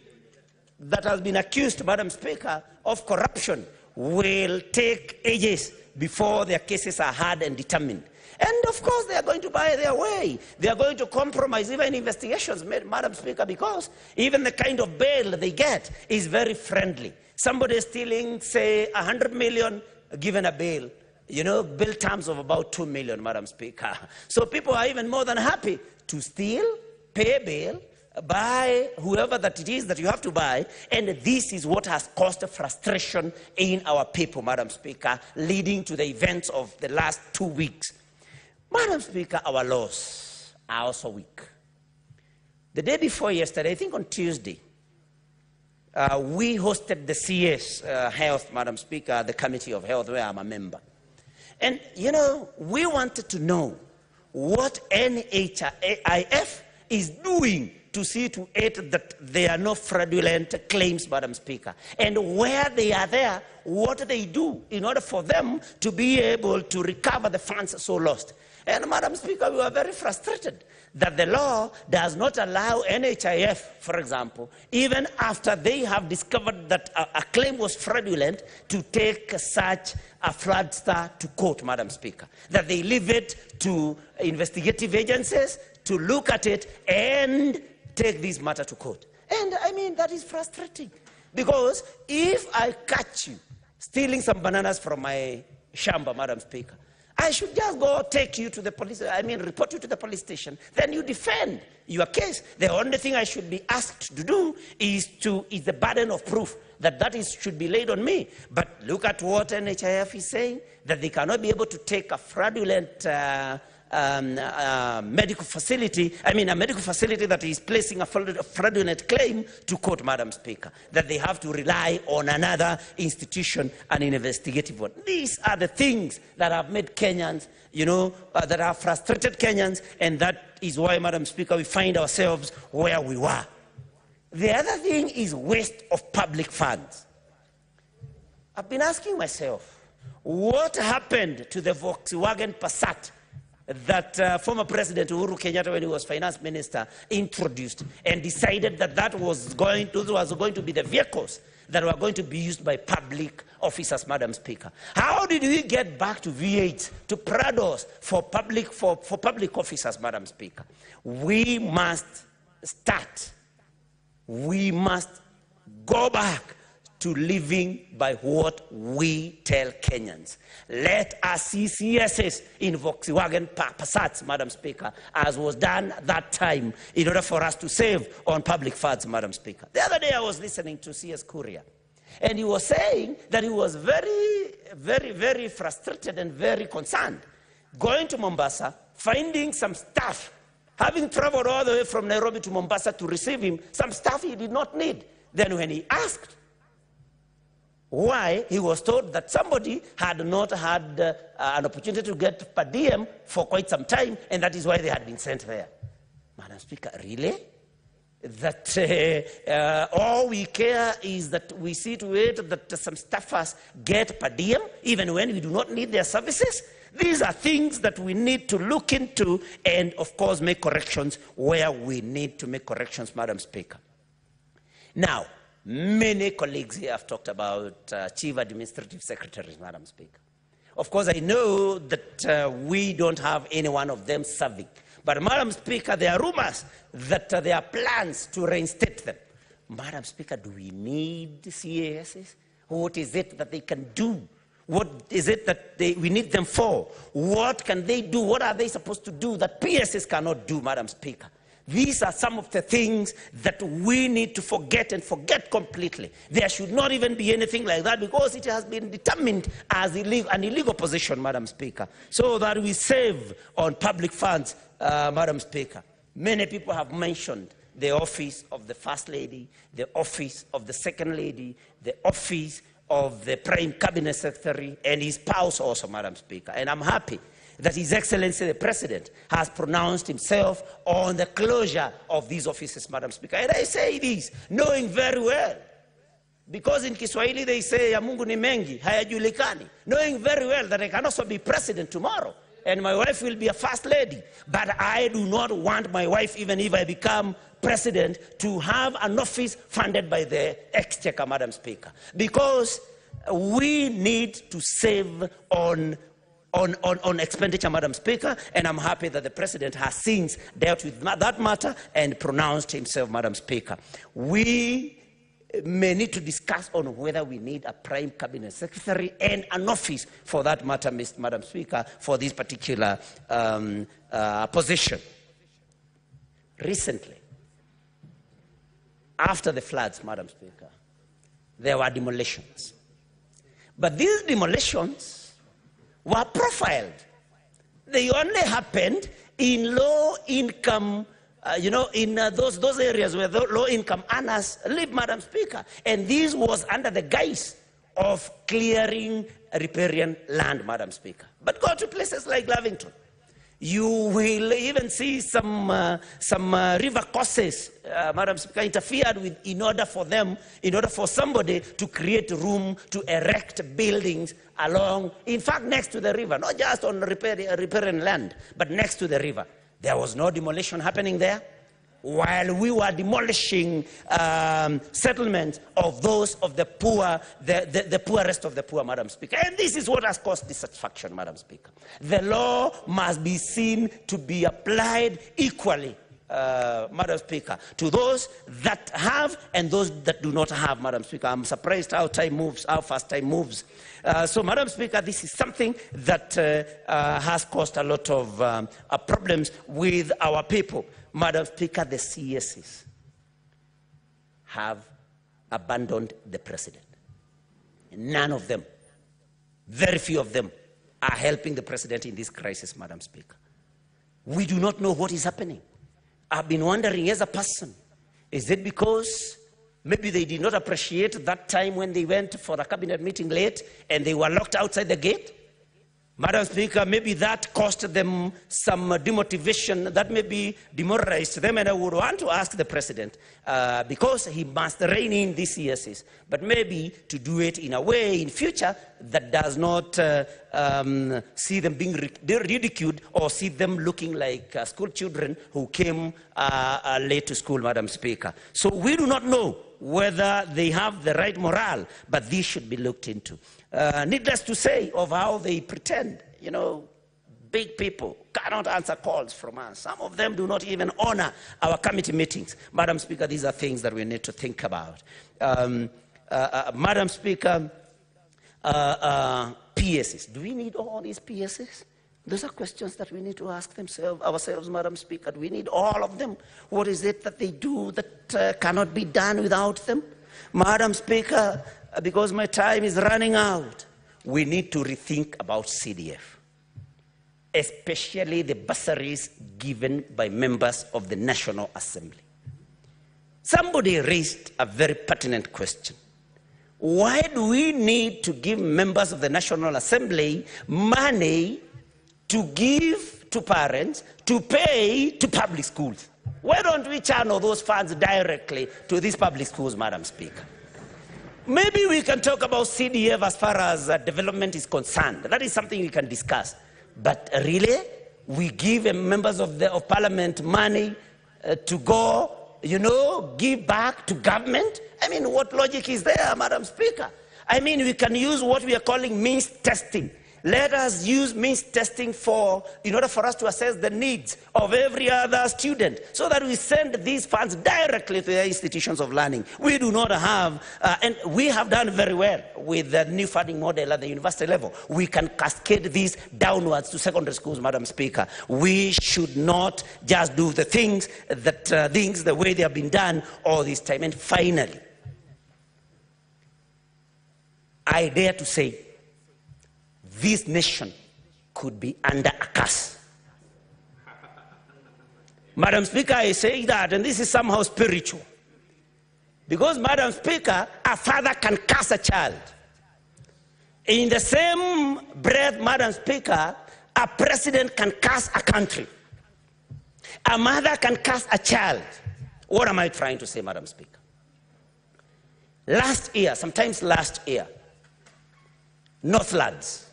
that has been accused, Madam Speaker, of corruption will take ages before their cases are heard and determined. And of course, they are going to buy their way. They are going to compromise even investigations, Madam Speaker, because even the kind of bail they get is very friendly. Somebody stealing, say, 100 million, given a bail, bail terms of about 2 million, Madam Speaker. So people are even more than happy to steal, pay bail, buy whoever that it is that you have to buy. And this is what has caused frustration in our people, Madam Speaker, leading to the events of the last 2 weeks. Madam Speaker, our laws are also weak. The day before yesterday, I think on Tuesday, we hosted the CS Health, Madam Speaker, the Committee of Health, where I'm a member. And, we wanted to know what NHIF is doing to see to it that there are no fraudulent claims, Madam Speaker. And where they are there, what they do in order for them to be able to recover the funds so lost. And Madam Speaker, we were very frustrated that the law does not allow NHIF, for example, even after they have discovered that a claim was fraudulent, to take such a fraudster to court, Madam Speaker. That they leave it to investigative agencies to look at it and take this matter to court. And I mean, that is frustrating. Because if I catch you stealing some bananas from my shamba, Madam Speaker, I should just go take you to the police, report you to the police station. Then you defend your case. The only thing I should be asked to do is the burden of proof that should be laid on me. But look at what NHIF is saying, that they cannot be able to take a fraudulent medical facility, a medical facility that is placing a fraudulent claim to court, Madam Speaker, that they have to rely on another institution, an investigative one. These are the things that have made Kenyans, that have frustrated Kenyans, and that is why, Madam Speaker, we find ourselves where we were. The other thing is waste of public funds. I've been asking myself, what happened to the Volkswagen Passat that former President Uhuru Kenyatta, when he was finance minister, introduced and decided that those were going to be the vehicles that were going to be used by public officers, Madam Speaker? How did we get back to V8, to Prados for public officers, Madam Speaker? We must go back to living by what we tell Kenyans. Let us see CSS in Volkswagen Passats, Madam Speaker, as was done that time, in order for us to save on public funds, Madam Speaker. The other day I was listening to CS Kuria, and he was saying that he was very, very, very frustrated and very concerned, going to Mombasa, finding some stuff, having traveled all the way from Nairobi to Mombasa to receive him, some stuff he did not need. Then when he asked why, he was told that somebody had not had an opportunity to get per diem for quite some time, and that is why they had been sent there. Madam Speaker, really? That all we care is that we see to it that some staffers get per diem, even when we do not need their services? These are things that we need to look into and, of course, make corrections where we need to make corrections, Madam Speaker. Now, many colleagues here have talked about chief administrative secretaries, Madam Speaker. Of course, I know that we don't have any one of them serving. But, Madam Speaker, there are rumors that there are plans to reinstate them. Madam Speaker, do we need CASs? What is it that they can do? What is it that we need them for? What can they do? What are they supposed to do that PSs cannot do, Madam Speaker? These are some of the things that we need to forget and forget completely. There should not even be anything like that because it has been determined as an illegal position, Madam Speaker, so that we save on public funds, Madam Speaker. Many people have mentioned the office of the First Lady, the office of the Second Lady, the office of the Prime Cabinet Secretary, and his spouse also, Madam Speaker. And I'm happy that His Excellency the President has pronounced himself on the closure of these offices, Madam Speaker. And I say this, knowing very well, because in Kiswahili they say, ya Mungu ni mengi, hayajulikani, knowing very well that I can also be president tomorrow, and my wife will be a First Lady. But I do not want my wife, even if I become president, to have an office funded by the Exchequer, Madam Speaker, because we need to save on expenditure, Madam Speaker, and I'm happy that the President has since dealt with that matter and pronounced himself, Madam Speaker. We may need to discuss on whether we need a Prime Cabinet Secretary and an office for that matter, Madam Speaker, for this particular position. Recently, after the floods, Madam Speaker, there were demolitions. But these demolitions were profiled. They only happened in low-income, in those areas where low-income earners live, Madam Speaker. And this was under the guise of clearing riparian land, Madam Speaker. But go to places like Lavington. You will even see some river courses, Madam Speaker, interfered with in order for somebody to create room to erect buildings along, in fact, next to the river, not just on riparian land, but next to the river. There was no demolition happening there, while we were demolishing settlements of those of the poor, the poorest of the poor, Madam Speaker. And this is what has caused dissatisfaction, Madam Speaker. The law must be seen to be applied equally, Madam Speaker, to those that have and those that do not have, Madam Speaker. I'm surprised how time moves, how fast time moves. So, Madam Speaker, this is something that has caused a lot of problems with our people. Madam Speaker, the CSs have abandoned the President. None of them, very few of them, are helping the President in this crisis, Madam Speaker. We do not know what is happening. I've been wondering as a person, is it because maybe they did not appreciate that time when they went for the cabinet meeting late and they were locked outside the gate? Madam Speaker, maybe that cost them some demotivation, that maybe demoralized them, and I would want to ask the President, because he must rein in these CSs, but maybe to do it in a way in future that does not see them being ridiculed or see them looking like school children who came late to school, Madam Speaker. So we do not know whether they have the right morale, but this should be looked into. Needless to say of how they pretend, big people cannot answer calls from us. Some of them do not even honor our committee meetings. Madam Speaker, these are things that we need to think about. Madam Speaker, PSs. Do we need all these PSs? Those are questions that we need to ask ourselves, Madam Speaker. Do we need all of them? What is it that they do that cannot be done without them? Madam Speaker, because my time is running out, we need to rethink about CDF, especially the bursaries given by members of the National Assembly. Somebody raised a very pertinent question. Why do we need to give members of the National Assembly money to give to parents to pay to public schools? Why don't we channel those funds directly to these public schools, Madam Speaker? Maybe we can talk about CDF as far as development is concerned. That is something we can discuss. But really, we give members of parliament money to go, give back to government? I mean, what logic is there, Madam Speaker? I mean, we can use what we are calling means testing. Let us use means testing in order for us to assess the needs of every other student, so that we send these funds directly to the institutions of learning. We do not have, and we have done very well with the new funding model at the university level. We can cascade these downwards to secondary schools, Madam Speaker. We should not just do the things the way they have been done all this time. And finally, I dare to say, this nation could be under a curse. Madam Speaker, I say that, and this is somehow spiritual. Because, Madam Speaker, a father can curse a child. In the same breath, Madam Speaker, a president can curse a country. A mother can curse a child. What am I trying to say, Madam Speaker? Sometimes last year, Northlands,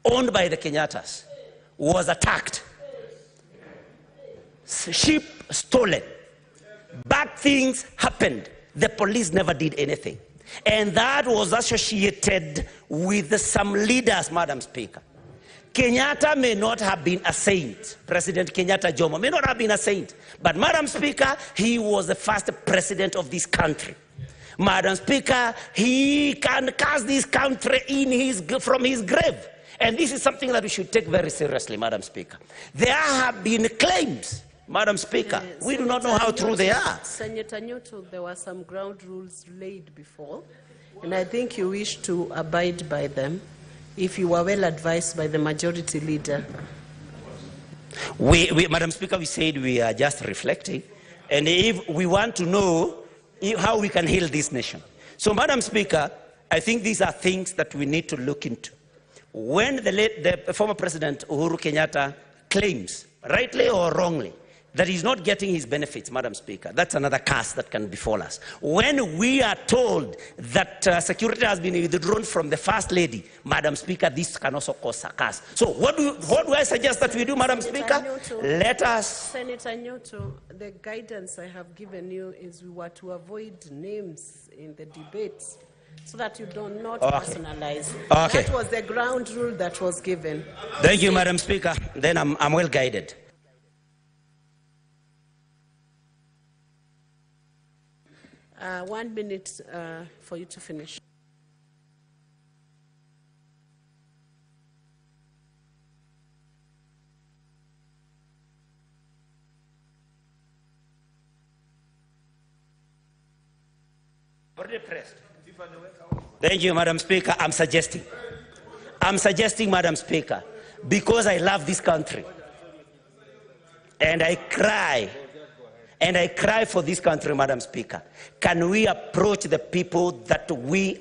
owned by the Kenyattas, was attacked. Sheep stolen. Bad things happened. The police never did anything. And that was associated with some leaders, Madam Speaker. Kenyatta may not have been a saint. President Kenyatta Jomo may not have been a saint. But, Madam Speaker, he was the first president of this country. Madam Speaker, he can cast this country from his grave. And this is something that we should take very seriously, Madam Speaker. There have been claims, Madam Speaker. We do not know how true they are. Senator Newton, there were some ground rules laid before, and I think you wish to abide by them if you were well advised by the majority leader. Madam Speaker, we said we are just reflecting, and if we want to know how we can heal this nation. So, Madam Speaker, I think these are things that we need to look into. When the former President Uhuru Kenyatta claims, rightly or wrongly, that he's not getting his benefits, Madam Speaker, that's another curse that can befall us. When we are told that security has been withdrawn from the First Lady, Madam Speaker, this can also cause a curse. So what do I suggest that we do, Madam Speaker? Let us... Senator Nyoto, the guidance I have given you is we were to avoid names in the debates, so that you do not personalize. Okay. That was the ground rule that was given. Thank you, Madam Speaker. Then I'm well guided. One minute for you to finish. Thank you, Madam Speaker. I'm suggesting, Madam Speaker, because I love this country, and I cry for this country, Madam Speaker. Can we approach the people that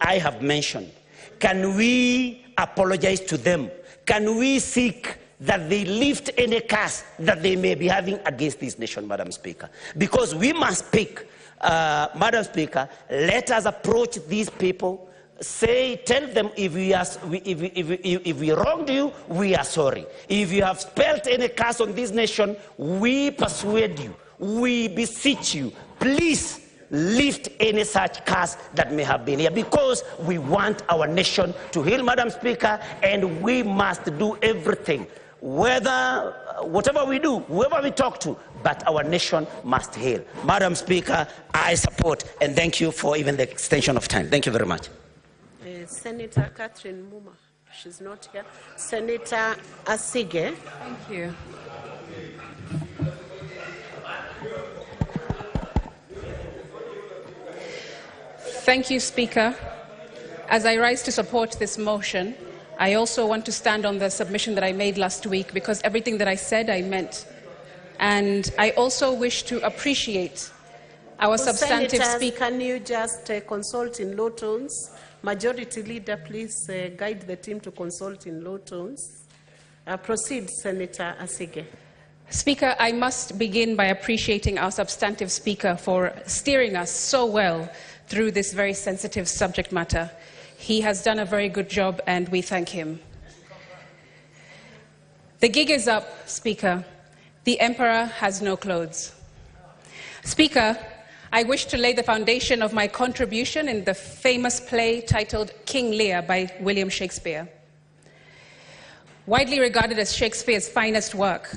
I have mentioned? Can we apologize to them? Can we seek that they lift any curse that they may be having against this nation, Madam Speaker? Because we must speak, Madam Speaker. Let us approach these people. Tell them if we wronged you, we are sorry. If you have spelled any curse on this nation, we persuade you, we beseech you, please lift any such curse that may have been here, because we want our nation to heal, Madam Speaker, and we must do everything, whatever we do, whoever we talk to, but our nation must heal. Madam Speaker, I support, and thank you for even the extension of time. Thank you very much. Senator Catherine Muma, she's not here. Senator Asige. Thank you. Thank you, Speaker. As I rise to support this motion, I also want to stand on the submission that I made last week, because everything that I said, I meant. And I also wish to appreciate our substantive speaker. Can you just consult in low tones? Majority Leader, please guide the team to consult in low tones. Proceed, Senator Asige. Speaker, I must begin by appreciating our substantive speaker for steering us so well through this very sensitive subject matter. He has done a very good job, and we thank him. The gig is up, Speaker. The emperor has no clothes. Speaker, I wish to lay the foundation of my contribution in the famous play titled King Lear by William Shakespeare. Widely regarded as Shakespeare's finest work,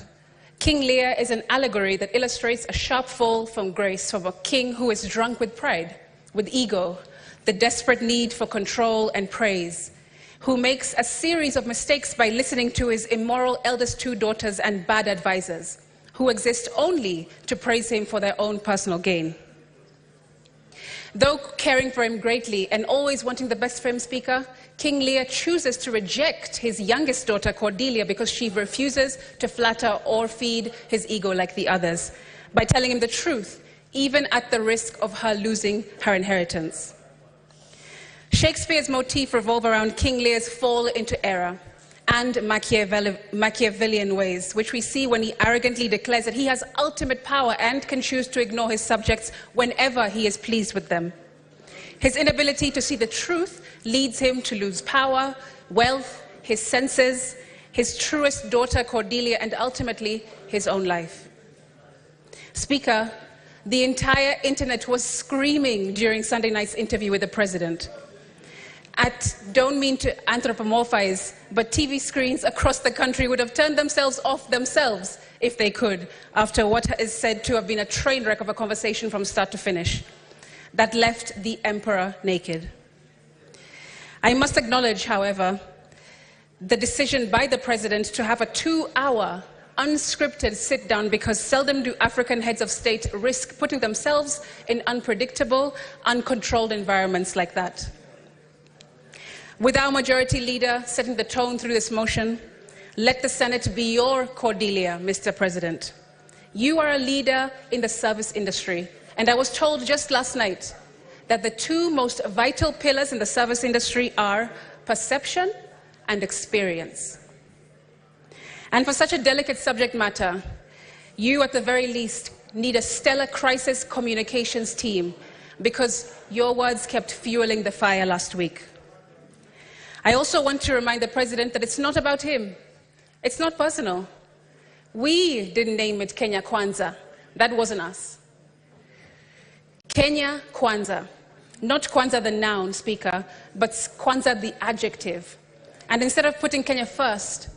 King Lear is an allegory that illustrates a sharp fall from grace from a king who is drunk with pride, with ego, the desperate need for control and praise, who makes a series of mistakes by listening to his immoral eldest two daughters and bad advisors, who exist only to praise him for their own personal gain. Though caring for him greatly and always wanting the best for him, Speaker, King Lear chooses to reject his youngest daughter, Cordelia, because she refuses to flatter or feed his ego like the others, by telling him the truth, even at the risk of her losing her inheritance. Shakespeare's motif revolves around King Lear's fall into error and Machiavellian ways, which we see when he arrogantly declares that he has ultimate power and can choose to ignore his subjects whenever he is pleased with them. His inability to see the truth leads him to lose power, wealth, his senses, his truest daughter Cordelia, and ultimately his own life. Speaker, the entire internet was screaming during Sunday night's interview with the president. Don't mean to anthropomorphize, but TV screens across the country would have turned themselves off themselves if they could, after what is said to have been a train wreck of a conversation from start to finish that left the emperor naked. I must acknowledge, however, the decision by the president to have a 2-hour unscripted sit-down, because seldom do African heads of state risk putting themselves in unpredictable, uncontrolled environments like that. With our majority leader setting the tone through this motion, let the Senate be your Cordelia, Mr. President. You are a leader in the service industry, and I was told just last night that the two most vital pillars in the service industry are perception and experience. And for such a delicate subject matter, you at the very least need a stellar crisis communications team, because your words kept fueling the fire last week. I also want to remind the president that it's not about him. It's not personal. We didn't name it Kenya Kwanza. That wasn't us. Kenya Kwanza. Not Kwanza the noun, Speaker, but Kwanza the adjective. And instead of putting Kenya first,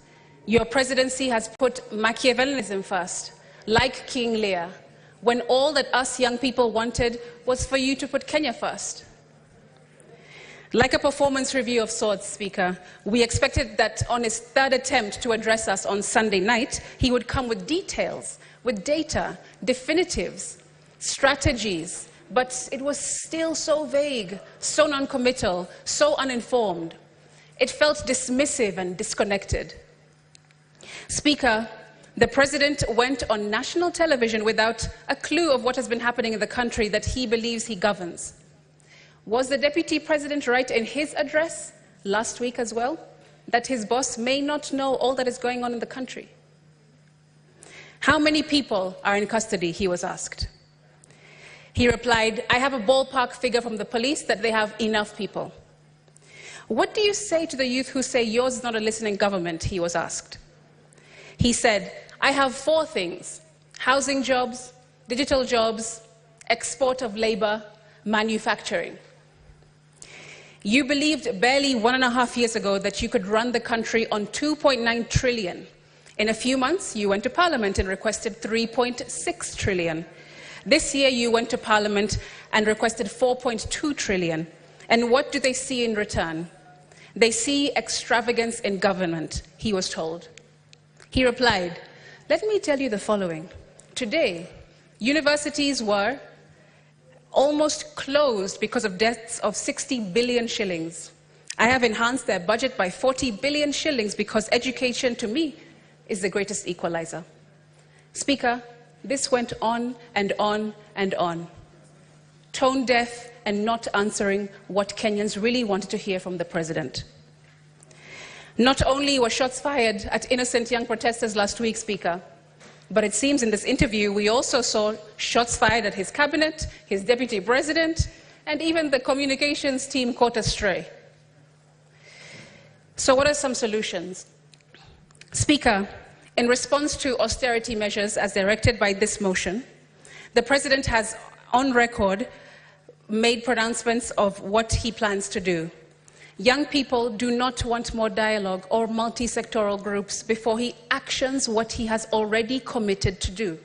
your presidency has put Machiavellianism first, like King Lear, when all that us young people wanted was for you to put Kenya first. Like a performance review of sorts, Speaker, we expected that on his third attempt to address us on Sunday night, he would come with details, with data, definitives, strategies, but it was still so vague, so non-committal, so uninformed. It felt dismissive and disconnected. Speaker, the president went on national television without a clue of what has been happening in the country that he believes he governs. Was the deputy president right in his address last week as well, that his boss may not know all that is going on in the country? How many people are in custody, he was asked. He replied, I have a ballpark figure from the police that they have enough people. What do you say to the youth who say yours is not a listening government, he was asked. He said, I have 4 things: housing jobs, digital jobs, export of labor, manufacturing. You believed barely 1.5 years ago that you could run the country on 2.9 trillion. In a few months, you went to Parliament and requested 3.6 trillion. This year, you went to Parliament and requested 4.2 trillion. And what do they see in return? They see extravagance in government, he was told. He replied, let me tell you the following. Today, universities were almost closed because of debts of 60 billion shillings. I have enhanced their budget by 40 billion shillings because education, to me, is the greatest equalizer. Speaker, this went on and on and on. Tone deaf and not answering what Kenyans really wanted to hear from the president. Not only were shots fired at innocent young protesters last week, Speaker, but it seems in this interview we also saw shots fired at his cabinet, his deputy president, and even the communications team caught astray. So what are some solutions? Speaker, In response to austerity measures as directed by this motion, the President has on record made pronouncements of what he plans to do. Young people do not want more dialogue or multi-sectoral groups before he actions what he has already committed to do.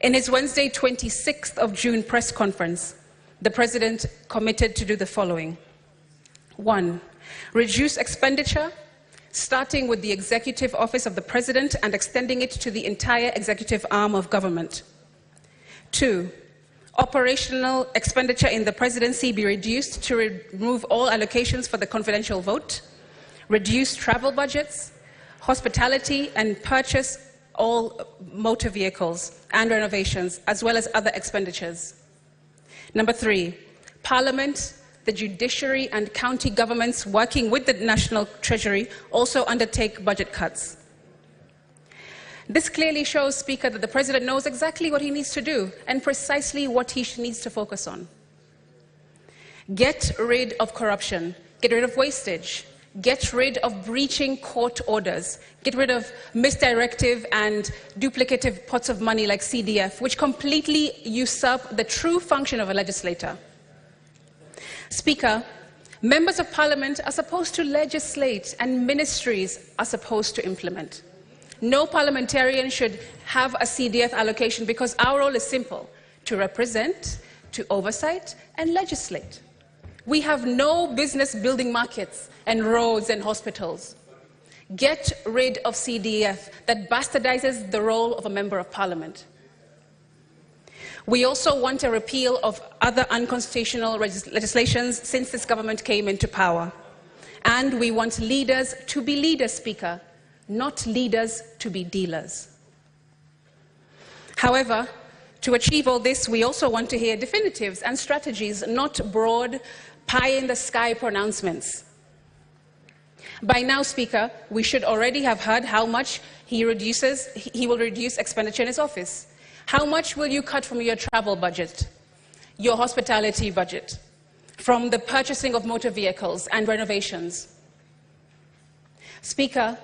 In his Wednesday, 26th of June press conference, the President committed to do the following. 1. Reduce expenditure, starting with the Executive Office of the President and extending it to the entire executive arm of government. 2. Operational expenditure in the presidency be reduced to remove all allocations for the confidential vote, reduce travel budgets, hospitality, and purchase all motor vehicles and renovations, as well as other expenditures. Number 3, Parliament, the judiciary, and county governments working with the National Treasury also undertake budget cuts. This clearly shows, Speaker, that the President knows exactly what he needs to do and precisely what he needs to focus on. Get rid of corruption, get rid of wastage, get rid of breaching court orders, get rid of misdirective and duplicative pots of money like CDF, which completely usurp the true function of a legislator. Speaker, members of Parliament are supposed to legislate and ministries are supposed to implement. No parliamentarian should have a CDF allocation because our role is simple: to represent, to oversight, and legislate. We have no business building markets and roads and hospitals. Get rid of CDF that bastardizes the role of a member of Parliament. We also want a repeal of other unconstitutional legislations since this government came into power. And we want leaders to be leaders, Speaker, not leaders to be dealers. However, to achieve all this, we also want to hear definitives and strategies, not broad, pie-in-the-sky pronouncements. By now, Speaker, we should already have heard how much he will reduce expenditure in his office. How much will you cut from your travel budget, your hospitality budget, from the purchasing of motor vehicles and renovations? Speaker,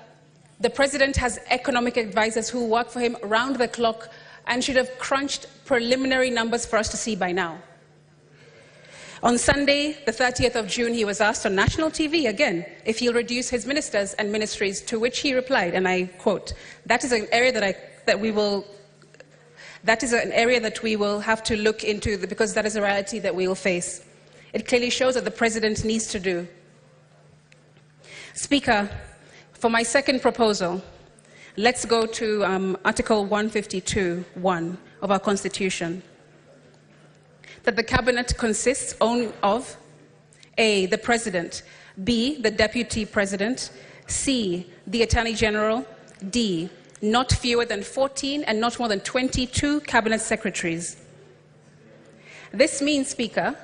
the President has economic advisors who work for him round the clock and should have crunched preliminary numbers for us to see by now. On Sunday, the 30th of June, he was asked on national TV again if he'll reduce his ministers and ministries, to which he replied, and I quote, "That is an area that we will have to look into because that is a reality that we will face." It clearly shows that the President needs to do. Speaker, for my second proposal, let's go to Article 152(1) of our Constitution. That the Cabinet consists of A, the President, B, the Deputy President, C, the Attorney General, D, not fewer than 14 and not more than 22 Cabinet Secretaries. This means, Speaker,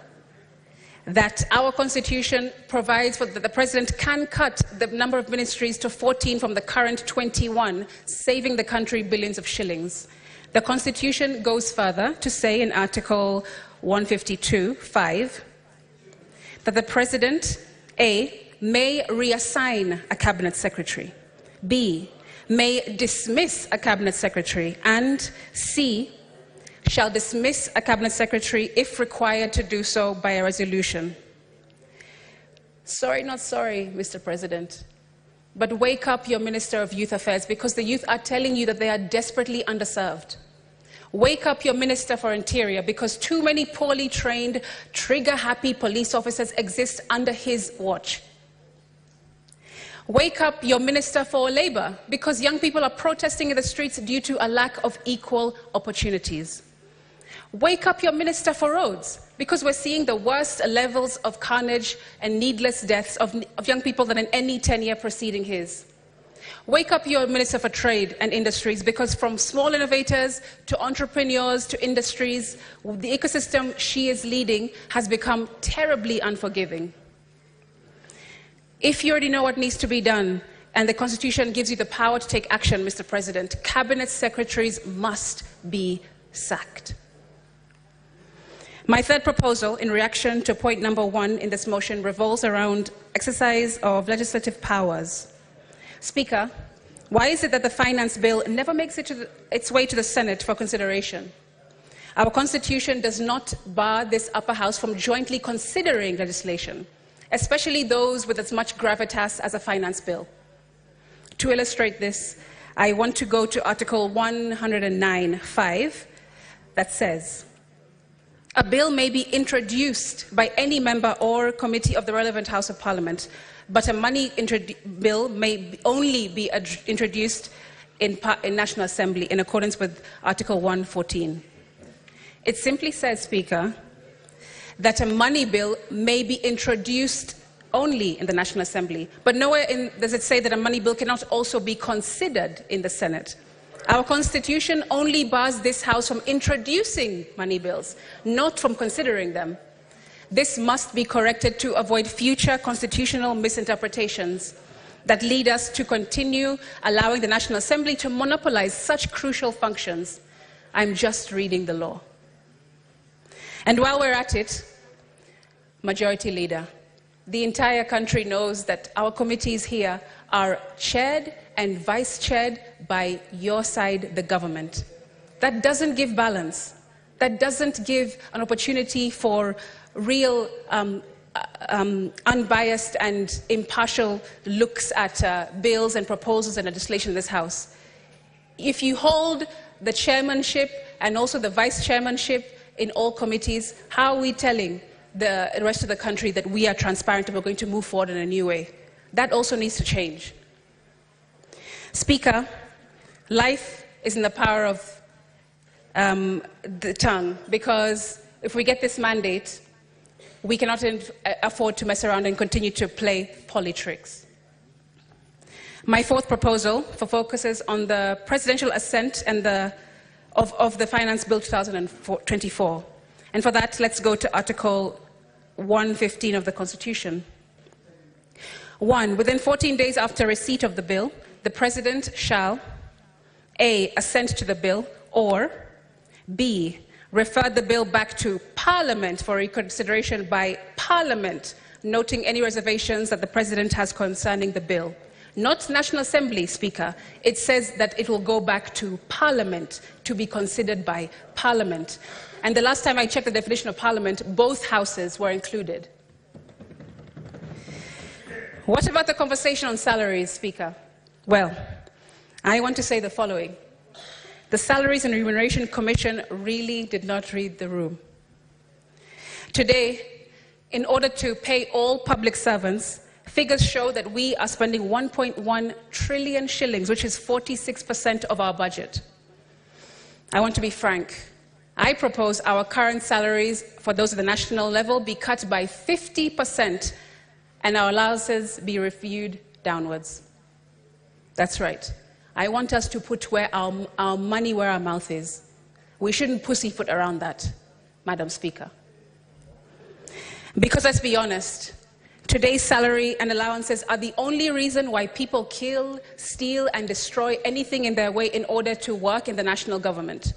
that our Constitution provides that the President can cut the number of ministries to 14 from the current 21, saving the country billions of shillings. The Constitution goes further to say in Article 152(5) that the President, A, may reassign a Cabinet Secretary, B, may dismiss a Cabinet Secretary, and C, shall dismiss a Cabinet Secretary if required to do so by a resolution. Sorry, not sorry, Mr. President, but wake up your Minister of Youth Affairs, because the youth are telling you that they are desperately underserved. Wake up your Minister for Interior, because too many poorly trained, trigger-happy police officers exist under his watch. Wake up your Minister for Labour, because young people are protesting in the streets due to a lack of equal opportunities. Wake up your Minister for Roads, because we're seeing the worst levels of carnage and needless deaths of young people than in any tenure preceding his. Wake up your Minister for Trade and Industries, because from small innovators to entrepreneurs to industries, the ecosystem she is leading has become terribly unforgiving. If you already know what needs to be done, and the Constitution gives you the power to take action, Mr. President, Cabinet Secretaries must be sacked. My third proposal, in reaction to point number 1 in this motion, revolves around exercise of legislative powers. Speaker, Why is it that the finance bill never makes it its way to the Senate for consideration? Our Constitution does not bar this upper house from jointly considering legislation, especially those with as much gravitas as a finance bill. To illustrate this, I want to go to Article 109(5) that says, a bill may be introduced by any member or committee of the relevant House of Parliament, but a money bill may only be introduced in National Assembly in accordance with Article 114. It simply says, Speaker, that a money bill may be introduced only in the National Assembly, but nowhere does it say that a money bill cannot also be considered in the Senate. Our Constitution only bars this House from introducing money bills, not from considering them. This must be corrected to avoid future constitutional misinterpretations that lead us to continue allowing the National Assembly to monopolize such crucial functions. I'm just reading the law. And while we're at it, Majority Leader, the entire country knows that our committees here are chaired and vice-chaired by your side, the government. That doesn't give balance. That doesn't give an opportunity for real unbiased and impartial looks at bills and proposals and legislation in this House. If you hold the chairmanship and also the vice chairmanship in all committees, how are we telling the rest of the country that we are transparent and we're going to move forward in a new way? That also needs to change. Speaker, life is in the power of the tongue, because if we get this mandate, we cannot afford to mess around and continue to play politricks. My fourth proposal focuses on the presidential assent and of the Finance Bill 2024. And for that, let's go to Article 115 of the Constitution. 1. Within 14 days after receipt of the bill, the President shall A. assent to the bill, or B. refer the bill back to Parliament for reconsideration by Parliament, noting any reservations that the President has concerning the bill. Not National Assembly, Speaker. It says that it will go back to Parliament to be considered by Parliament. And the last time I checked the definition of Parliament, both houses were included. What about the conversation on salaries, Speaker? Well, I want to say the following. The Salaries and Remuneration Commission really did not read the room. Today, in order to pay all public servants, figures show that we are spending 1.1 trillion shillings, which is 46% of our budget. I want to be frank. I propose our current salaries for those at the national level be cut by 50% and our allowances be reviewed downwards. That's right. I want us to put our money where our mouth is. We shouldn't pussyfoot around that, Madam Speaker. Because let's be honest, today's salary and allowances are the only reason why people kill, steal, and destroy anything in their way in order to work in the national government.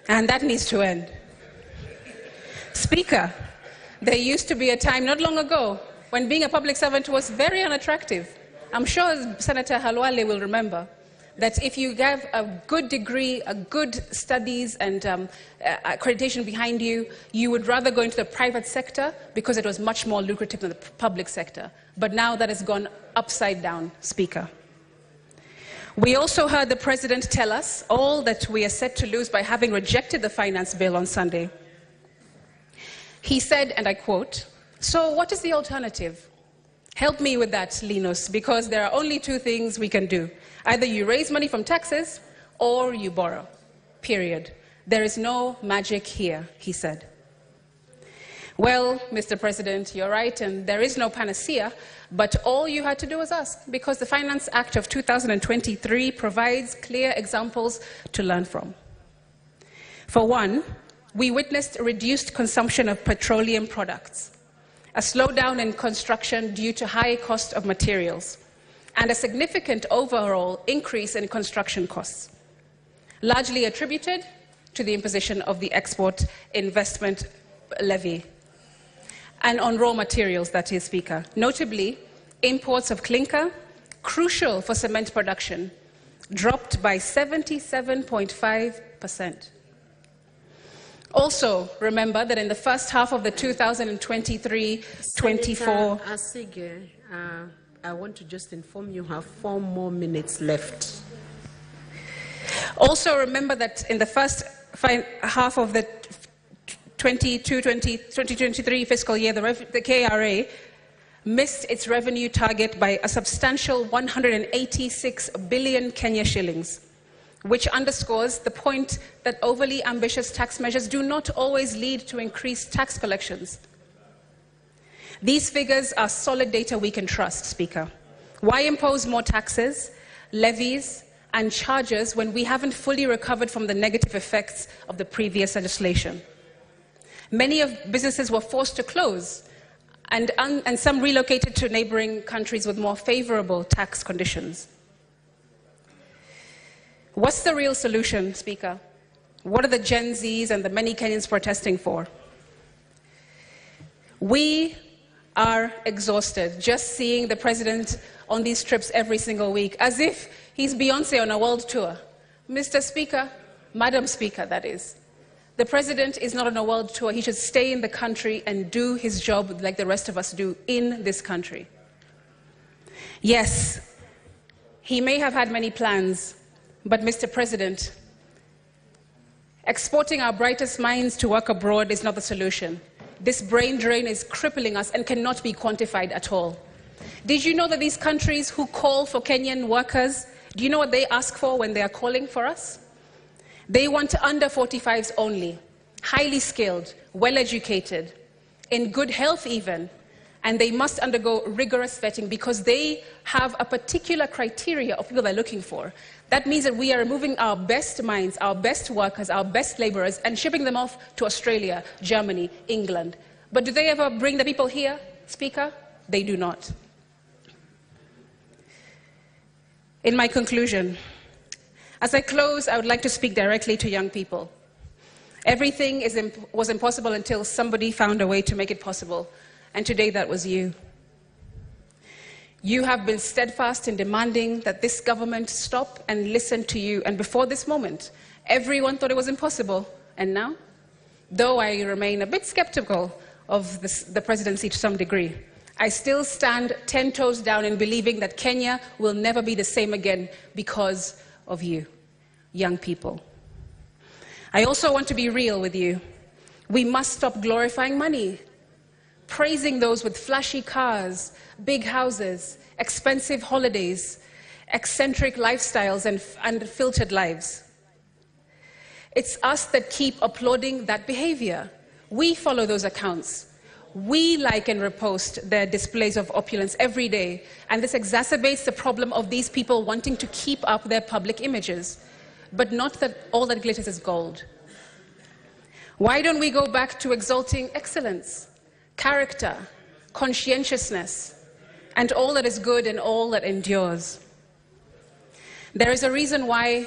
And that needs to end. Speaker, there used to be a time not long ago when being a public servant was very unattractive. I'm sure Senator Halwale will remember that if you have a good degree, a good studies and accreditation behind you, you would rather go into the private sector because it was much more lucrative than the public sector. But now that has gone upside down, Speaker. We also heard the President tell us all that we are set to lose by having rejected the finance bill on Sunday. He said, and I quote, "So what is the alternative? Help me with that, Linus, because there are only two things we can do. Either you raise money from taxes or you borrow, period. There is no magic here," he said. Well, Mr. President, you're right, and there is no panacea, but all you had to do was ask, because the Finance Act of 2023 provides clear examples to learn from. For one, we witnessed a reduced consumption of petroleum products, a slowdown in construction due to high cost of materials, and a significant overall increase in construction costs, largely attributed to the imposition of the export investment levy, and on raw materials, that is, Speaker. Notably, imports of clinker, crucial for cement production, dropped by 77.5%. Also, remember that in the first half of the 2023-24... Asige, I want to just inform you have 4 more minutes left. Also, remember that in the first half of the 2023 fiscal year, the KRA missed its revenue target by a substantial 186 billion Kenya shillings, which underscores the point that overly ambitious tax measures do not always lead to increased tax collections. These figures are solid data we can trust, Speaker. Why impose more taxes, levies, and charges when we haven't fully recovered from the negative effects of the previous legislation? Many of businesses were forced to close, and some relocated to neighboring countries with more favorable tax conditions. What's the real solution, Speaker? What are the Gen Zs and the many Kenyans protesting for? We are exhausted just seeing the president on these trips every single week, as if he's Beyonce on a world tour. Mr. Speaker, Madam Speaker, that is. The president is not on a world tour. He should stay in the country and do his job like the rest of us do in this country. Yes, he may have had many plans, but Mr. President, exporting our brightest minds to work abroad is not the solution. This brain drain is crippling us and cannot be quantified at all. Did you know that these countries who call for Kenyan workers, do you know what they ask for when they are calling for us? They want under 45s only, highly skilled, well-educated, in good health even, and they must undergo rigorous vetting because they have a particular criteria of people they're looking for. That means that we are removing our best minds, our best workers, our best laborers, and shipping them off to Australia, Germany, England. But do they ever bring the people here, Speaker? They do not. In my conclusion, as I close, I would like to speak directly to young people. Everything was impossible until somebody found a way to make it possible, and today that was you. You have been steadfast in demanding that this government stop and listen to you, and before this moment, everyone thought it was impossible, and now? Though I remain a bit skeptical of the presidency to some degree, I still stand 10 toes down in believing that Kenya will never be the same again because of you, young people. I also want to be real with you. We must stop glorifying money, praising those with flashy cars, big houses, expensive holidays, eccentric lifestyles, and filtered lives. It's us that keep applauding that behavior. We follow those accounts. We like and repost their displays of opulence every day, and this exacerbates the problem of these people wanting to keep up their public images. But not that all that glitters is gold. Why don't we go back to exalting excellence, character, conscientiousness, and all that is good and all that endures? There is a reason why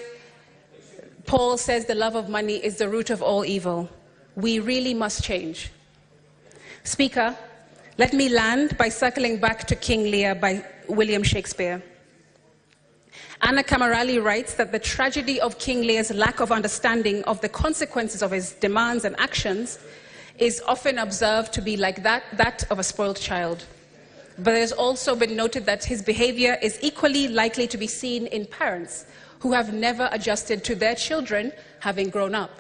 Paul says the love of money is the root of all evil. We really must change. Speaker, let me land by circling back to King Lear by William Shakespeare. Anna Camerali writes that the tragedy of King Lear's lack of understanding of the consequences of his demands and actions is often observed to be like that of a spoiled child. But it has also been noted that his behavior is equally likely to be seen in parents who have never adjusted to their children having grown up.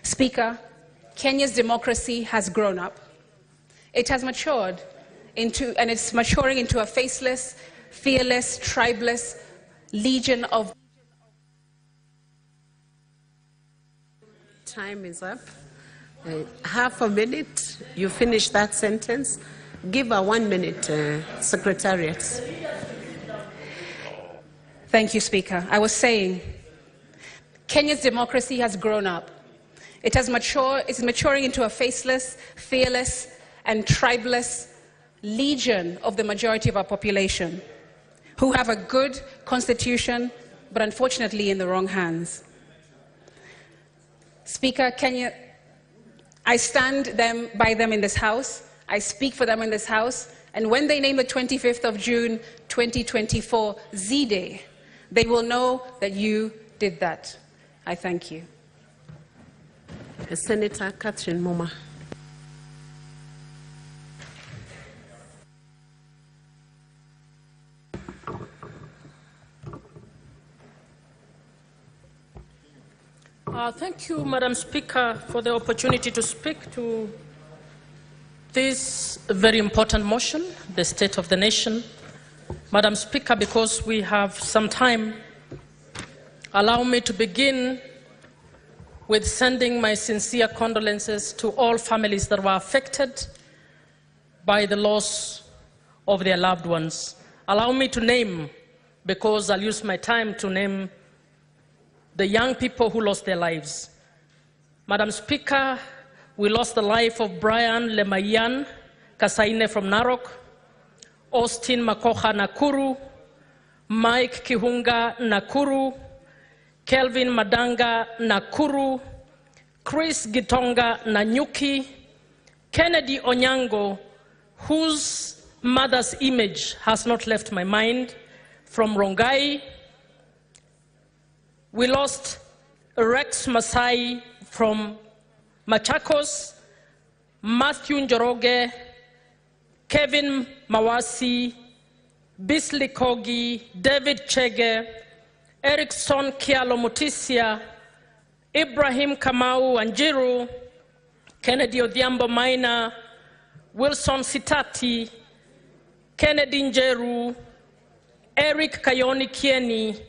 Speaker, Kenya's democracy has grown up. It has matured and it's maturing into a faceless, fearless, tribeless legion of... Time is up. Half a minute, you finish that sentence. Give a 1 minute, Secretariat. Thank you, Speaker. I was saying, Kenya's democracy has grown up. It has matured, it's maturing into a faceless, fearless, and tribeless legion of the majority of our population, who have a good constitution, but unfortunately in the wrong hands. Speaker, Kenya, I stand by them in this House, I speak for them in this House, and when they name the 25th of June 2024 Z-Day, they will know that you did that. I thank you. Senator Catherine Moma. Thank you, Madam Speaker, for the opportunity to speak to this very important motion, the State of the Nation. Madam Speaker, because we have some time, allow me to begin with sending my sincere condolences to all families that were affected by the loss of their loved ones. Allow me to name, because I'll use my time to name the young people who lost their lives. Madam Speaker, we lost the life of Brian Lemayan Kasaine from Narok, Austin Makoha Nakuru, Mike Kihunga Nakuru, Kelvin Madanga Nakuru, Chris Gitonga Nanyuki, Kennedy Onyango, whose mother's image has not left my mind, from Rongai. We lost Rex Masai from Machakos, Matthew Njoroge, Kevin Mawasi, Bisley Kogi, David Chege, Erickson Kialo Mutisia, Ibrahim Kamau Anjiru, Kennedy Odhiambo Maina, Wilson Sitati, Kennedy Njeru, Eric Kayoni Kieni,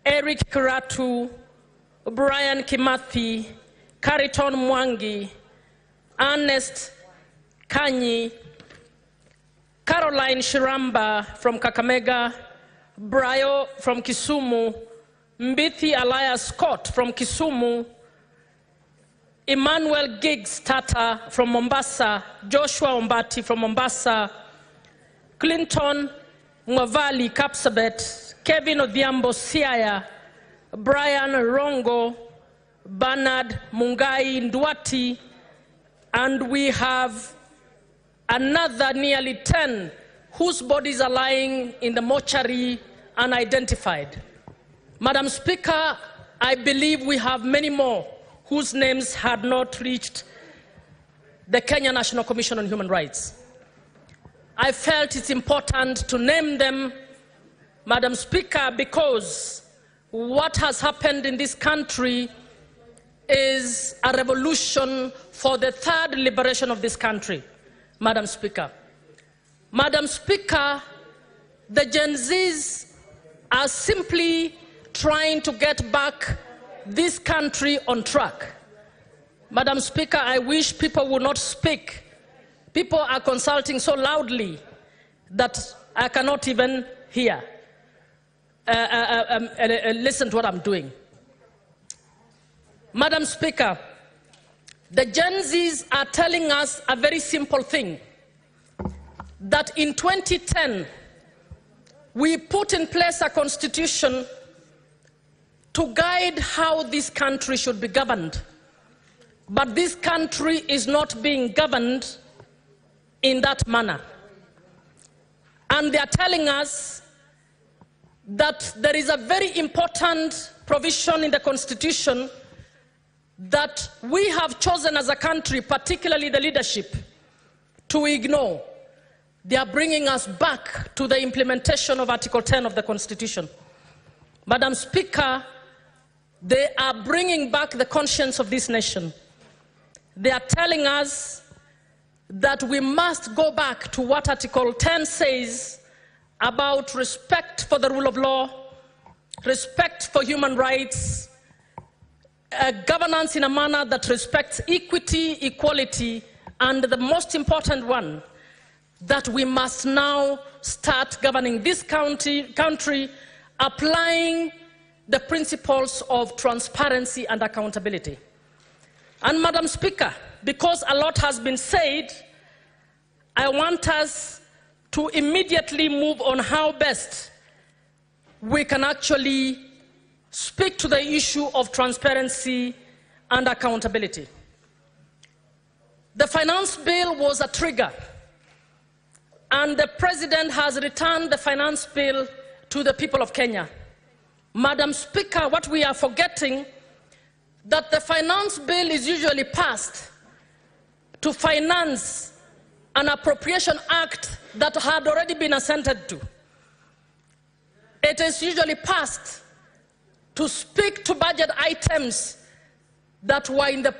Eric Kiratu, Brian Kimathi, Kariton Mwangi, Ernest Kanyi, Caroline Shiramba from Kakamega, Brayo from Kisumu, Mbithi Alaya Scott from Kisumu, Emmanuel Giggs Tata from Mombasa, Joshua Ombati from Mombasa, Clinton Mwavali Kapsabet, Kevin Odhiambo Siaya, Brian Rongo, Bernard Mungai Ndwati, and we have another nearly 10 whose bodies are lying in the mortuary unidentified. Madam Speaker, I believe we have many more whose names had not reached the Kenya National Commission on Human Rights. I felt it's important to name them, Madam Speaker, because what has happened in this country is a revolution for the third liberation of this country, Madam Speaker. Madam Speaker, the Gen Zs are simply trying to get back this country on track. Madam Speaker, I wish people would not speak. People are consulting so loudly that I cannot even hear. Listen to what I'm doing. Madam Speaker, the Gen Zs are telling us a very simple thing, that in 2010, we put in place a constitution to guide how this country should be governed. But this country is not being governed in that manner. And they are telling us that there is a very important provision in the Constitution that we have chosen as a country, particularly the leadership, to ignore. They are bringing us back to the implementation of Article 10 of the Constitution. Madam Speaker, they are bringing back the conscience of this nation. They are telling us that we must go back to what Article 10 says about respect for the rule of law, respect for human rights, governance in a manner that respects equity, equality, and the most important one, that we must now start governing this country applying the principles of transparency and accountability. And Madam Speaker, because a lot has been said, I want us to immediately move on how best we can actually speak to the issue of transparency and accountability. The finance bill was a trigger, and the President has returned the finance bill to the people of Kenya. Madam Speaker, what we are forgetting, that the finance bill is usually passed to finance an appropriation act that had already been assented to. It is usually passed to speak to budget items that were in the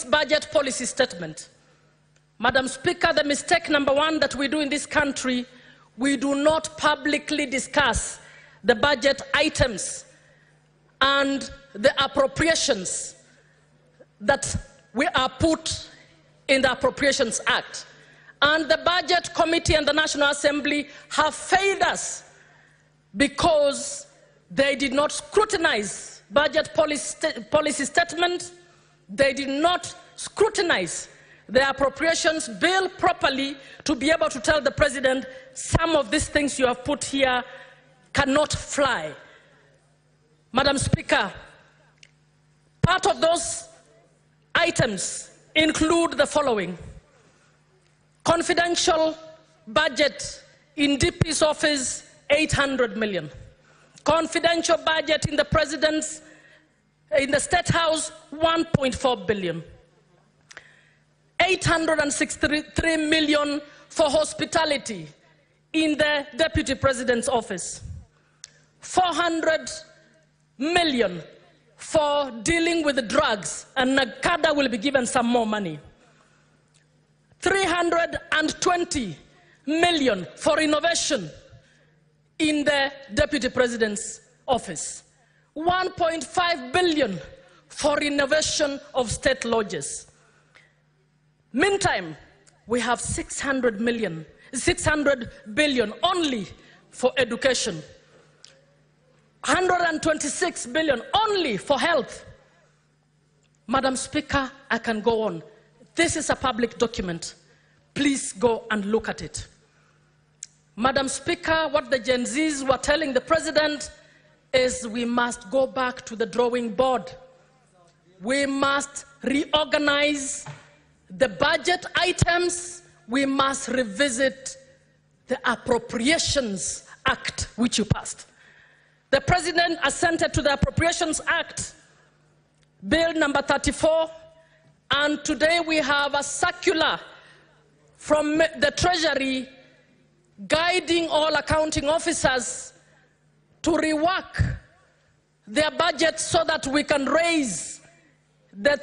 budget policy statement. Madam Speaker, the mistake number one that we do in this country, we do not publicly discuss the budget items and the appropriations that we are put in the Appropriations Act. And the Budget Committee and the National Assembly have failed us because they did not scrutinize budget policy statement, they did not scrutinize the appropriations bill properly to be able to tell the President some of these things you have put here cannot fly. Madam Speaker, part of those items include the following: confidential budget in DP's office, 800 million. Confidential budget in the President's, in the State House, 1.4 billion. 863 million for hospitality in the Deputy President's office. 400 million for dealing with the drugs, and Nakada will be given some more money. 320 million for innovation in the Deputy President's office. 1.5 billion for innovation of state lodges. Meantime, we have 600 billion only for education. 126 billion only for health. Madam Speaker, I can go on. This is a public document. Please go and look at it. Madam Speaker, what the Gen Zs were telling the President is we must go back to the drawing board. We must reorganize the budget items. We must revisit the Appropriations Act, which you passed. The President assented to the Appropriations Act, Bill number 34, and today we have a circular from the Treasury guiding all accounting officers to rework their budgets so that we can raise the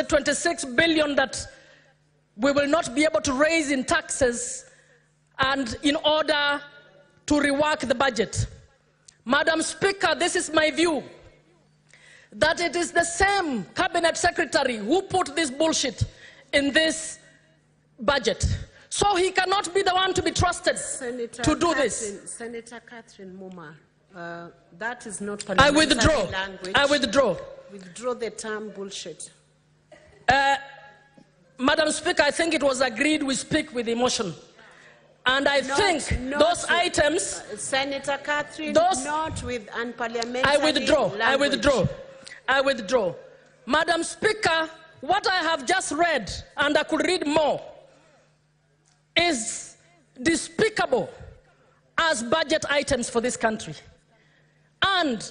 26 billion that we will not be able to raise in taxes, and in order to rework the budget. Madam Speaker, this is my view, that it is the same cabinet secretary who put this bullshit in this budget. So he cannot be the one to be trusted to do this. Senator Catherine Muma, that is not I parliamentary withdraw. language. I withdraw. Withdraw the term bullshit. Madam Speaker, I think it was agreed we speak with emotion. And I think those items... Senator Catherine, not with unparliamentary I withdraw. language. I withdraw. I withdraw. Madam Speaker, what I have just read, and I could read more, is despicable as budget items for this country. And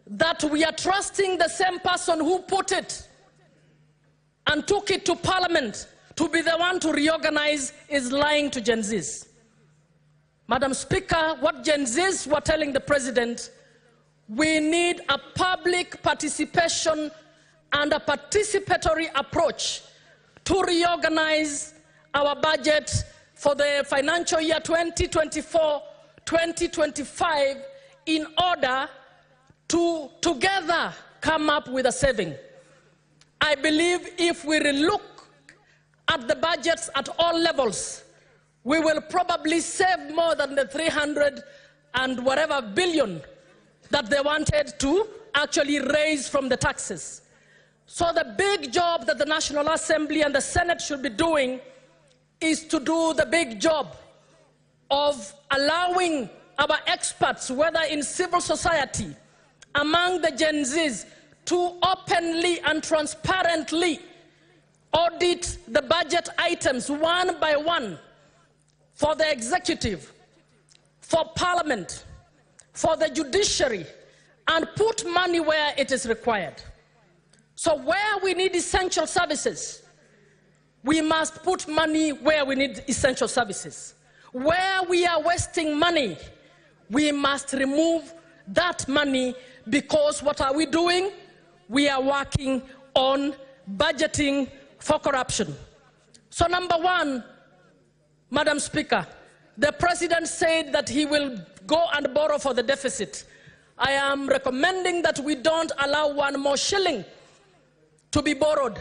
that we are trusting the same person who put it and took it to Parliament to be the one to reorganize is lying to Gen Zs. Madam Speaker, what Gen Zs were telling the President, we need a public participation and a participatory approach to reorganize our budget for the financial year 2024-2025 in order to together come up with a saving. I believe if we relook at the budgets at all levels, we will probably save more than the 300 and whatever billion that they wanted to actually raise from the taxes. So the big job that the National Assembly and the Senate should be doing is to do the big job of allowing our experts, whether in civil society, among the Gen Zs, to openly and transparently audit the budget items one by one for the executive, for Parliament, for the judiciary and put money where it is required. So where we need essential services, we must put money where we need essential services. Where we are wasting money, we must remove that money, because what are we doing? We are working on budgeting for corruption. So number one, Madam Speaker, the President said that he will go and borrow for the deficit. I am recommending that we don't allow one more shilling to be borrowed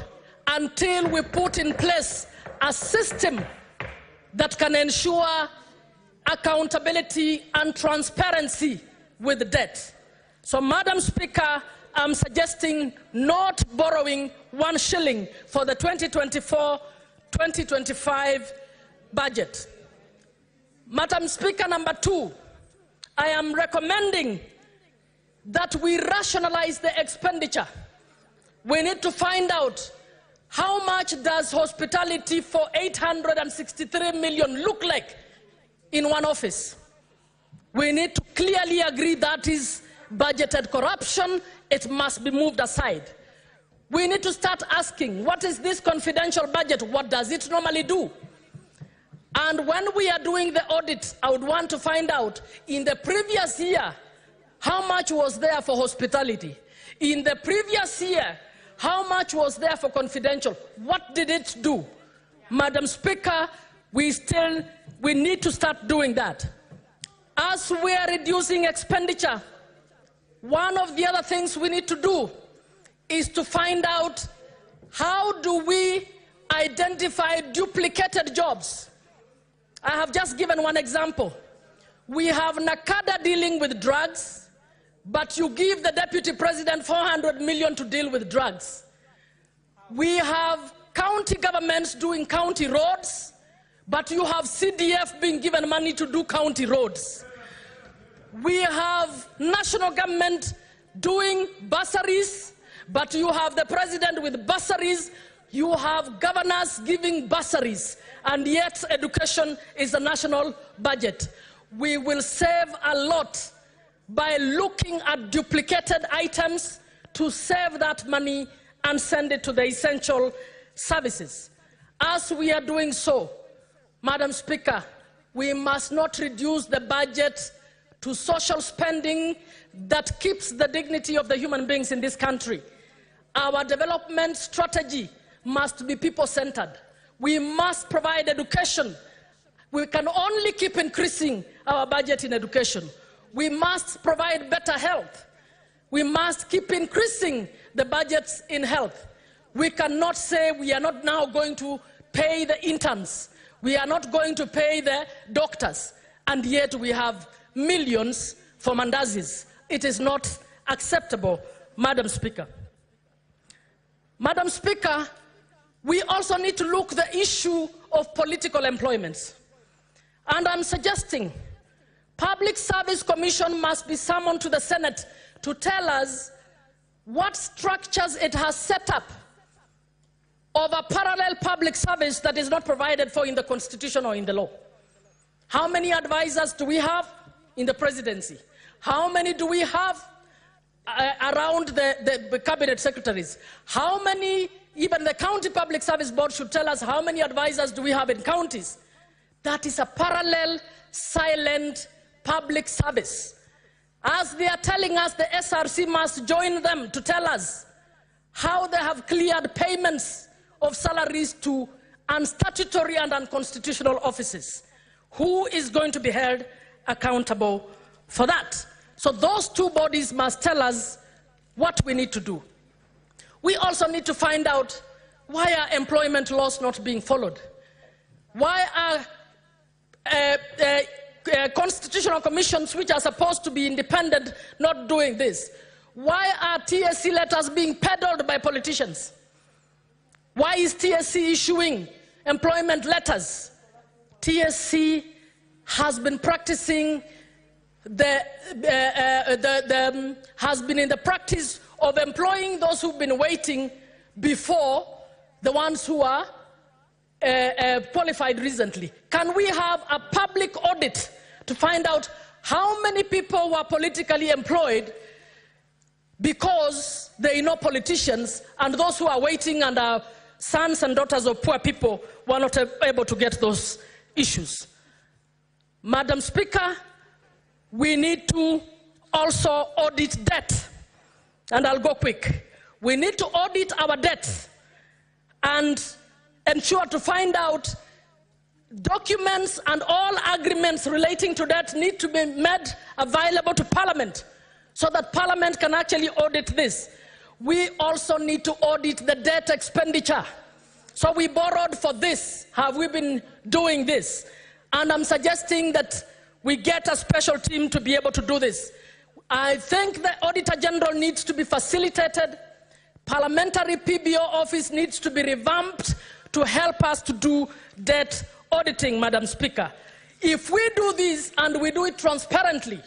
until we put in place a system that can ensure accountability and transparency with debt. So, Madam Speaker, I'm suggesting not borrowing 1 shilling for the 2024-2025 budget. Madam Speaker, number 2, I am recommending that we rationalize the expenditure. We need to find out how much does hospitality for 863 million look like in one office. We need to clearly agree that is budgeted corruption. It must be moved aside. We need to start asking, what is this confidential budget? What does it normally do? And when we are doing the audit, I would want to find out, in the previous year, how much was there for hospitality? In the previous year, how much was there for confidential? What did it do? Madam Speaker, we need to start doing that. As we are reducing expenditure, one of the other things we need to do is to find out, how do we identify duplicated jobs? I have just given one example. We have Nakada dealing with drugs, but you give the Deputy President 400 million to deal with drugs. We have county governments doing county roads, but you have CDF being given money to do county roads. We have national government doing bursaries, but you have the President with bursaries. You have governors giving bursaries, and yet education is a national budget. We will save a lot by looking at duplicated items to save that money and send it to the essential services. As we are doing so, Madam Speaker, we must not reduce the budget to social spending that keeps the dignity of the human beings in this country. Our development strategy must be people-centered. We must provide education. We can only keep increasing our budget in education. We must provide better health. We must keep increasing the budgets in health. We cannot say we are not now going to pay the interns. We are not going to pay the doctors, and yet we have millions for mandazis. It is not acceptable, Madam Speaker. Madam Speaker, we also need to look at the issue of political employments. And I'm suggesting Public Service Commission must be summoned to the Senate to tell us what structures it has set up of a parallel public service that is not provided for in the Constitution or in the law. How many advisors do we have in the presidency? How many do we have around the cabinet secretaries? How many, even the county public service board should tell us how many advisors do we have in counties? That is a parallel, silent public service. As they are telling us, the SRC must join them to tell us how they have cleared payments of salaries to unstatutory and unconstitutional offices. Who is going to be held accountable for that? So those two bodies must tell us what we need to do. We also need to find out, why are employment laws not being followed? Why are constitutional commissions, which are supposed to be independent, not doing this? Why are TSC letters being peddled by politicians? Why is TSC issuing employment letters? TSC has been practicing has been in the practice of employing those who've been waiting before the ones who are qualified recently. Can we have a public audit to find out how many people were politically employed because they know politicians, and those who are waiting and are sons and daughters of poor people were not able to get those issues. Madam Speaker, we need to also audit debt. And I'll go quick. We need to audit our debts and ensure to find out documents and all agreements relating to that need to be made available to Parliament so that Parliament can actually audit this. We also need to audit the debt expenditure. So we borrowed for this. Have we been doing this? And I'm suggesting that we get a special team to be able to do this. I think the Auditor General needs to be facilitated. Parliamentary PBO office needs to be revamped to help us to do debt auditing, Madam Speaker. If we do this and we do it transparently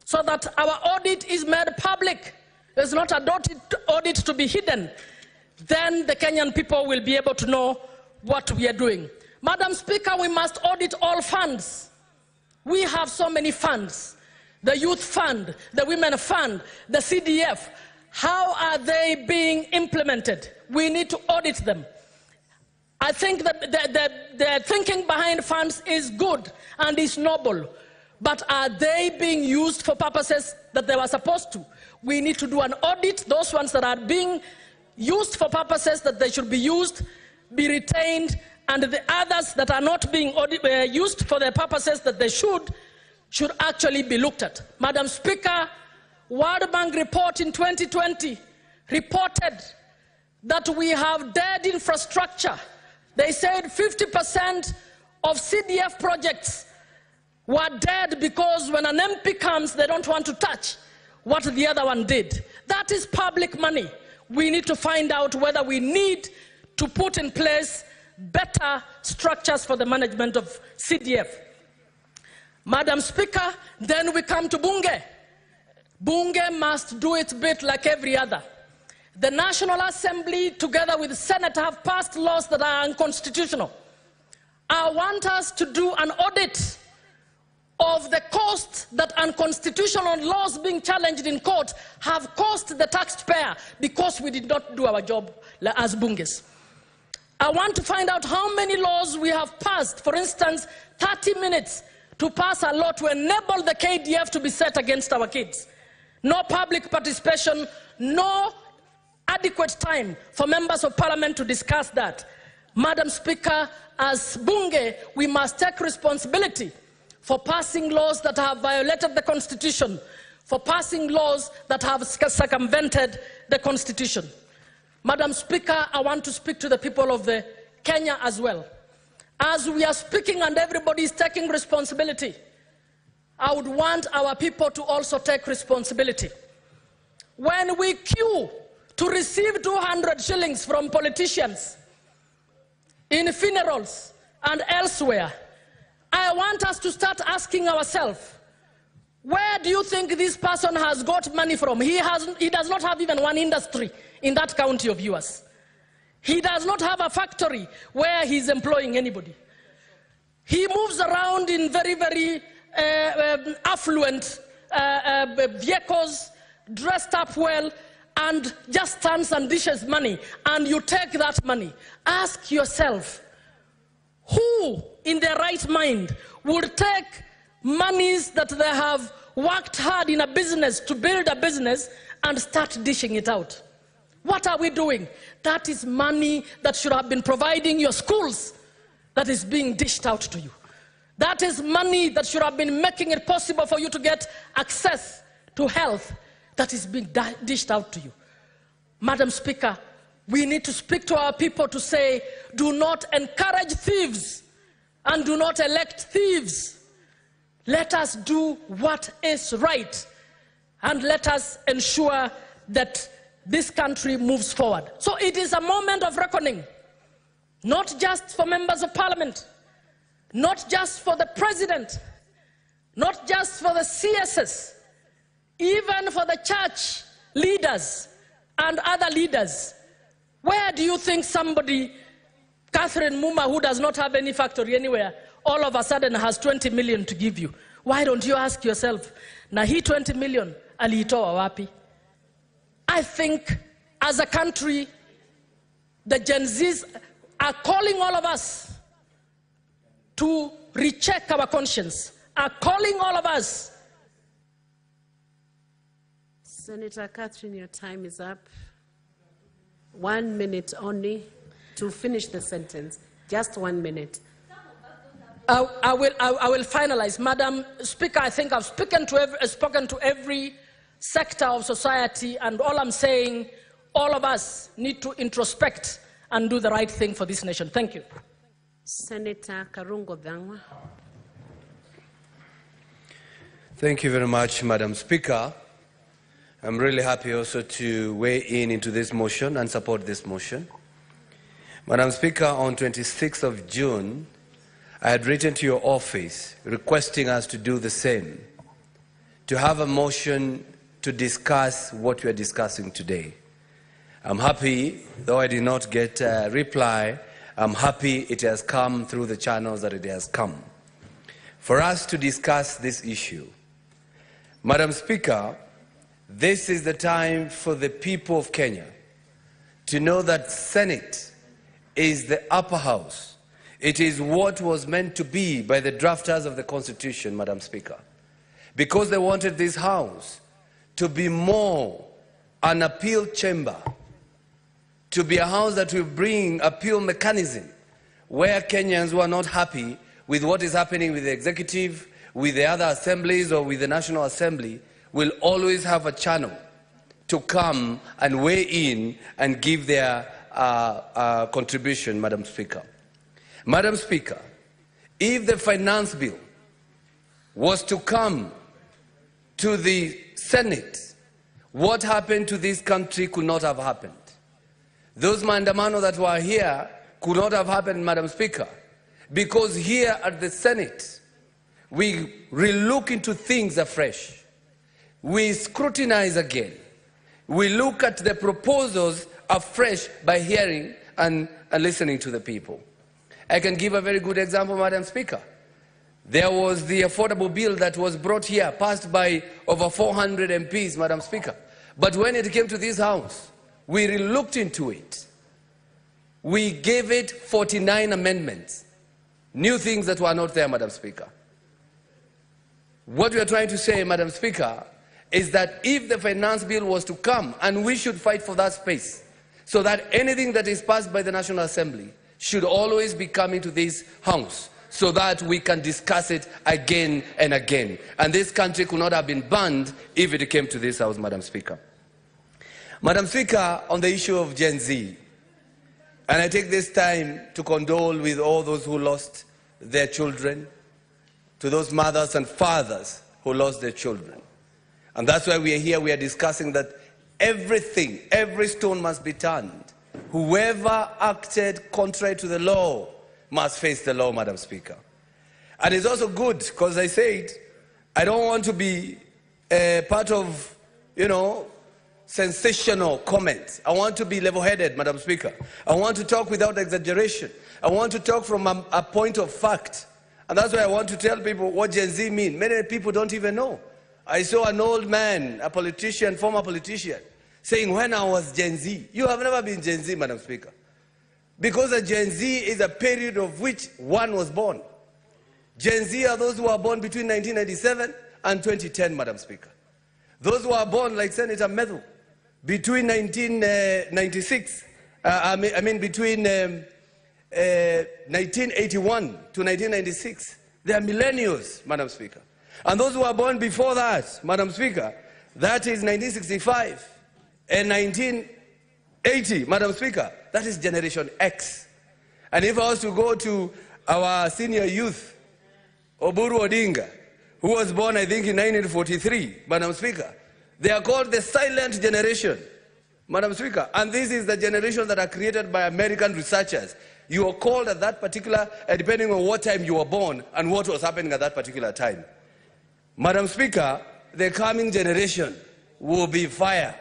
so that our audit is made public, there's not an audit to be hidden, then the Kenyan people will be able to know what we are doing. Madam Speaker, we must audit all funds. We have so many funds. The Youth Fund, the Women Fund, the CDF. How are they being implemented? We need to audit them. I think that the thinking behind funds is good and is noble, but are they being used for purposes that they were supposed to? We need to do an audit. Those ones that are being used for purposes that they should be used, be retained, and the others that are not being used for the purposes that they should actually be looked at. Madam Speaker, World Bank report in 2020 reported that we have dead infrastructure. They said 50% of CDF projects were dead because when an MP comes, they don't want to touch what the other one did. That is public money. We need to find out whether we need to put in place better structures for the management of CDF. Madam Speaker, then we come to Bunge. Bunge must do its bit like every other. The National Assembly, together with the Senate, have passed laws that are unconstitutional. I want us to do an audit of the cost that unconstitutional laws being challenged in court have cost the taxpayer because we did not do our job as Bunges. I want to find out how many laws we have passed. For instance, 30 minutes to pass a law to enable the KDF to be set against our kids. No public participation, no adequate time for members of Parliament to discuss that. Madam Speaker, as Bunge, we must take responsibility for passing laws that have violated the Constitution, for passing laws that have circumvented the Constitution. Madam Speaker, I want to speak to the people of Kenya as well. As we are speaking and everybody is taking responsibility, I would want our people to also take responsibility. When we queue to receive 200 shillings from politicians in funerals and elsewhere, I want us to start asking ourselves, where do you think this person has got money from? He does not have even one industry in that county of yours. He does not have a factory where he's employing anybody. He moves around in very, very affluent vehicles, dressed up well, and just stands and dishes money, and you take that money. Ask yourself, who in their right mind would take monies that they have worked hard in a business to build a business and start dishing it out? What are we doing? That is money that should have been providing your schools that is being dished out to you. That is money that should have been making it possible for you to get access to health that is being dished out to you. Madam Speaker, we need to speak to our people to say, do not encourage thieves and do not elect thieves. Let us do what is right and let us ensure that this country moves forward. So it is a moment of reckoning, not just for members of Parliament, not just for the President, not just for the CSS, even for the church leaders and other leaders. Where do you think somebody, Catherine Muma, who does not have any factory anywhere, all of a sudden has 20 million to give you? Why don't you ask yourself, na hii 20 million aliitoa wapi? I think as a country, the Gen Zs are calling all of us to recheck our conscience, are calling all of us. Senator Catherine, your time is up. 1 minute only to finish the sentence. Just 1 minute. I will finalize. Madam Speaker, I think I've spoken to every sector of society, and all I'm saying, all of us need to introspect and do the right thing for this nation. Thank you. Senator Karungo Dhangwa. Thank you very much, Madam Speaker. I'm really happy also to weigh in into this motion and support this motion. Madam Speaker, on 26th of June, I had written to your office requesting us to do the same, to have a motion to discuss what we are discussing today. I'm happy, though I did not get a reply, I'm happy it has come through the channels that it has come, for us to discuss this issue. Madam Speaker, this is the time for the people of Kenya to know that Senate is the upper house. It is what was meant to be by the drafters of the Constitution, Madam Speaker, because they wanted this house to be more an appeal chamber, to be a house that will bring appeal mechanism where Kenyans who are not happy with what is happening with the executive, with the other assemblies or with the National Assembly will always have a channel to come and weigh in and give their contribution, Madam Speaker. Madam Speaker, if the finance bill was to come to the Senate, what happened to this country could not have happened. Those maandamano that were here could not have happened, Madam Speaker, because here at the Senate, we relook into things afresh. We scrutinize again. We look at the proposals afresh by hearing and listening to the people. I can give a very good example, Madam Speaker. There was the affordable bill that was brought here, passed by over 400 MPs, Madam Speaker. But when it came to this House, we relooked into it. We gave it 49 amendments, new things that were not there, Madam Speaker. What we are trying to say, Madam Speaker, is that if the finance bill was to come, and we should fight for that space, so that anything that is passed by the National Assembly should always be coming to this House, so that we can discuss it again and again. And this country could not have been banned if it came to this House, Madam Speaker. Madam Speaker, on the issue of Gen Z, and I take this time to condole with all those who lost their children, to those mothers and fathers who lost their children. And that's why we are here, we are discussing that everything, every stone must be turned. Whoever acted contrary to the law must face the law, Madam Speaker. And it's also good, because I said, I don't want to be part of, sensational comments. I want to be level-headed, Madam Speaker. I want to talk without exaggeration. I want to talk from a point of fact. And that's why I want to tell people what Gen Z means. Many people don't even know. I saw an old man, a politician, former politician, saying, when I was Gen Z. You have never been Gen Z, Madam Speaker. Because a Gen Z is a period of which one was born. Gen Z are those who were born between 1997 and 2010, Madam Speaker. Those who are born, like Senator Medhu, between 1996, between 1981 to 1996, they are millennials, Madam Speaker. And those who were born before that, Madam Speaker, that is 1965 and 1980, Madam Speaker, that is Generation X. And if I was to go to our senior youth, Oburu Odinga, who was born, I think, in 1943, Madam Speaker, they are called the silent generation, Madam Speaker. And this is the generation that are created by American researchers. You are called at that particular, depending on what time you were born and what was happening at that particular time. Madam Speaker, the coming generation will be fire,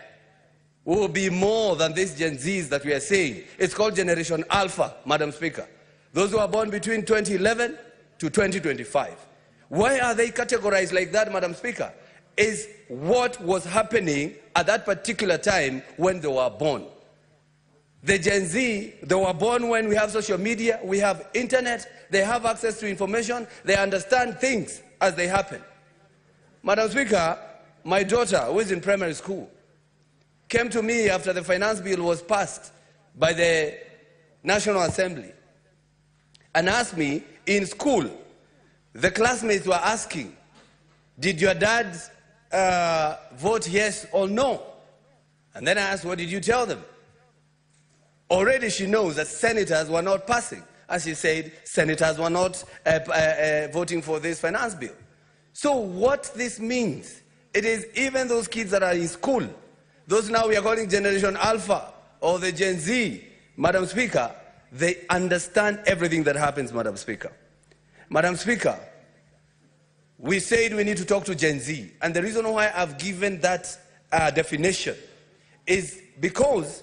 will be more than these Gen Zs that we are saying. It's called Generation Alpha, Madam Speaker. Those who are born between 2011 to 2025. Why are they categorized like that, Madam Speaker? Is what was happening at that particular time when they were born. The Gen Z, they were born when we have social media, we have internet, they have access to information, they understand things as they happen. Madam Speaker, my daughter, who is in primary school, came to me after the finance bill was passed by the National Assembly and asked me, in school, the classmates were asking, did your dad vote yes or no? And then I asked, what did you tell them? Already she knows that senators were not passing. As she said, senators were not voting for this finance bill. So what this means, it is even those kids that are in school, those now we are calling Generation Alpha or the Gen Z, Madam Speaker, they understand everything that happens, Madam Speaker. Madam Speaker, we said we need to talk to Gen Z. And the reason why I've given that definition is because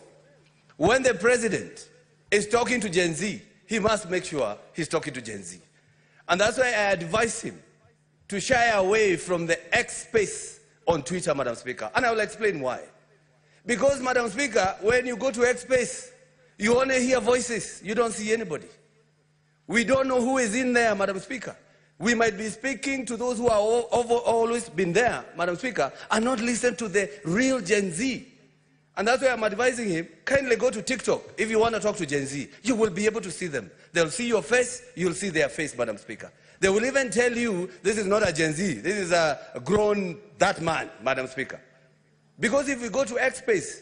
when the president is talking to Gen Z, he must make sure he's talking to Gen Z. And that's why I advise him to shy away from the X space on Twitter, Madam Speaker. And I will explain why. Because, Madam Speaker, when you go to X space, you only hear voices. You don't see anybody. We don't know who is in there, Madam Speaker. We might be speaking to those who are always been there, Madam Speaker, and not listen to the real Gen Z. And that's why I'm advising him, kindly go to TikTok. If you want to talk to Gen Z, you will be able to see them. They'll see your face, you'll see their face, Madam Speaker. They will even tell you, this is not a Gen Z, this is a grown, that man, Madam Speaker. Because if we go to X space,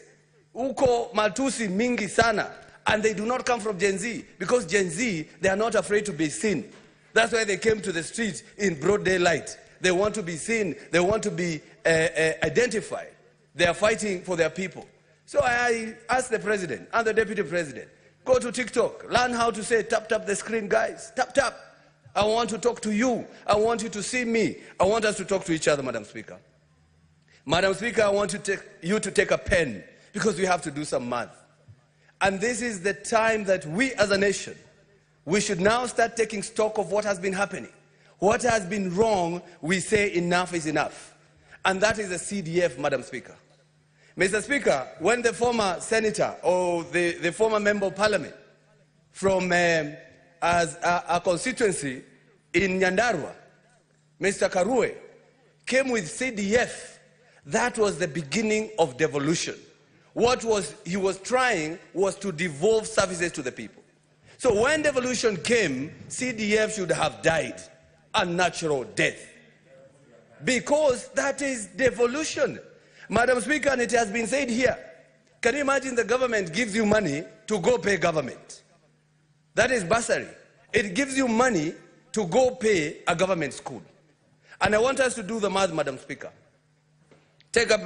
uko matusi mingi sana, and they do not come from Gen Z, because Gen Z, they are not afraid to be seen. That's why they came to the streets in broad daylight. They want to be seen, they want to be identified. They are fighting for their people. So I asked the president and the deputy president, go to TikTok, learn how to say tap tap the screen, guys, tap tap. I want to talk to you. I want you to see me. I want us to talk to each other, Madam Speaker. Madam Speaker, I want you to take a pen because we have to do some math. And this is the time that we as a nation, we should now start taking stock of what has been happening. What has been wrong, we say enough is enough. And that is the CDF, Madam Speaker. Mr. Speaker, when the former senator or the former member of parliament from as a constituency in Nyandarua, Mr. Karue, came with CDF, that was the beginning of devolution. What he was trying was to devolve services to the people. So when devolution came, CDF should have died a natural death. Because that is devolution. Madam Speaker, and it has been said here, can you imagine the government gives you money to go pay government? That is bursary. It gives you money to go pay a government school. And I want us to do the math, Madam Speaker. Take a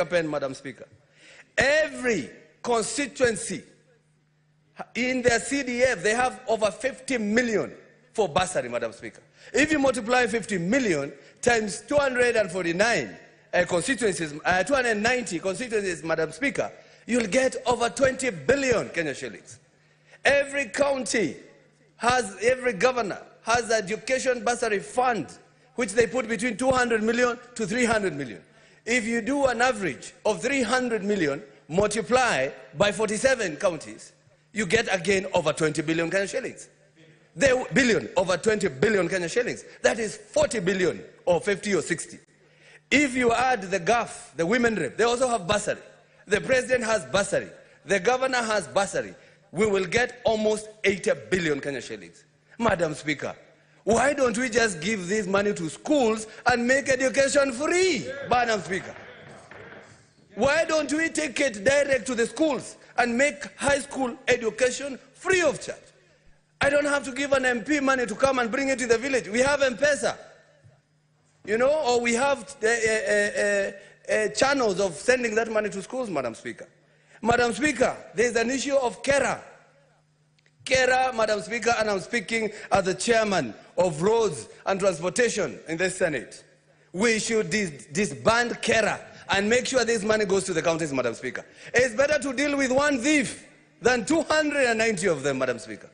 pen, Madam Speaker. Every constituency in their CDF, they have over 50 million for bursary, Madam Speaker. If you multiply 50 million times 249 constituencies, 290 constituencies, Madam Speaker, you'll get over 20 billion Kenya shillings. Every county has, every governor has an education bursary fund, which they put between 200 million to 300 million. If you do an average of 300 million, multiply by 47 counties, you get again over 20 billion Kenya shillings. Over 20 billion Kenya shillings. That is 40 billion or 50 or 60. If you add the GAF, the women rep, they also have bursary. The president has bursary. The governor has bursary. We will get almost 80 billion Kenya shillings. Madam Speaker, why don't we just give this money to schools and make education free, Madam Speaker? Why don't we take it direct to the schools and make high school education free of charge? I don't have to give an MP money to come and bring it to the village. We have M-Pesa, you know, or we have channels of sending that money to schools, Madam Speaker. Madam Speaker, there is an issue of KERA. KERA, Madam Speaker, and I'm speaking as the chairman of Roads and Transportation in the Senate. We should disband KERA and make sure this money goes to the counties, Madam Speaker. It's better to deal with one thief than 290 of them, Madam Speaker.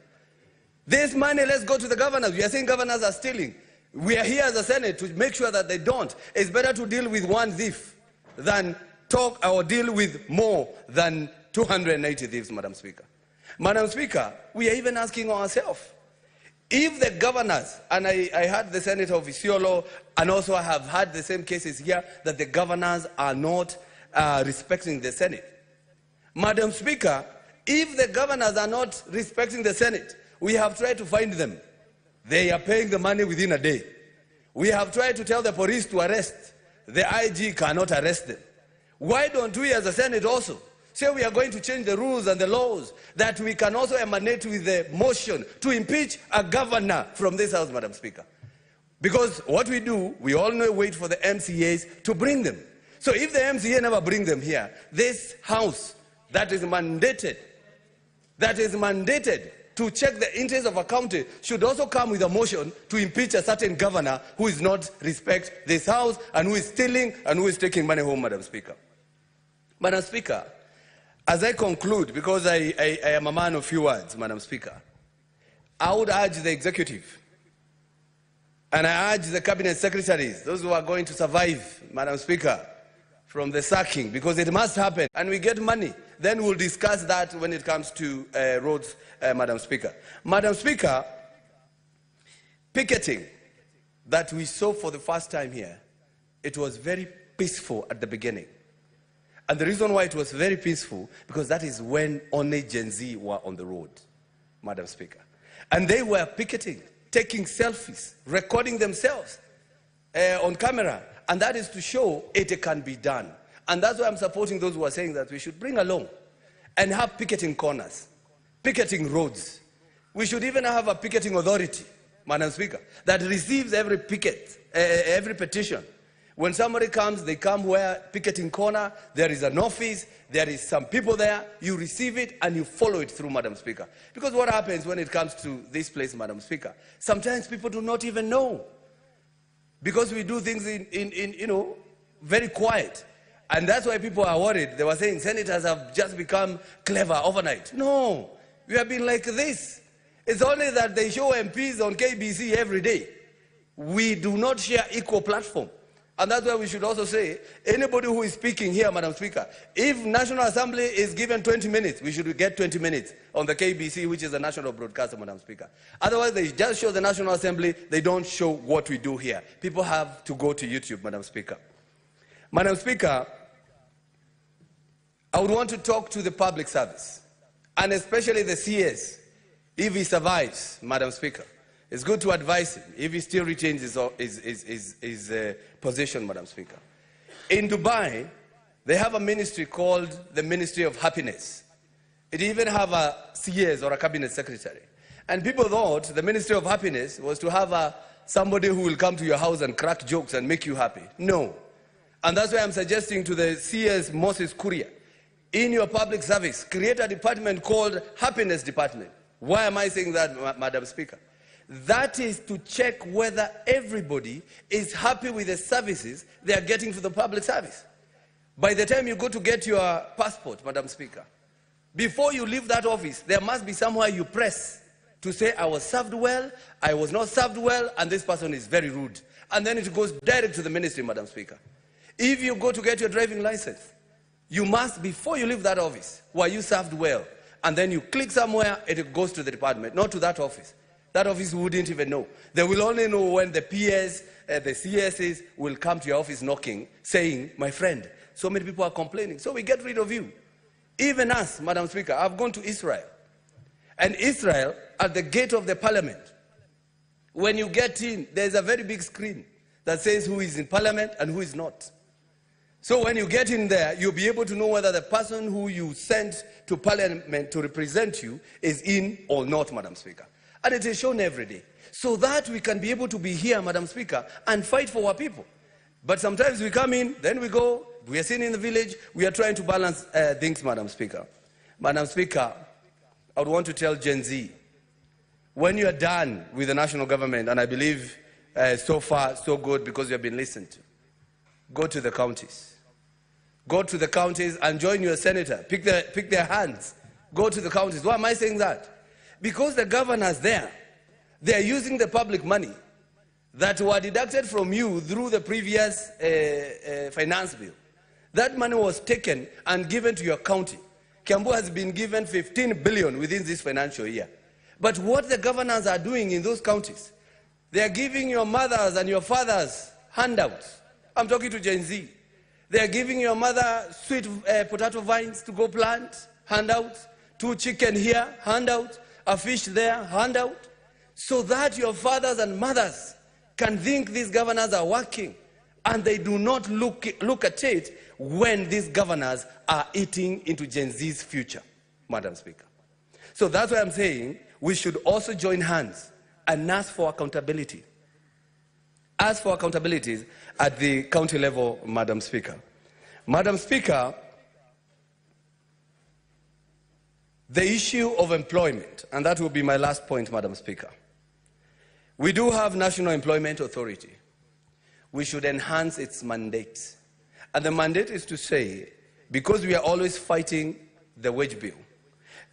This money, let's go to the governors. We are saying governors are stealing. We are here as a Senate to make sure that they don't. It's better to deal with one thief than talk or deal with more than 280 thieves, Madam Speaker. Madam Speaker, we are even asking ourselves, if the governors, and I heard the Senator of Isiolo, and also I have had the same cases here, that the governors are not respecting the Senate. Madam Speaker, if the governors are not respecting the Senate, we have tried to find them. They are paying the money within a day. We have tried to tell the police to arrest. The IG cannot arrest them. Why don't we as a Senate also say we are going to change the rules and the laws that we can also emanate with the motion to impeach a governor from this House, Madam Speaker? Because what we do, we all know, wait for the MCAs to bring them. So if the MCA never bring them here, this House that is mandated to check the interests of a county should also come with a motion to impeach a certain governor who is not respect this House and who is stealing and who is taking money home, Madam Speaker. Madam Speaker, as I conclude, because I am a man of few words, Madam Speaker, I would urge the executive and I urge the cabinet secretaries, those who are going to survive, Madam Speaker, from the sacking, because it must happen, and we get money. Then we'll discuss that when it comes to roads, Madam Speaker. Madam Speaker, picketing that we saw for the first time here, it was very peaceful at the beginning. And the reason why it was very peaceful, because that is when only Gen Z were on the road, Madam Speaker. And they were picketing, taking selfies, recording themselves on camera. And that is to show it can be done. And that's why I'm supporting those who are saying that we should bring along and have picketing corners, picketing roads. We should even have a picketing authority, Madam Speaker, that receives every petition. When somebody comes, they come where picketing corner, there is an office, there is some people there, you receive it and you follow it through, Madam Speaker. Because what happens when it comes to this place, Madam Speaker, sometimes people do not even know. Because we do things in very quiet. And that's why people are worried. They were saying senators have just become clever overnight. No, we have been like this. It's only that they show MPs on KBC every day. We do not share equal platform. And that's why we should also say, anybody who is speaking here, Madam Speaker, if National Assembly is given 20 minutes, we should get 20 minutes on the KBC, which is the national broadcaster, Madam Speaker. Otherwise, they just show the National Assembly, they don't show what we do here. People have to go to YouTube, Madam Speaker. Madam Speaker, I would want to talk to the public service, and especially the CS, if he survives, Madam Speaker. It's good to advise him if he still retains his position, Madam Speaker. In Dubai, they have a ministry called the Ministry of Happiness. It even have a CS or a cabinet secretary. And people thought the Ministry of Happiness was to have somebody who will come to your house and crack jokes and make you happy. No. And that's why I'm suggesting to the CS Moses Kuria, in your public service, create a department called Happiness Department. Why am I saying that, Madam Speaker? That is to check whether everybody is happy with the services they are getting for the public service. By the time you go to get your passport, Madam Speaker, before you leave that office, there must be somewhere you press to say, I was served well, I was not served well, and this person is very rude. And then it goes direct to the ministry, Madam Speaker. If you go to get your driving license, you must, before you leave that office, were you served well? And then you click somewhere, it goes to the department, not to that office. That office wouldn't even know. They will only know when the PS, the CSs will come to your office knocking, saying, my friend, so many people are complaining, so we get rid of you. Even us, Madam Speaker, I've gone to Israel. And Israel, at the gate of the parliament, when you get in, there's a very big screen that says who is in parliament and who is not. So when you get in there, you'll be able to know whether the person who you sent to parliament to represent you is in or not, Madam Speaker. And it is shown every day. So that we can be able to be here, Madam Speaker, and fight for our people. But sometimes we come in, then we go, we are seen in the village, we are trying to balance things, Madam Speaker. Madam Speaker, I would want to tell Gen Z, when you are done with the national government, and I believe so far so good because you have been listened to, go to the counties. Go to the counties and join your senator. Pick their hands. Go to the counties. Why am I saying that? Because the governors there, they are using the public money that were deducted from you through the previous finance bill. That money was taken and given to your county. Kiambu has been given 15 billion within this financial year. But what the governors are doing in those counties, they are giving your mothers and your fathers handouts. I'm talking to Gen Z. They are giving your mother sweet potato vines to go plant, handouts, 2 chicken here, handout, a fish there, handout, so that your fathers and mothers can think these governors are working, and they do not look at it when these governors are eating into Gen Z's future, Madam Speaker. So that's why I'm saying we should also join hands and ask for accountability. Ask for accountabilities at the county level, Madam Speaker. Madam Speaker, the issue of employment, and that will be my last point, Madam Speaker. We do have National Employment Authority. We should enhance its mandate. And the mandate is to say, because we are always fighting the wage bill,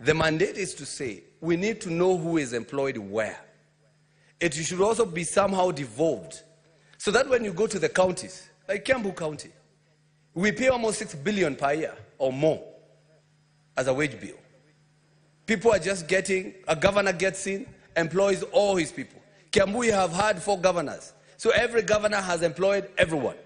the mandate is to say we need to know who is employed where. It should also be somehow devolved, so that when you go to the counties, like Kiambu County, we pay almost 6 billion per year or more as a wage bill. People are just getting, a governor gets in, employs all his people. Kiambu, you have had 4 governors. So every governor has employed everyone.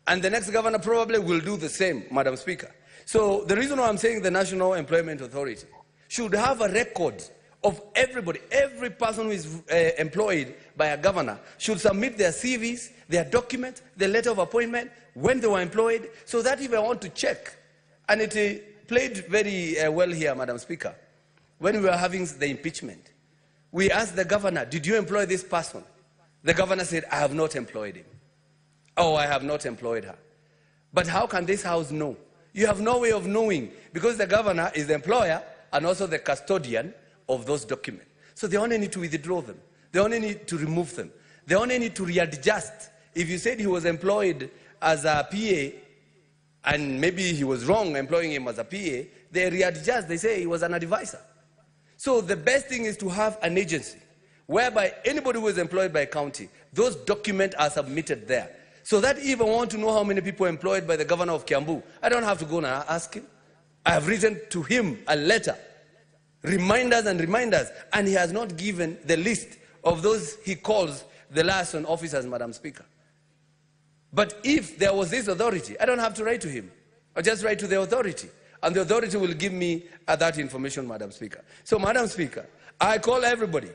And the next governor probably will do the same, Madam Speaker. So the reason why I'm saying the National Employment Authority should have a record of everybody, every person who is employed by a governor should submit their CVs, their documents, their letter of appointment, when they were employed, so that if I want to check, and it played very well here, Madam Speaker, when we were having the impeachment, we asked the governor, did you employ this person? The governor said, I have not employed him. Oh, I have not employed her. But how can this house know? You have no way of knowing, because the governor is the employer and also the custodian of those documents. So they only need to withdraw them. They only need to remove them. They only need to readjust. If you said he was employed as a PA, and maybe he was wrong employing him as a PA, they readjust. They say he was an advisor. So the best thing is to have an agency whereby anybody who is employed by a county, those documents are submitted there. So that if I want to know how many people are employed by the governor of Kiambu, I don't have to go and ask him. I have written to him a letter, reminders and reminders, and he has not given the list of those he calls the liaison officers, Madam Speaker. But if there was this authority, I don't have to write to him. I just write to the authority, and the authority will give me that information, Madam Speaker. So, Madam Speaker, I call everybody,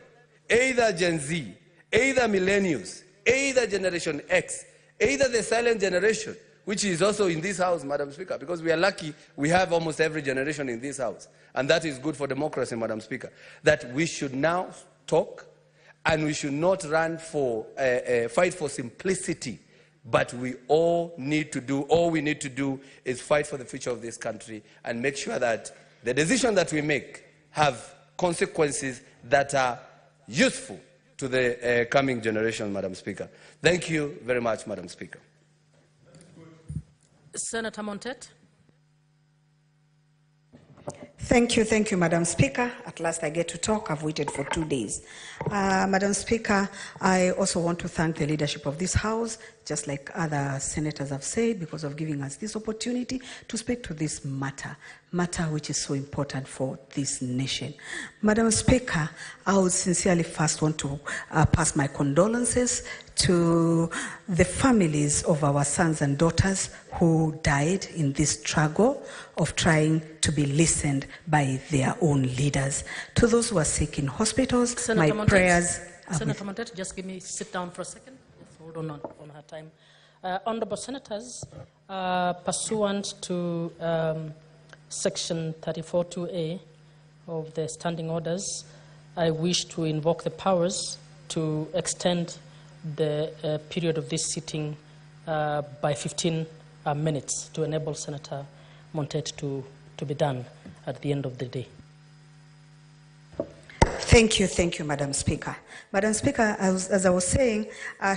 either Gen Z, either millennials, either Generation X, either the silent generation, which is also in this house, Madam Speaker, because we are lucky we have almost every generation in this house, and that is good for democracy, Madam Speaker, that we should now talk, and we should not run for, fight for simplicity, but we all need to do, all we need to do is fight for the future of this country and make sure that the decisions that we make have consequences that are useful to the coming generation, Madam Speaker. Thank you very much, Madam Speaker. Senator Montet. Thank you, Madam Speaker. At last I get to talk. I've waited for 2 days. Madam Speaker, I also want to thank the leadership of this House, just like other senators have said, because of giving us this opportunity to speak to this matter which is so important for this nation. Madam Speaker, I would sincerely first want to pass my condolences to the families of our sons and daughters who died in this struggle of trying to be listened by their own leaders. To those who are sick in hospitals, Senator my Montet, prayers... Senator Montet, just sit down for a second. Let's hold on her time. Honorable Senators, pursuant to Section 34(2)A of the Standing Orders, I wish to invoke the powers to extend the period of this sitting by 15 minutes to enable Senator Montet to be done at the end of the day. Thank you, Madam Speaker. Madam Speaker, as I was saying,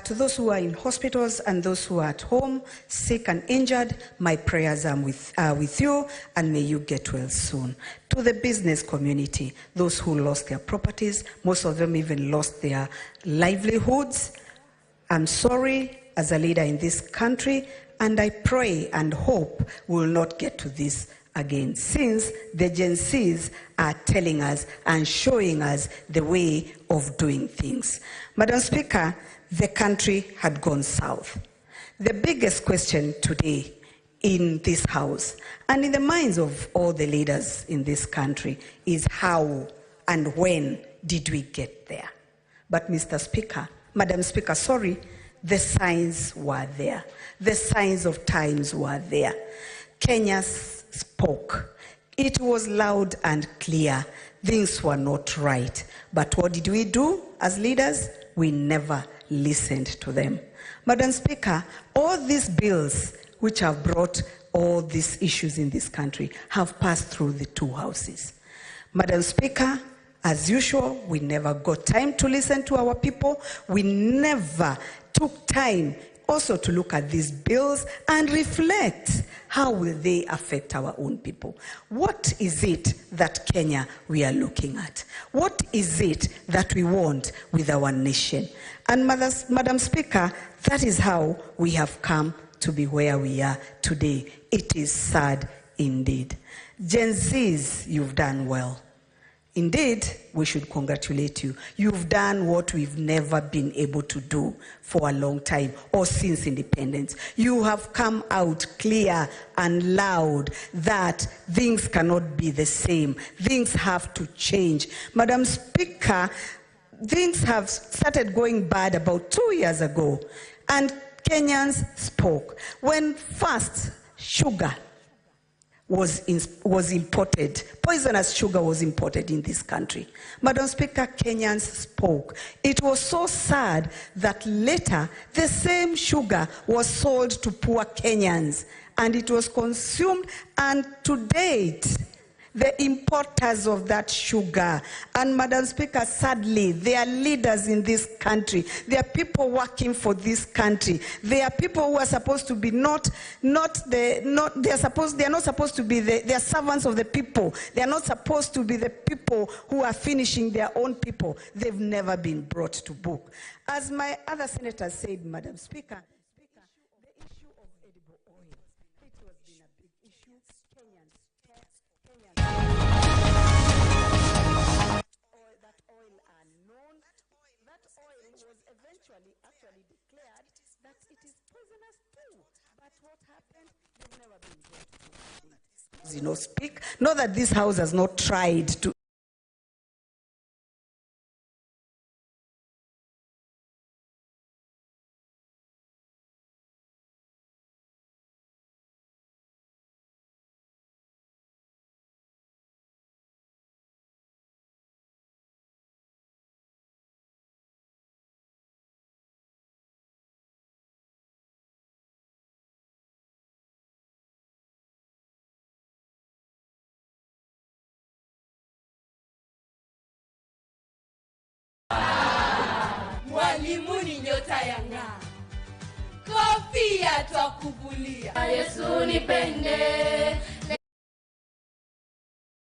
to those who are in hospitals and those who are at home, sick and injured, my prayers are with you, and may you get well soon. To the business community, those who lost their properties, most of them even lost their livelihoods, I'm sorry as a leader in this country, and I pray and hope we will not get to this again, since the Gen Zs are telling us and showing us the way of doing things. Madam Speaker, the country had gone south. The biggest question today in this House and in the minds of all the leaders in this country is how and when did we get there? But Madam Speaker, sorry, the signs were there. The signs of times were there. Kenya spoke. It was loud and clear. Things were not right. But what did we do as leaders? We never listened to them. Madam Speaker, all these bills which have brought all these issues in this country have passed through the two houses. Madam Speaker, as usual, we never got time to listen to our people. We never took time also to look at these bills and reflect how will they affect our own people. What is it that Kenya we are looking at? What is it that we want with our nation? And Madam Speaker, that is how we have come to be where we are today. It is sad indeed. Gen Zs, you've done well. Indeed, we should congratulate you. You've done what we've never been able to do for a long time or since independence. You have come out clear and loud that things cannot be the same. Things have to change. Madam Speaker, things have started going bad about 2 years ago, and Kenyans spoke. When first sugar was imported, poisonous sugar was imported in this country, Madam Speaker, Kenyans spoke. It was so sad that later the same sugar was sold to poor Kenyans and it was consumed, and to date, the importers of that sugar, and Madam Speaker, sadly, they are leaders in this country. They are people working for this country. They are people who are supposed to be they are not supposed to be they are servants of the people. They are not supposed to be the people who are finishing their own people. They've never been brought to book. As my other senators said, Madam Speaker, the issue of edible oil, it has been a big issue. That oil are known. That oil was eventually actually declared that it is poisonous too. But what happened? They've never been brought to speak. Not that this House has not tried to. Mwalimu ni nyota ya ng'aa, kofia twakuvulia. Yesu nipende,